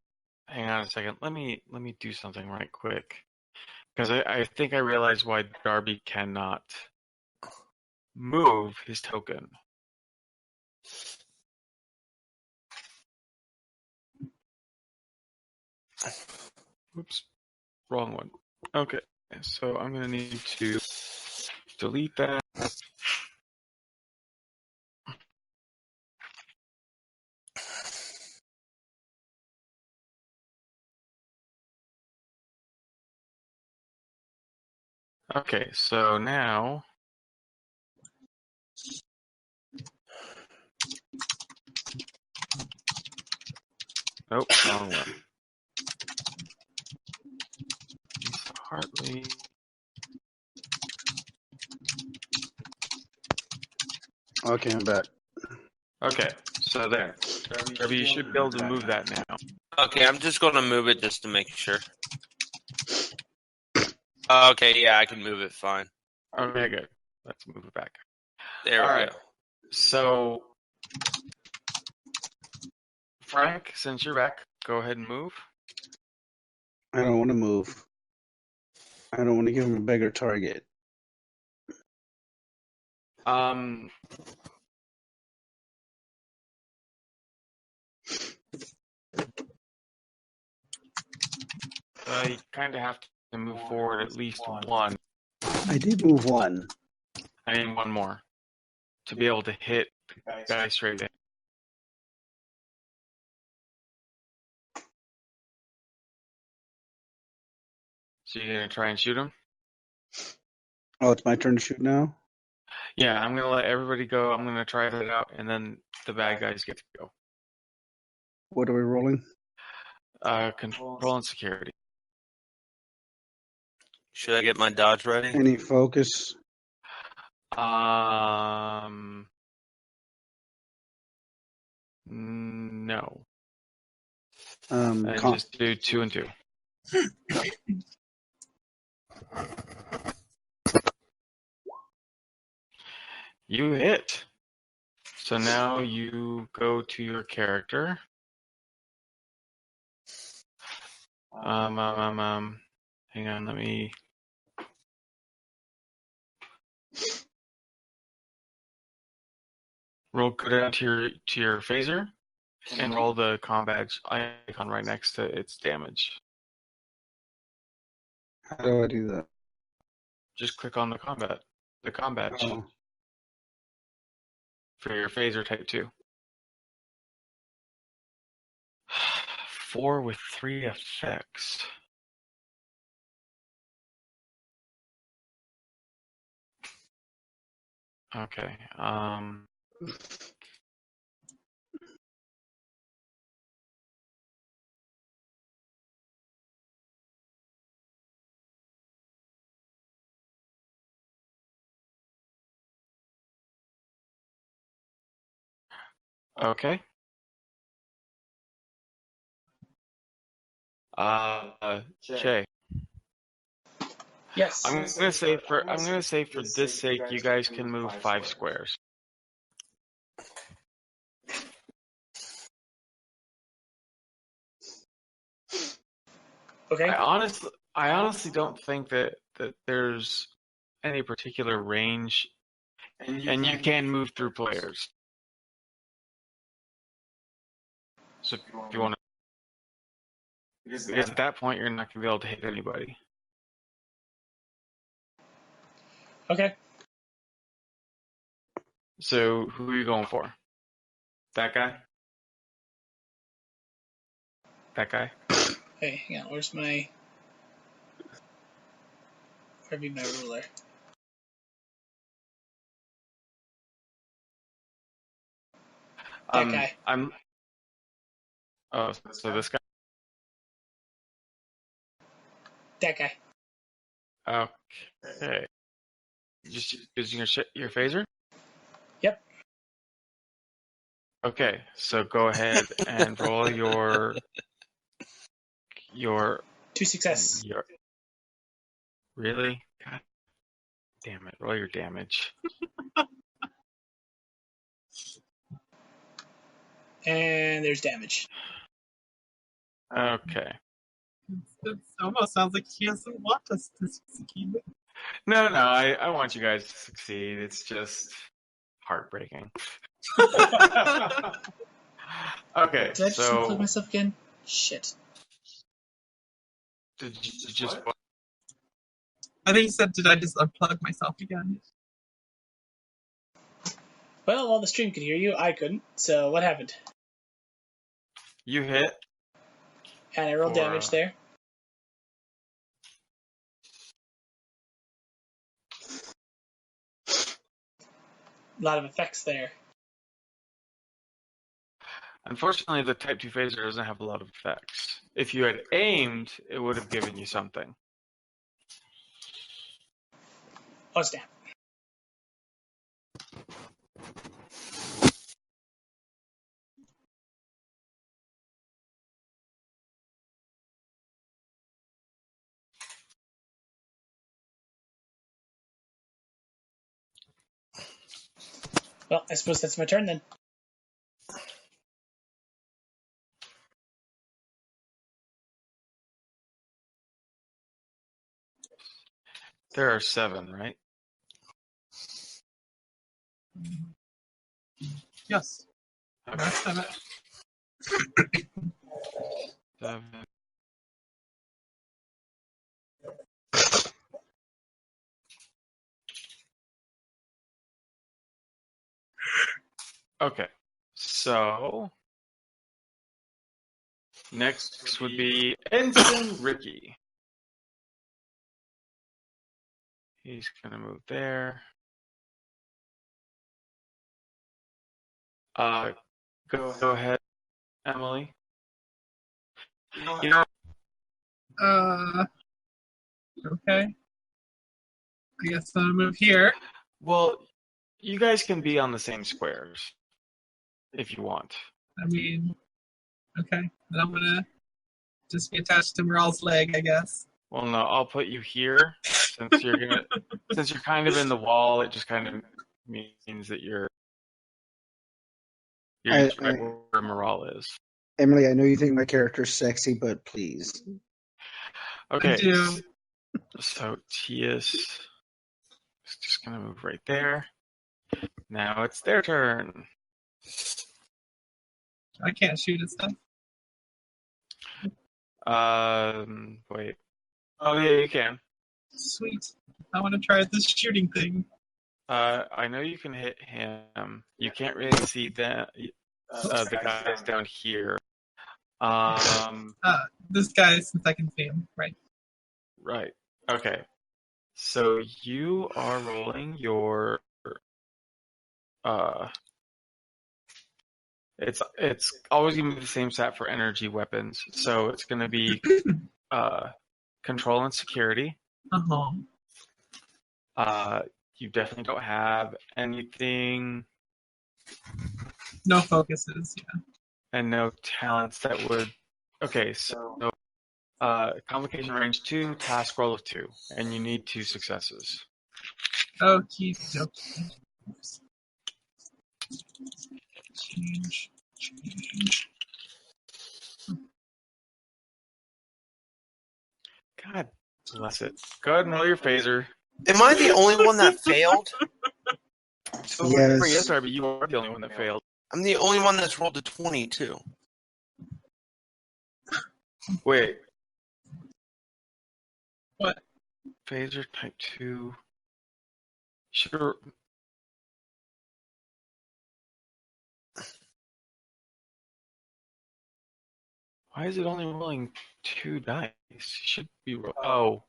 hang on a second. Let me do something right quick, because I think I realize why Darby cannot move his token. Oops, wrong one. Okay, so I'm gonna need to delete that. Okay, so now nope, wrong one. Lisa Hartley. Okay, I'm back. Okay, so there. Darby, you should be able to move that now. Okay, I'm just going to move it just to make sure. Okay, yeah, I can move it fine. Okay, good. Let's move it back. There All we right. go. So, Frank, since you're back, go ahead and move. I don't want to move. I don't want to give him a bigger target. You kind of have to move forward at least one. I did move one. I need one more to be able to hit the guy straight in. So you're gonna try and shoot him? Oh, it's my turn to shoot now? Yeah, I'm gonna let everybody go. I'm gonna try that out, and then the bad guys get to go. What are we rolling? Control and security. Should I get my dodge ready? Any focus? No. Con- Just do 2 and 2. You hit. So now you go to your character. Hang on, let me. Go down to your phaser and roll the combat icon right next to its damage. How do I do that? Just click on the combat Oh. for your phaser type 2. 4 with 3 effects. Okay. Okay. Jay. Yes. I'm gonna say for this sake, you guys can move 5 squares. Okay. I honestly don't think that there's any particular range, and you can move through players. So if you want to, because at that point you're not gonna be able to hit anybody. Okay. So who are you going for? That guy? That guy? Hey, hang on. Where'd be my ruler? That guy. Oh, so this guy? That guy. Okay. Just using your phaser? Yep. Okay, so go ahead and roll your 2 success. Really? God damn it! Roll your damage. And there's damage. Okay. It almost sounds like he doesn't want us to succeed. No, I want you guys to succeed. It's just heartbreaking. Okay, Did I just so unplug myself again? Shit. did you just? I think he said, "Did I just unplug myself again?" Well, while the stream could hear you, I couldn't. So what happened? You hit. And I rolled damage there. A lot of effects there. Unfortunately, the Type 2 phaser doesn't have a lot of effects. If you had aimed, it would have given you something. Oh, snap. Well, I suppose that's my turn then. There are 7, right? Yes. Okay. That's 7. 7. Okay, so next would be Ensign Ricky. He's gonna move there. Go ahead, Emily. You know, Okay. I guess I'll move here. well, you guys can be on the same squares if you want. I mean, okay. Then I'm gonna just be attached to Moral's leg, I guess. Well, no, I'll put you here since you're kind of in the wall, it just kind of means that you're just right where Morale is. Emily, I know you think my character's sexy, but please. Okay. I do. So Tias is just gonna move right there. Now it's their turn. I can't shoot at stuff. Wait. Oh yeah, you can. Sweet. I want to try this shooting thing. I know you can hit him. You can't really see the guys down here. This guy, since I can see him, right? Right. Okay. So you are rolling your it's always gonna be the same stat for energy weapons. So it's gonna be control and security. You definitely don't have anything. No focuses, yeah. And no talents that would. Okay, so complication range 2, task roll of 2, and you need 2 successes. Okie dokie. Change. God bless it. Go ahead and roll your phaser. Am I the only one that failed? So Yes. sorry, but you are the only one that failed. I'm the only one that's rolled a 22. Wait. What? Phaser type 2. Sure. Why is it only rolling 2 dice? It should be oh.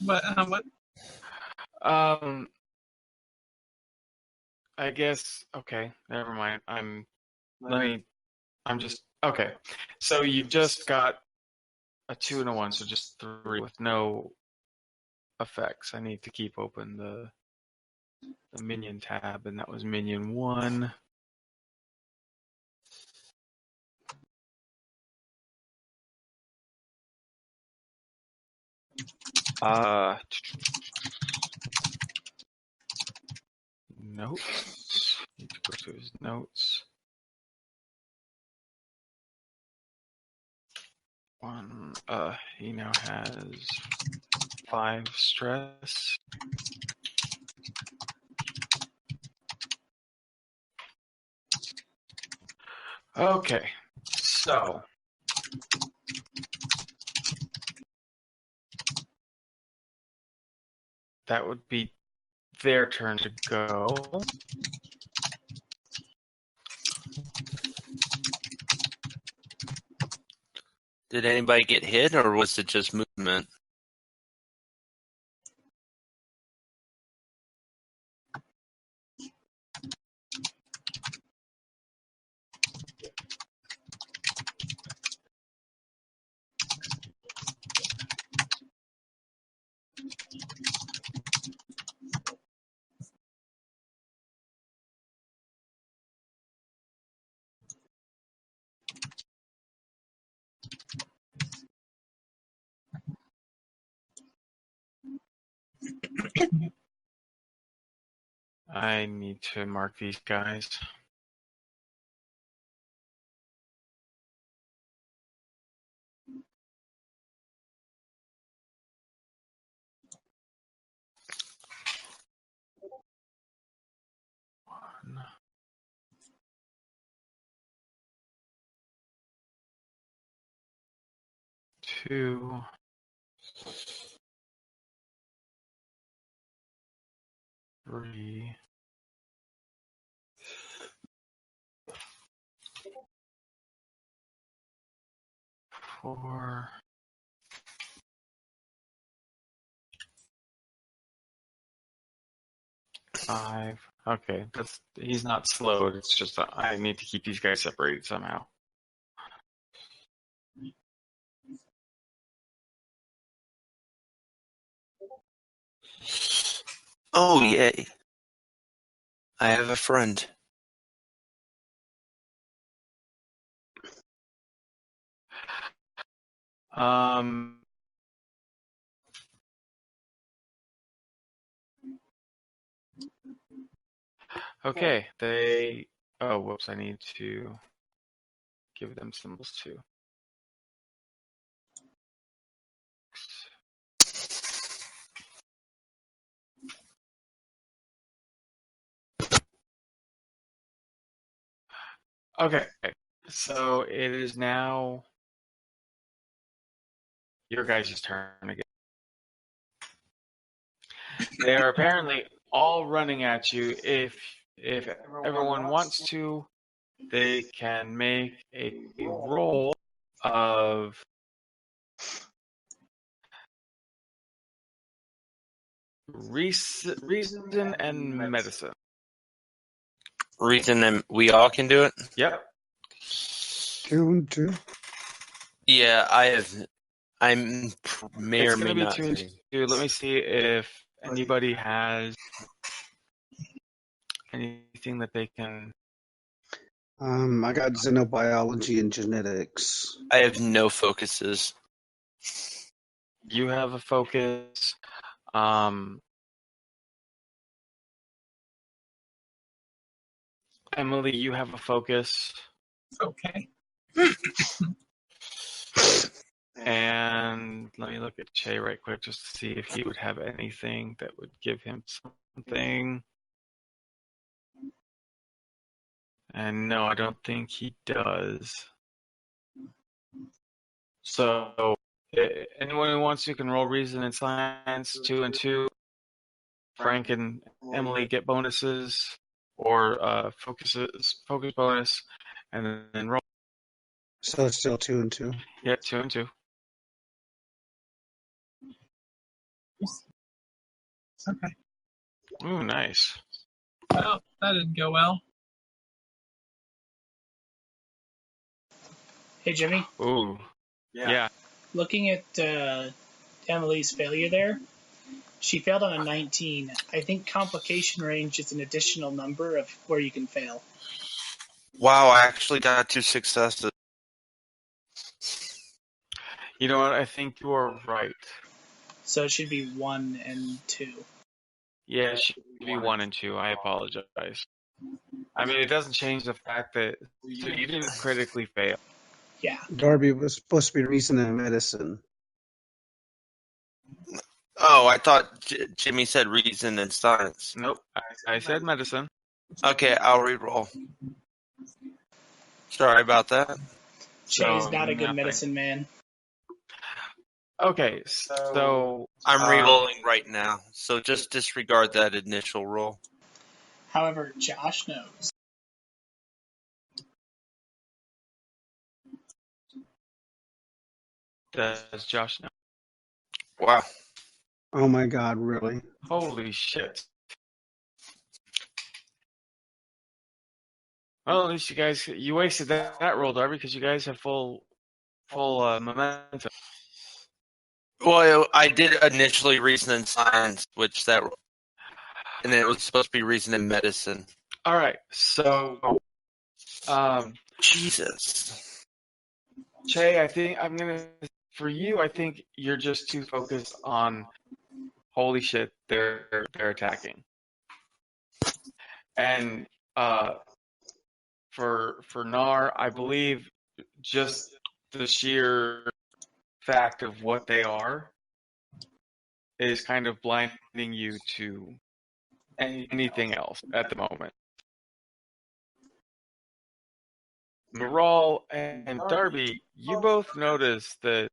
What? What? I guess okay. Never mind. Okay. So you just got a 2 and a 1, so just 3 with no effects. I need to keep open the minion tab, and that was minion 1. Notes. Need to go to his notes. 1. He now has 5 stress. Okay, so that would be their turn to go. Did anybody get hit, or was it just movement? I need to mark these guys. One. 2. 3. 4. 5. Okay, he's not slowed. It's just I need to keep these guys separated somehow. Oh, yay. I have a friend. Okay, they. Oh, whoops! I need to give them symbols too. Okay, so it is now your guys' turn again. They are apparently all running at you. If everyone wants to, they can make a roll of reason and medicine. Reason and we all can do it? Yep. 2 and 2. Yeah, I may It's or going may to be not. 2 and 2. Let me see if anybody has anything that they can. I got xenobiology and genetics. I have no focuses. You have a focus. Emily, you have a focus. Okay. And let me look at Che right quick just to see if he would have anything that would give him something. And no, I don't think he does. So, anyone who wants to can roll reason and science 2 and 2. Frank and Emily get bonuses or focus bonus, and then roll. So it's still 2 and 2. Yeah, 2 and 2. Okay. Ooh, nice. Well, that didn't go well. Hey, Jimmy. Ooh, yeah. Looking at Emily's failure there, she failed on a 19. I think complication range is an additional number of where you can fail. Wow, I actually got 2 successes. You know what? I think you are right. So it should be 1 and 2. Yeah, it should be 1 and 2. I apologize. I mean, it doesn't change the fact that so you didn't critically fail. Yeah. Darby was supposed to be reason and medicine. Oh, I thought Jimmy said reason and science. Nope, I said medicine. Okay, I'll re-roll. Sorry about that. Che's So, not a good nothing. medicine man. Okay, so I'm re-rolling right now, so just disregard that initial roll. However, Josh knows. does Josh know? Wow. Oh my God, really? Holy shit! Well, at least you wasted that roll, Darby, because you guys have full momentum. Well, I did initially reason and science, and then it was supposed to be reason and medicine. All right, so Jesus. Che, I think for you. I think you're just too focused on. Holy shit! They're attacking. And for Nar, I believe just the sheer fact of what they are is kind of blinding you to anything else at the moment. Maral and Darby, you both notice that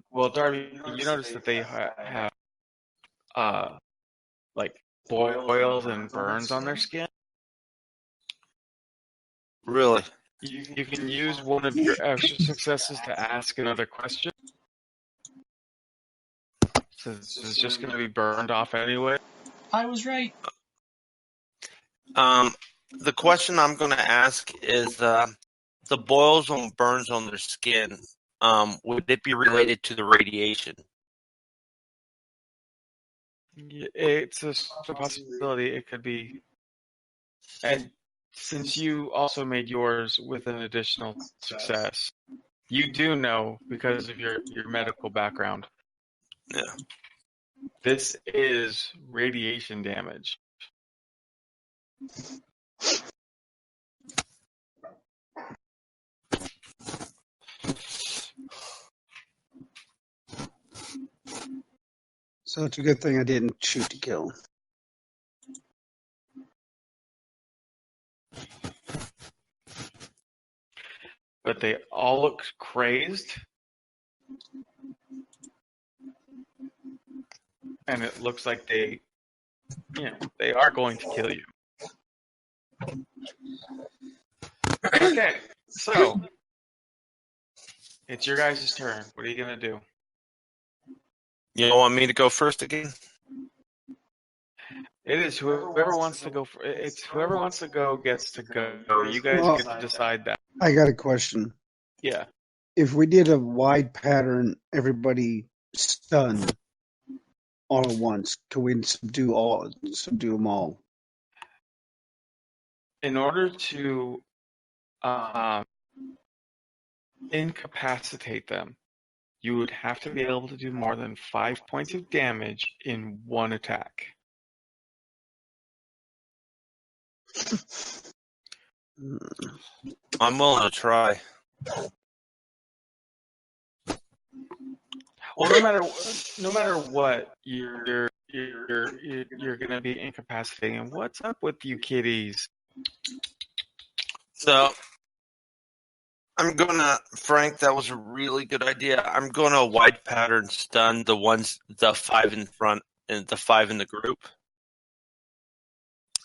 well, Darby, you notice that they have like boils and burns on their skin. Really? You can use one of your extra successes to ask another question. Since it's just going to be burned off anyway. I was right. The question I'm going to ask is the boils and burns on their skin, would it be related to the radiation? It's a possibility. It could be. And since you also made yours with an additional success, You do know because of your medical background. Yeah. This is radiation damage. So it's a good thing I didn't shoot to kill. But they all look crazed. And it looks like they are going to kill you. Okay, so it's your guys' turn. What are you gonna do? You don't want me to go first again? It is whoever wants to go. It's whoever wants to go gets to go. You guys Well, get to decide that. I got a question. Yeah. If we did a wide pattern, everybody stunned all at once, can we subdue them all? In order to incapacitate them, you would have to be able to do more than 5 points of damage in one attack. I'm willing to try. Well, no matter what, you're going to be incapacitating. What's up with you kiddies? So, I'm gonna, Frank, that was a really good idea. I'm gonna wide pattern stun the 5 in front and the 5 in the group.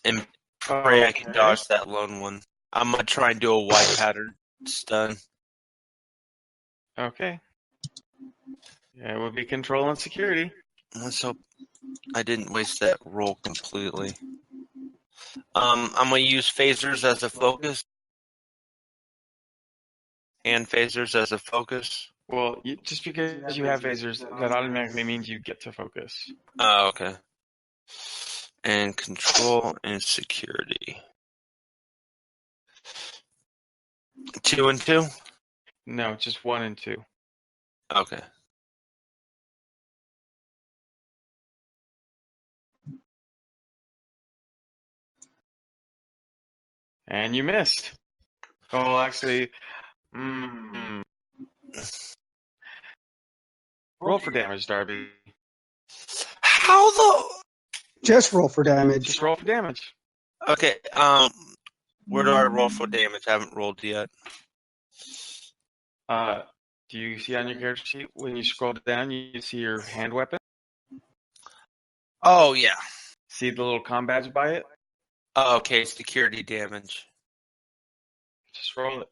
And pray I can dodge that lone one. I'm gonna try and do a wide pattern stun. Okay. Yeah, it would be control and security. Let's hope I didn't waste that roll completely. I'm gonna use phasers as a focus. And phasers as a focus. Well, just because you have phasers, that automatically means you get to focus. Oh, okay. And control and security. 2 and 2? No, just 1 and 2. Okay. And you missed. Oh, actually, roll for damage, Darby. How the? Just roll for damage. Just roll for damage. Okay. Where do I roll for damage? I haven't rolled yet. Do you see on your character sheet when you scroll down, you see your hand weapon? Oh yeah. See the little com badge by it? Oh, okay. Security damage. Just roll it.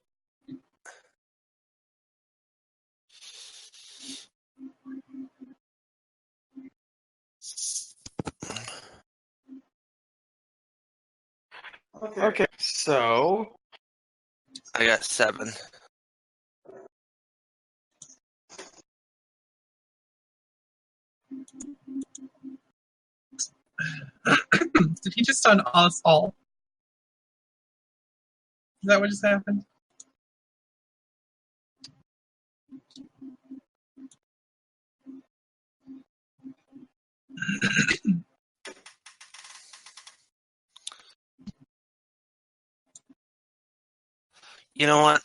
Okay, so I got 7. Did he just stun us all? Is that what just happened? You know what?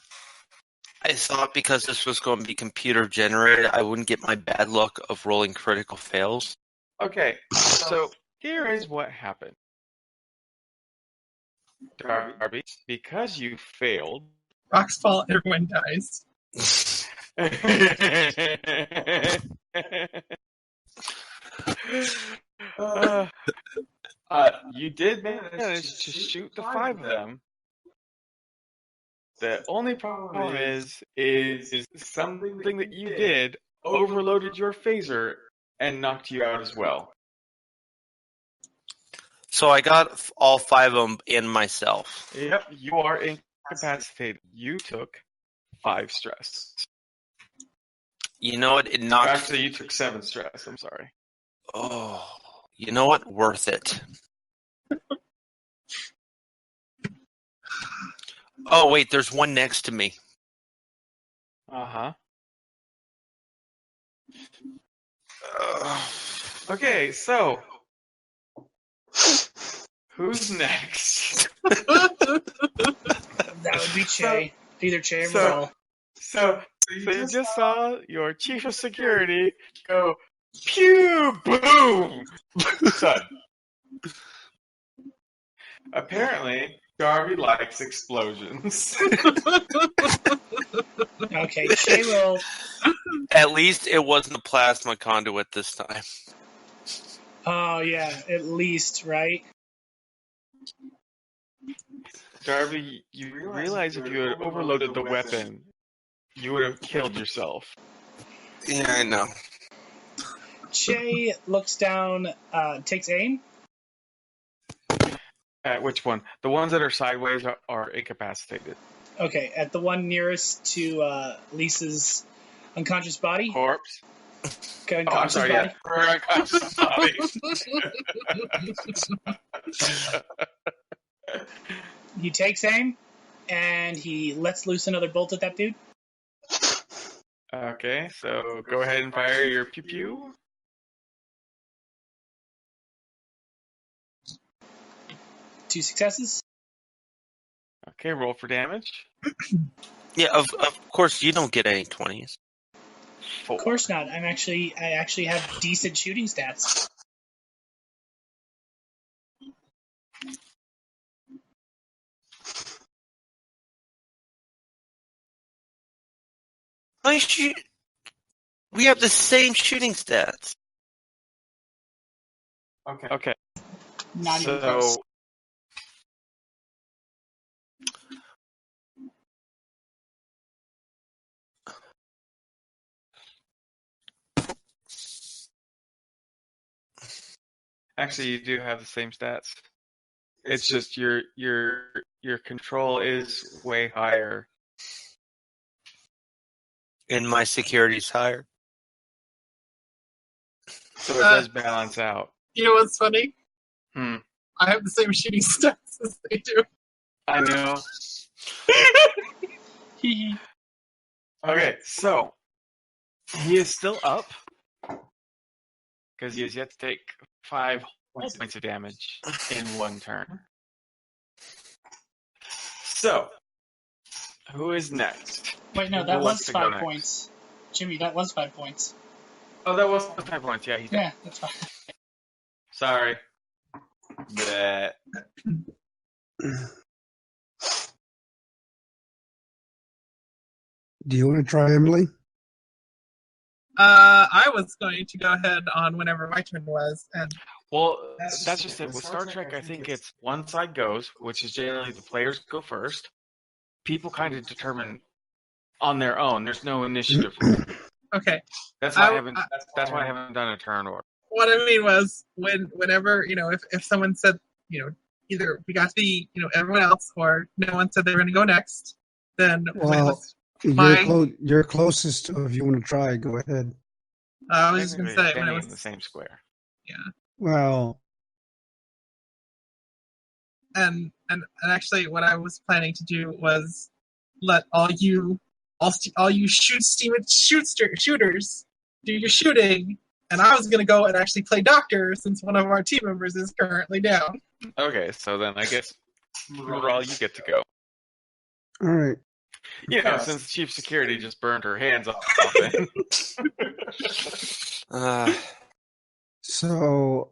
I thought because this was going to be computer generated, I wouldn't get my bad luck of rolling critical fails. okay, so here is what happened. Darby, because you failed. Rocks fall, everyone dies. You did manage to shoot the 5 of them. The only problem is something that you did overloaded your phaser and knocked you out as well. So I got all 5 of them in myself. Yep, you are incapacitated. You took 5 stress. You know what? It knocked. Actually, you took 7 stress. I'm sorry. Oh, you know what? Worth it. Oh wait, there's one next to me. Uh-huh. Okay, so who's next? That would be Che. Either Che or So, Morel. so you just saw your chief of security go pew boom. Son. Apparently, Darby likes explosions. Okay, Che will. At least it wasn't a plasma conduit this time. Oh yeah, at least, right? Darby, you realize if you had overloaded the weapon, you would have killed yourself. Yeah, I know. Che looks down, takes aim. At which one? The ones that are sideways are incapacitated. Okay, at the one nearest to Lisa's unconscious body. Corpse. Okay, Oh, I'm unconscious sorry, body. yeah. Her unconscious body. He takes aim, and he lets loose another bolt at that dude. Okay, so go ahead and fire your pew pew. Two successes. Okay, roll for damage. Yeah, of course you don't get any 20s. 4. Of course not. I actually have decent shooting stats. We have the same shooting stats. Okay. Not even close. Actually, you do have the same stats. It's just your control is way higher. And my security's higher. So it does balance out. You know what's funny? Hmm. I have the same shooting stats as they do. I know. Okay, so he is still up because he has yet to take 5 points of damage in one turn. So, who is next? Wait, no, Who that wants was to go 5 next? points. Jimmy, that was 5 points. Oh, that was 5 points. Yeah, he's Yeah, that's fine. sorry. Bleh. Do you want to try, Emily? I was going to go ahead on whenever my turn was, and Well, that's just it. With Star Trek, I think it's one side goes, which is generally the players go first. People kind of determine on their own. There's no initiative rule. okay. That's why I haven't. That's why I haven't done a turn order. What I mean was whenever if someone said either we got the everyone else or no one said they were going to go next, then when it was you're closest to if you want to try. Go ahead. I was just going to say when it was in the same square. Yeah. Well, and actually, what I was planning to do was let all you shooters do your shooting, and I was going to go and actually play doctor since one of our team members is currently down. Okay, so then I guess Morale, you get to go. all right. You know, since Chief Security just burned her hands off. So,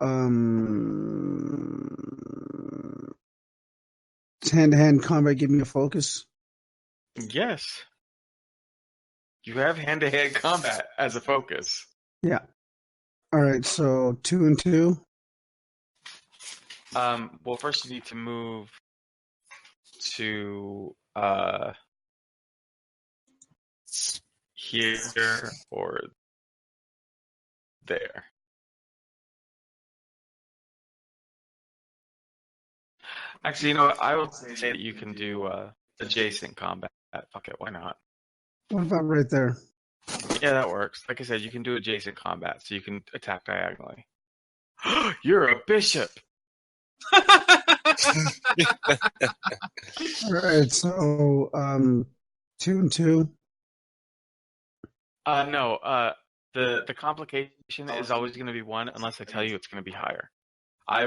hand-to-hand combat. Give me a focus. Yes. You have hand-to-hand combat as a focus. Yeah. All right. So 2 and 2. Well, first you need to move to here or there. Actually, you know what? I would say that you can do adjacent combat. Fuck it, why not? What about right there? Yeah, that works. Like I said, you can do adjacent combat, so you can attack diagonally. You're a bishop! All right. So 2 and 2. No. The complication is always going to be 1 unless I tell you it's going to be higher. I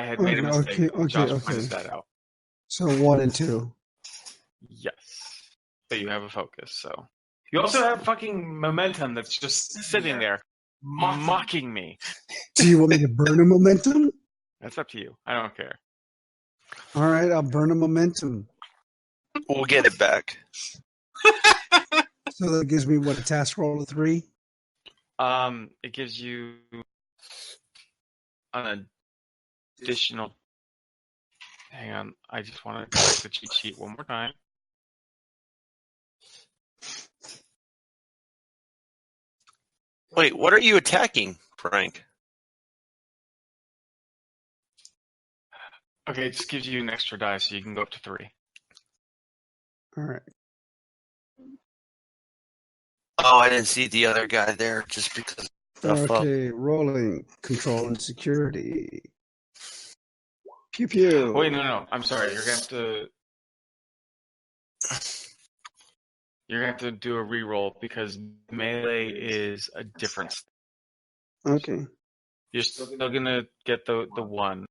had made a mistake. Josh pointed that out. So 1 and 2. Yes, but you have a focus. So you also have fucking momentum that's just sitting there mocking me. Do you want me to burn a momentum? That's up to you. I don't care. All right, I'll burn a momentum. We'll get it back. So that gives me what, a task roll of 3? It gives you an additional. Hang on, I just want to check the cheat sheet one more time. Wait, what are you attacking, Frank? Okay, it just gives you an extra die, so you can go up to 3. All right. Oh, I didn't see the other guy there just because. Okay, rolling, control and security. Pew pew. Wait, no. I'm sorry. You're gonna have to do a reroll because melee is a difference. Okay. You're still gonna get the 1.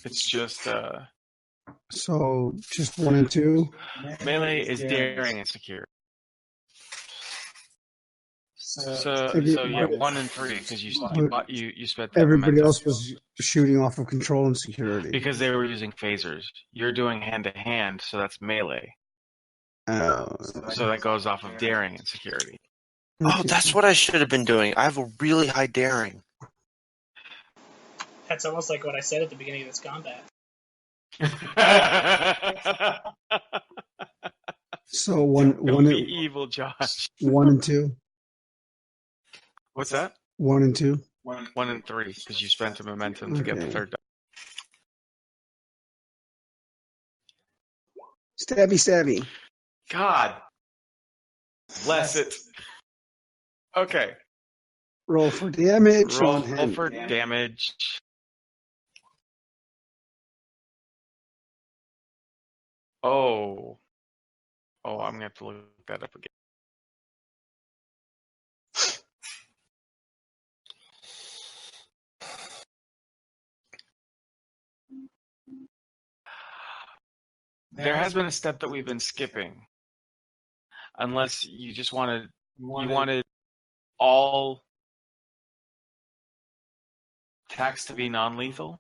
It's just So just 1 and 2. melee is daring and secure. So yeah, 1 and 3 because you spent that Everybody momentum. else was shooting off of control and security because they were using phasers. You're doing hand to hand, so that's melee. So that goes off of daring and security. Oh, that's what I should have been doing. I have a really high daring. That's almost like what I said at the beginning of this combat. So one evil, Josh. 1 and 2. What's that? 1 and 2. 1 and 3 because you spent a momentum to get the third die. Stabby. God bless it. Okay. Roll for damage. Roll for damage. Oh, I'm going to have to look that up again. There has been a step that we've been skipping. Unless you just wanted all attacks to be non-lethal.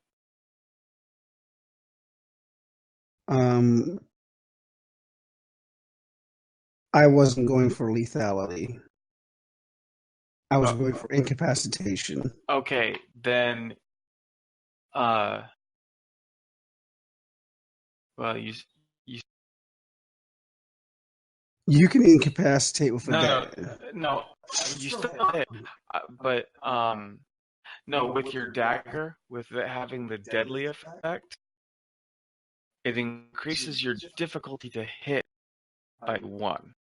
I wasn't going for lethality. I was going for incapacitation. Okay, then well, you can incapacitate with no, you still hit, but no, with your dagger, with having the deadly effect, it increases your difficulty to hit by 1.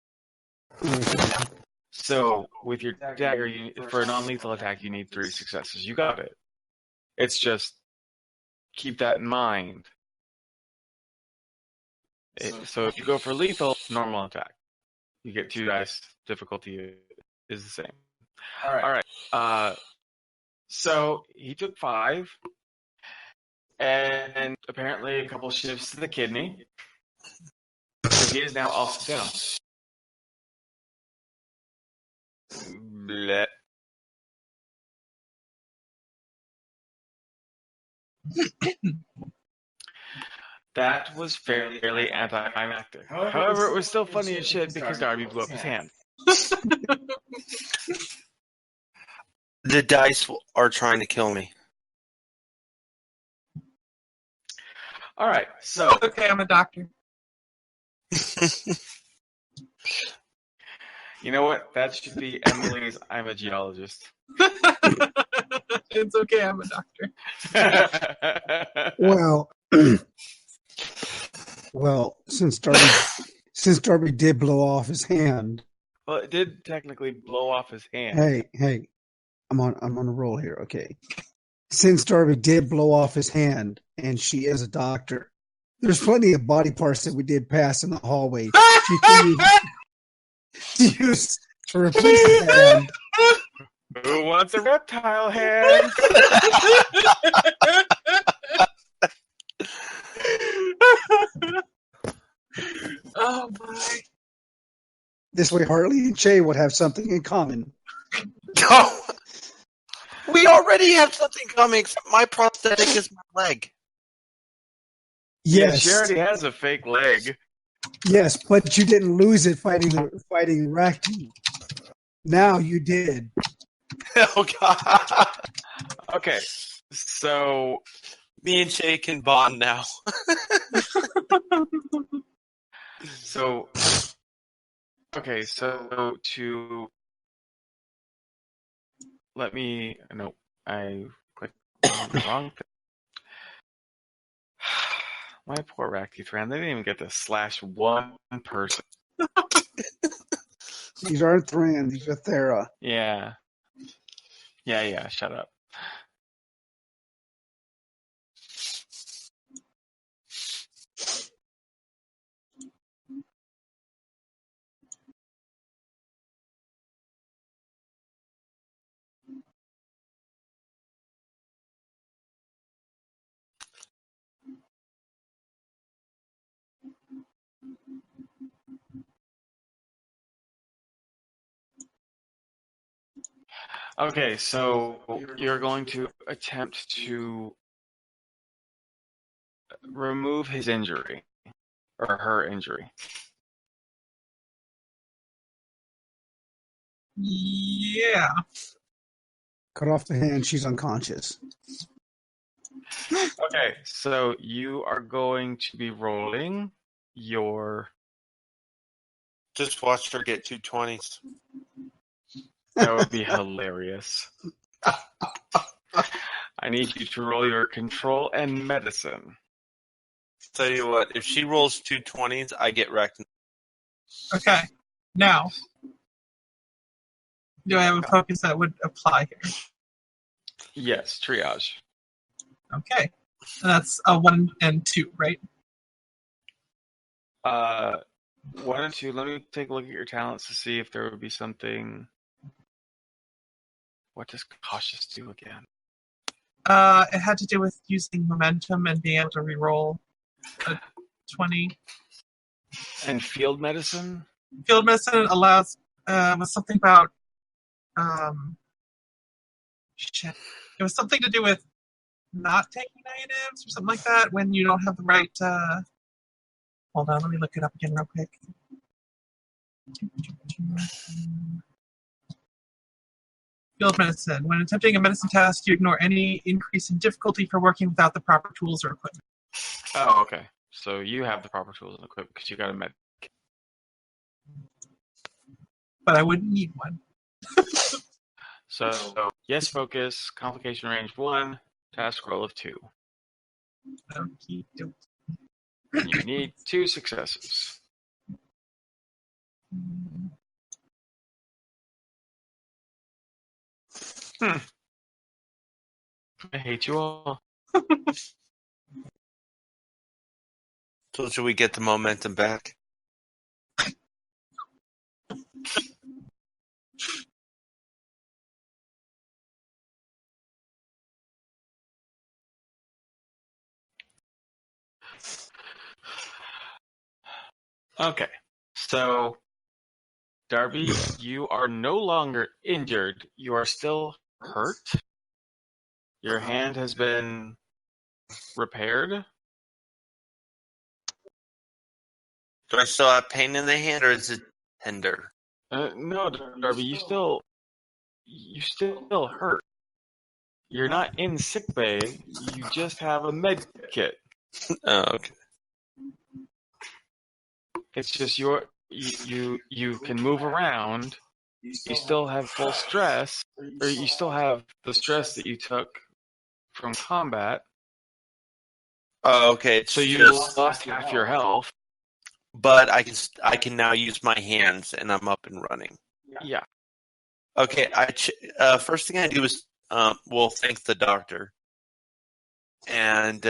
So with your dagger, for a non-lethal attack, you need 3 successes. You got it. It's just keep that in mind. So if you go for lethal, normal attack, you get 2 dice. Difficulty is the same. All right. So he took 5, and apparently a couple shifts to the kidney. So he is now also down. Blech. That was fairly anticlimactic. However, it was still funny as shit because Darby blew up his hand. The dice are trying to kill me. All right, so Okay, I'm a doctor. You know what? That should be Emily's I'm a geologist. It's okay, I'm a doctor. Well, since Darby did blow off his hand. Well, it did technically blow off his hand. Hey, I'm on a roll here. Okay, since Darby did blow off his hand, and she is a doctor, there's plenty of body parts that we did pass in the hallway. She can use to replace his hand. Who wants a reptile hand? Oh my! This way, Hartley and Che would have something in common. No, we already have something coming. Except my prosthetic is my leg. Yeah, Yes, she already has a fake leg. yes, but you didn't lose it fighting Raki. Now you did. Oh God! Okay, so Me and Shay can bond now. So to let me no, I clicked on the wrong thing. My poor Raki friend, they didn't even get to slash one person. These aren't Thran, these are Thera. Yeah, shut up. Okay, so you're going to attempt to remove his injury or her injury. Yeah. Cut off the hand, she's unconscious. Okay, so you are going to be rolling your. Just watched her get 220s. That would be hilarious. I need you to roll your control and medicine. Tell you what, if she rolls 220s, I get wrecked. Okay. Now, do I have a focus that would apply here? Yes, triage. Okay. And that's a 1 and 2, right? 1 and 2. Let me take a look at your talents to see if there would be something. What does cautious do again? It had to do with using momentum and being able to reroll a 20. And field medicine? Field medicine allows was something about shit. It was something to do with not taking negatives or something like that when you don't have the right. Hold on, let me look it up again real quick. Field medicine. When attempting a medicine task, you ignore any increase in difficulty for working without the proper tools or equipment. Oh, okay. So you have the proper tools and equipment because you got a med. But I wouldn't need one. So yes, focus, complication range 1, task roll of 2. Okey doke. And you need 2 successes. I hate you all. So should we get the momentum back? Okay. So, Darby, you are no longer injured. You are still hurt. Your hand has been repaired. Do I still have pain in the hand, or is it tender? No, Darby, you still hurt. You're not in sick bay. You just have a med kit. Oh, okay. It's just you can move around. You still have full stress, or you still have the stress that you took from combat. Oh, okay. So you just, lost half your health. but I can now use my hands, and I'm up and running. Yeah. Okay. First thing I do is thank the doctor, and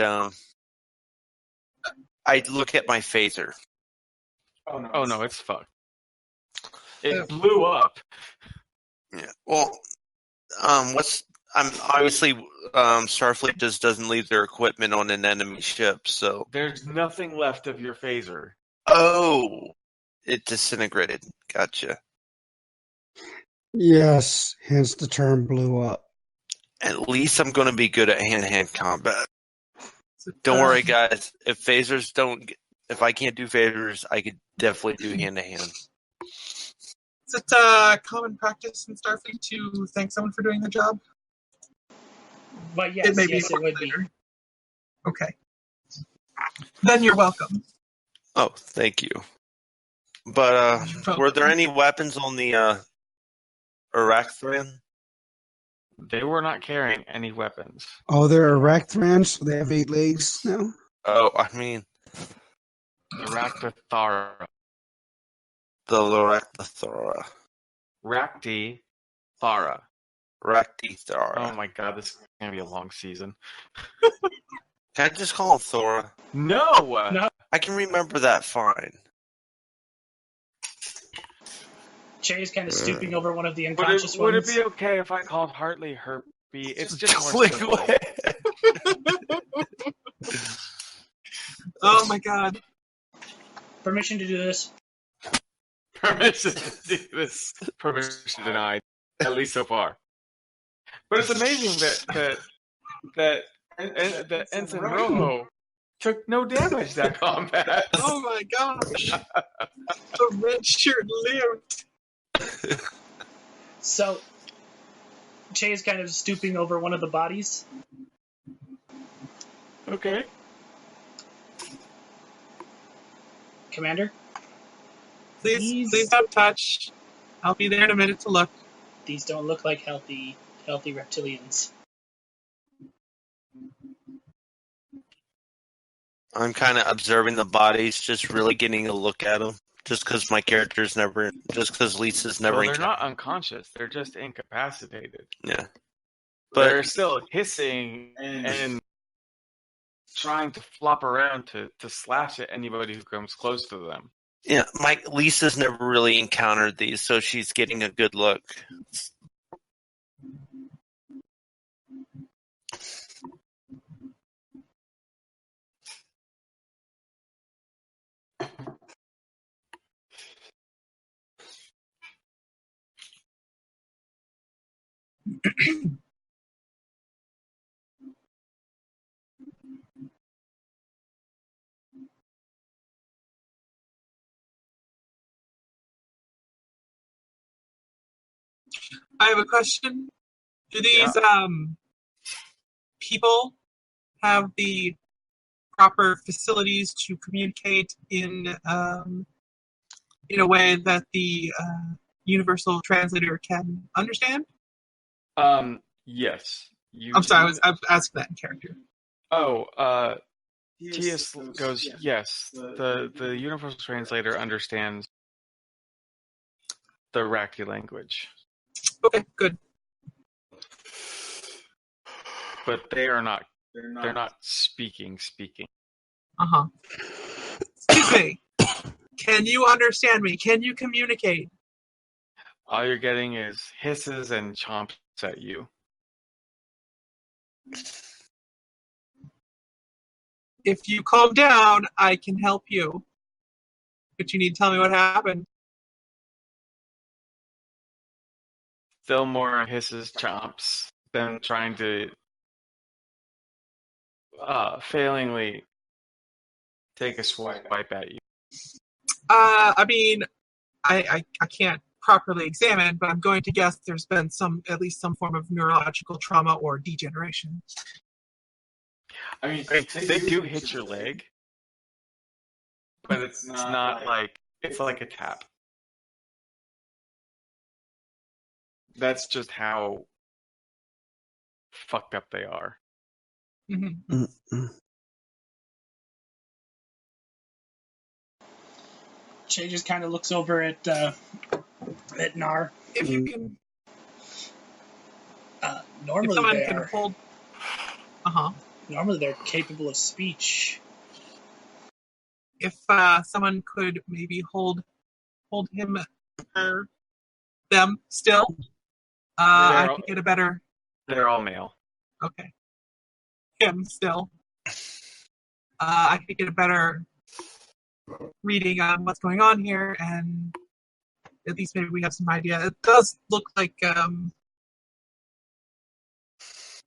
I look at my phaser. Oh no, it's fucked. It blew up. Yeah. Well, I'm obviously Starfleet just doesn't leave their equipment on an enemy ship, so. There's nothing left of your phaser. Oh, it disintegrated. Gotcha. Yes, hence the term blew up. At least I'm going to be good at hand-to-hand combat. Don't worry, guys. If I can't do phasers, I could definitely do hand-to-hand. Is it common practice in Starfleet to thank someone for doing the job? But yes, it would be. Okay. Then you're welcome. Oh, thank you. But were there any weapons on the Arakthrans? They were not carrying any weapons. Oh, they're Arakthrans, so they have 8 legs now? Oh, I mean... Raktathara. The Raktathara. Raktathara. Raktathara. Oh my god, this is going to be a long season. Can I just call him Thora? No! I can remember that fine. Jay is kind of stooping over one of the unconscious ones. Would it be okay if I called Hartley Herpy? It's just more simple. Oh my god. Permission to do this. Permission to do this. Permission denied. At least so far. But it's amazing that Ensign Rojo took no damage that combat. Oh my gosh. The red shirt lived. So, Jay is kind of stooping over one of the bodies. Okay. Commander? Please don't touch. I'll be there in a minute to look. These don't look like healthy reptilians. I'm kind of observing the bodies, just really getting a look at them. Just because Lisa's never... Well, they're not unconscious. They're just incapacitated. Yeah. But they're still hissing and trying to flop around to slash at anybody who comes close to them. Yeah, Lisa's never really encountered these, so she's getting a good look. I have a question. Do these people have the proper facilities to communicate in a way that the universal translator can understand? Yes. I'm sorry, I was asking that in character. Oh, T.S. goes, yes. The universal translator understands the Rakti language. Okay, good. But they're not speaking. Uh-huh. Excuse me. Can you understand me? Can you communicate? All you're getting is hisses and chomps at you. If you calm down, I can help you. But you need to tell me what happened. Still more hisses, chomps, them trying to failingly take a swipe at you. I mean, I can't properly examine, but I'm going to guess there's been at least some form of neurological trauma or degeneration. I mean, they do hit your leg, but it's not like, it's like a tap. That's just how fucked up they are. Mm-hmm. Mm-mm. Shay just kind of looks over at Nar. If you can... Normally if someone they can are. hold... Uh-huh. Normally they're capable of speech. If someone could maybe hold him, her, them still. I could get a better. They're all male. Okay. Him still. I could get a better reading on what's going on here, and at least maybe we have some idea. It does look like, well,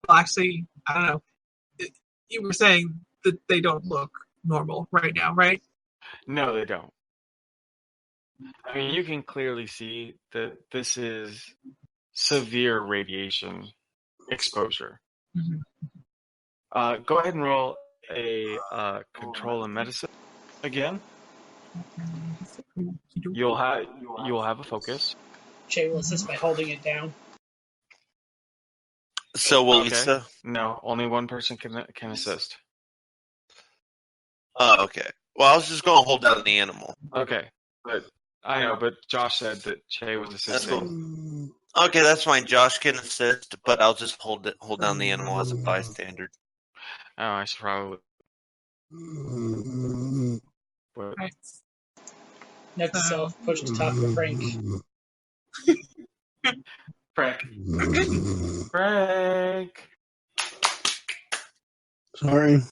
actually, I don't know. You were saying that they don't look normal right now, right? No, they don't. I mean, you can clearly see that this is severe radiation exposure. Mm-hmm. Go ahead and roll a control and medicine again. You'll have a focus. Shay will assist by holding it down. So will Okay. Lisa? No, only one person can assist. Oh, okay. Well, I was just going to hold down the animal. Okay, but I know, but Josh said that Shay was That's assisting. cool. Okay, that's fine. Josh can assist, but I'll just hold down the animal as a bystander. Oh, I should probably. But, Right. Next self, push to talk to Frank. Frank. Sorry.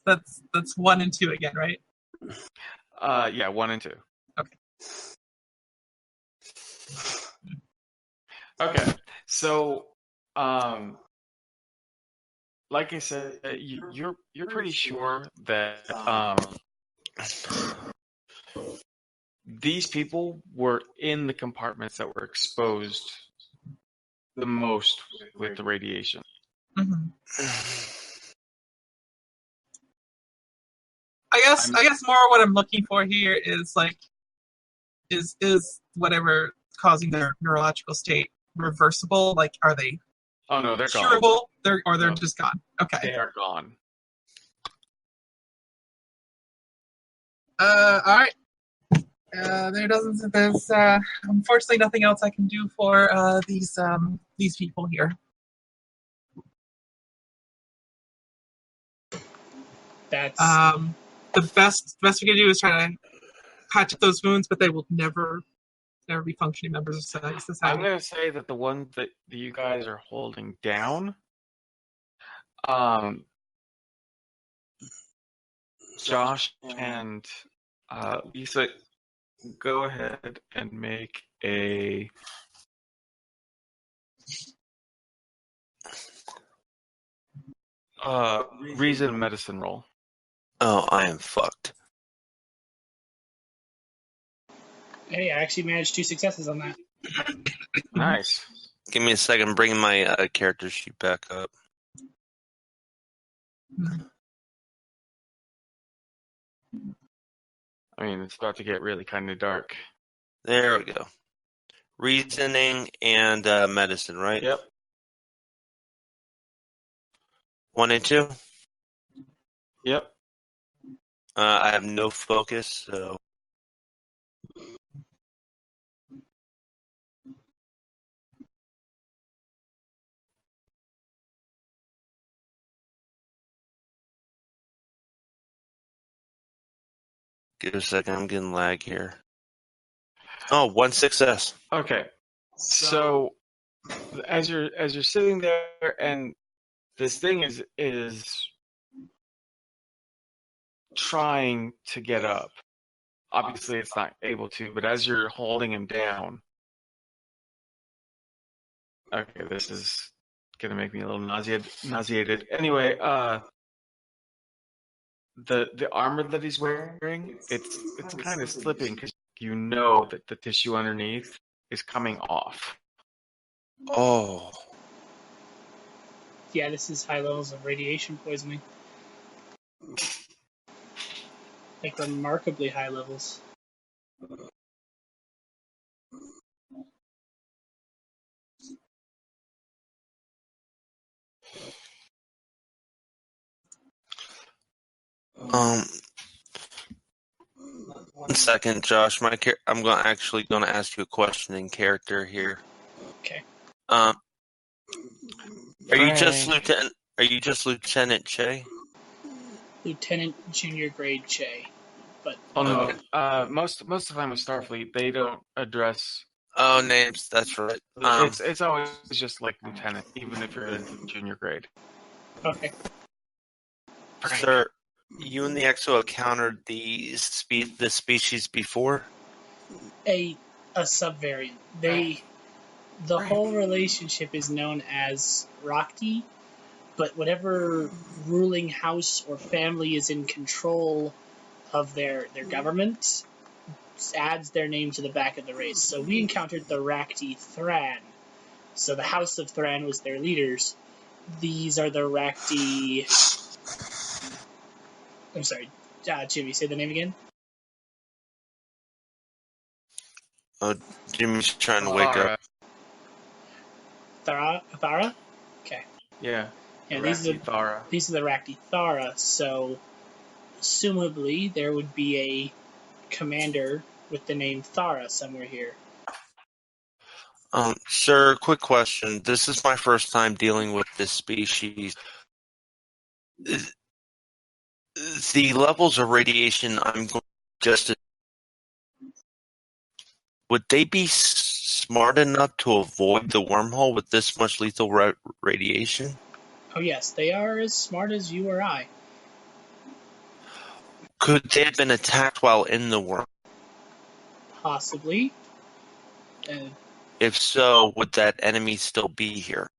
That's 1 and 2 again, right? Yeah, 1 and 2. Okay, so, like I said, you're pretty sure that these people were in the compartments that were exposed the most with the radiation. Mm-hmm. I guess more what I'm looking for here is like is whatever causing their neurological state reversible? Like, are they Oh no, they're curable? gone. They're No. just gone. Okay. They are gone. All right. There's unfortunately nothing else I can do for these people here. That's The best we can do is try to patch up those wounds, but they will never be functioning members of society. I'm going to say that the ones that you guys are holding down, Josh and Lisa, go ahead and make a reason medicine roll. Oh, I am fucked. hey, I actually managed 2 successes on that. Nice. Give me a second. Bring my character sheet back up. I mean, it's about to get really kind of dark. There we go. Reasoning and medicine, right? Yep. 1 and 2. Yep. I have no focus, so. Give it a second. I'm getting lag here. Oh, 1 success. Okay. So as you're sitting there, and this thing is trying to get up. Obviously, it's not able to, but as you're holding him down, okay, this is gonna make me a little nauseated. Anyway, the armor that he's wearing, it's kind of slipping because you know that the tissue underneath is coming off. Oh. Yeah, this is high levels of radiation poisoning. Like, remarkably high levels. One second, Josh. I'm actually going to ask you a question in character here. Okay. Are you just Frank. Lieutenant? Are you just Lieutenant Che? Lieutenant Junior Grade Che. But Oh no, most of the time with Starfleet, they don't address. Oh, names. That's right. It's always just like lieutenant, even if you're in junior grade. okay. Sir, you and the Exo encountered the species before? A subvariant. The whole relationship is known as Rakti, but whatever ruling house or family is in control of their government adds their name to the back of the race. So we encountered the Rakti Thran. So the House of Thran was their leaders. These are the Rakti. I'm sorry, Jimmy, say the name again. Oh, Jimmy's trying to wake up. Thara? Okay. Yeah. Yeah, These are the Rakti Thara, so assumably there would be a commander with the name Thara somewhere here. Sir, quick question. This is my first time dealing with this species. The levels of radiation I'm going just would they be smart enough to avoid the wormhole with this much lethal radiation? Oh yes, they are as smart as you or I. Could they have been attacked while in the wormhole? Possibly. If so, would that enemy still be here?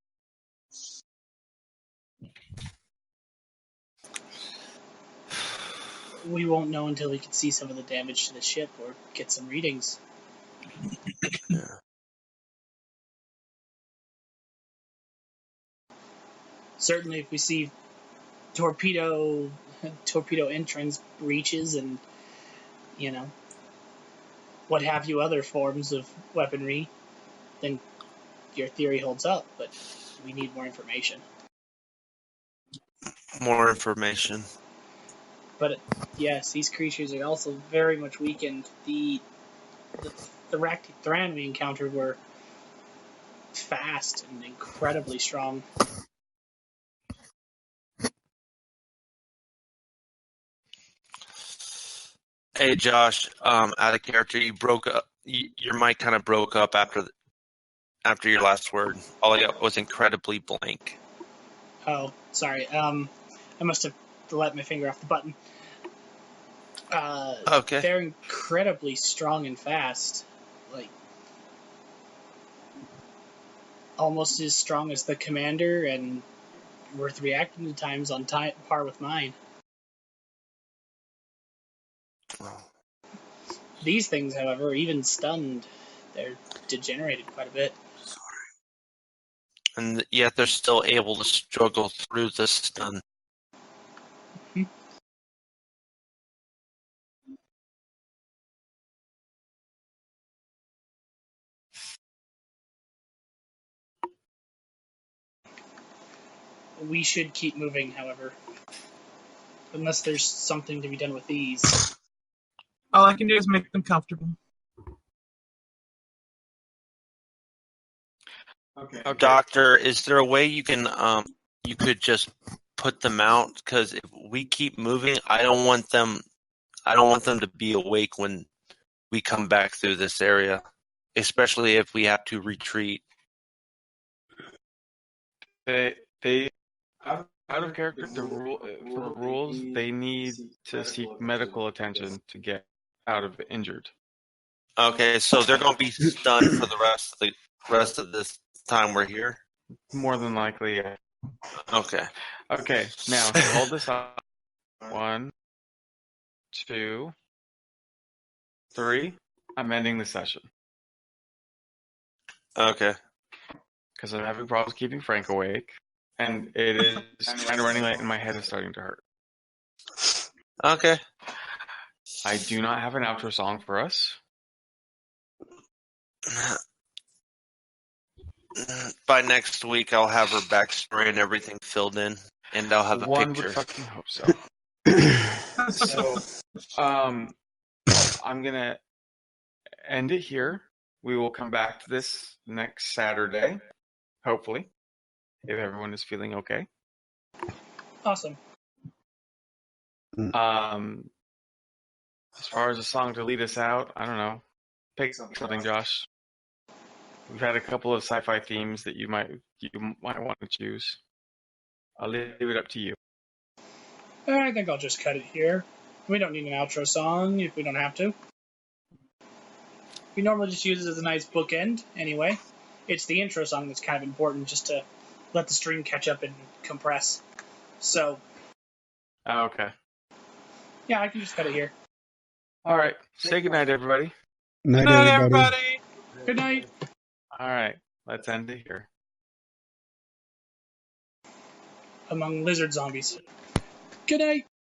We won't know until we can see some of the damage to the ship or get some readings. Yeah. Certainly, if we see torpedo entrance breaches and what have you, other forms of weaponry, then your theory holds up. But we need more information. More information. But yes, these creatures are also very much weakened. The Rakti Thran we encountered were fast and incredibly strong. Hey Josh, out of character, you broke up. Your mic kind of broke up after your last word. All I got was incredibly blank. Oh, sorry. I must have let my finger off the button. Okay. They're incredibly strong and fast. Like, almost as strong as the commander, and worth reacting to times on par with mine. These things, however, even stunned, they're degenerated quite a bit. And yet they're still able to struggle through the stun. We should keep moving, however. Unless there's something to be done with these. All I can do is make them comfortable. Okay. Doctor, is there a way you can you could just put them out? Because if we keep moving, I don't want them to be awake when we come back through this area, especially if we have to retreat. They out of character. For rules, they need to seek medical attention to get out of injured. Okay, so they're going to be stunned for the rest of this time we're here. More than likely, yeah. Okay. Okay, now hold this up. 1, 2, 3. I'm ending the session Okay. because I'm having problems keeping Frank awake, and it is kind of running late, and my head is starting to hurt. Okay. I do not have an outro song for us. By next week, I'll have her backstory and everything filled in, and I'll have a One picture. would fucking hope so. So, I'm gonna end it here. We will come back to this next Saturday, hopefully, if everyone is feeling okay. Awesome. as far as a song to lead us out, I don't know. Pick something, Josh. We've had a couple of sci-fi themes that you might want to choose. I'll leave it up to you. I think I'll just cut it here. We don't need an outro song if we don't have to. We normally just use it as a nice bookend anyway. It's the intro song that's kind of important just to let the stream catch up and compress. So, Oh, okay. yeah, I can just cut it here. All right. Say goodnight, everybody. Night, Good night, everybody. everybody. Good night. All right. Let's end it here. Among lizard zombies. Good night.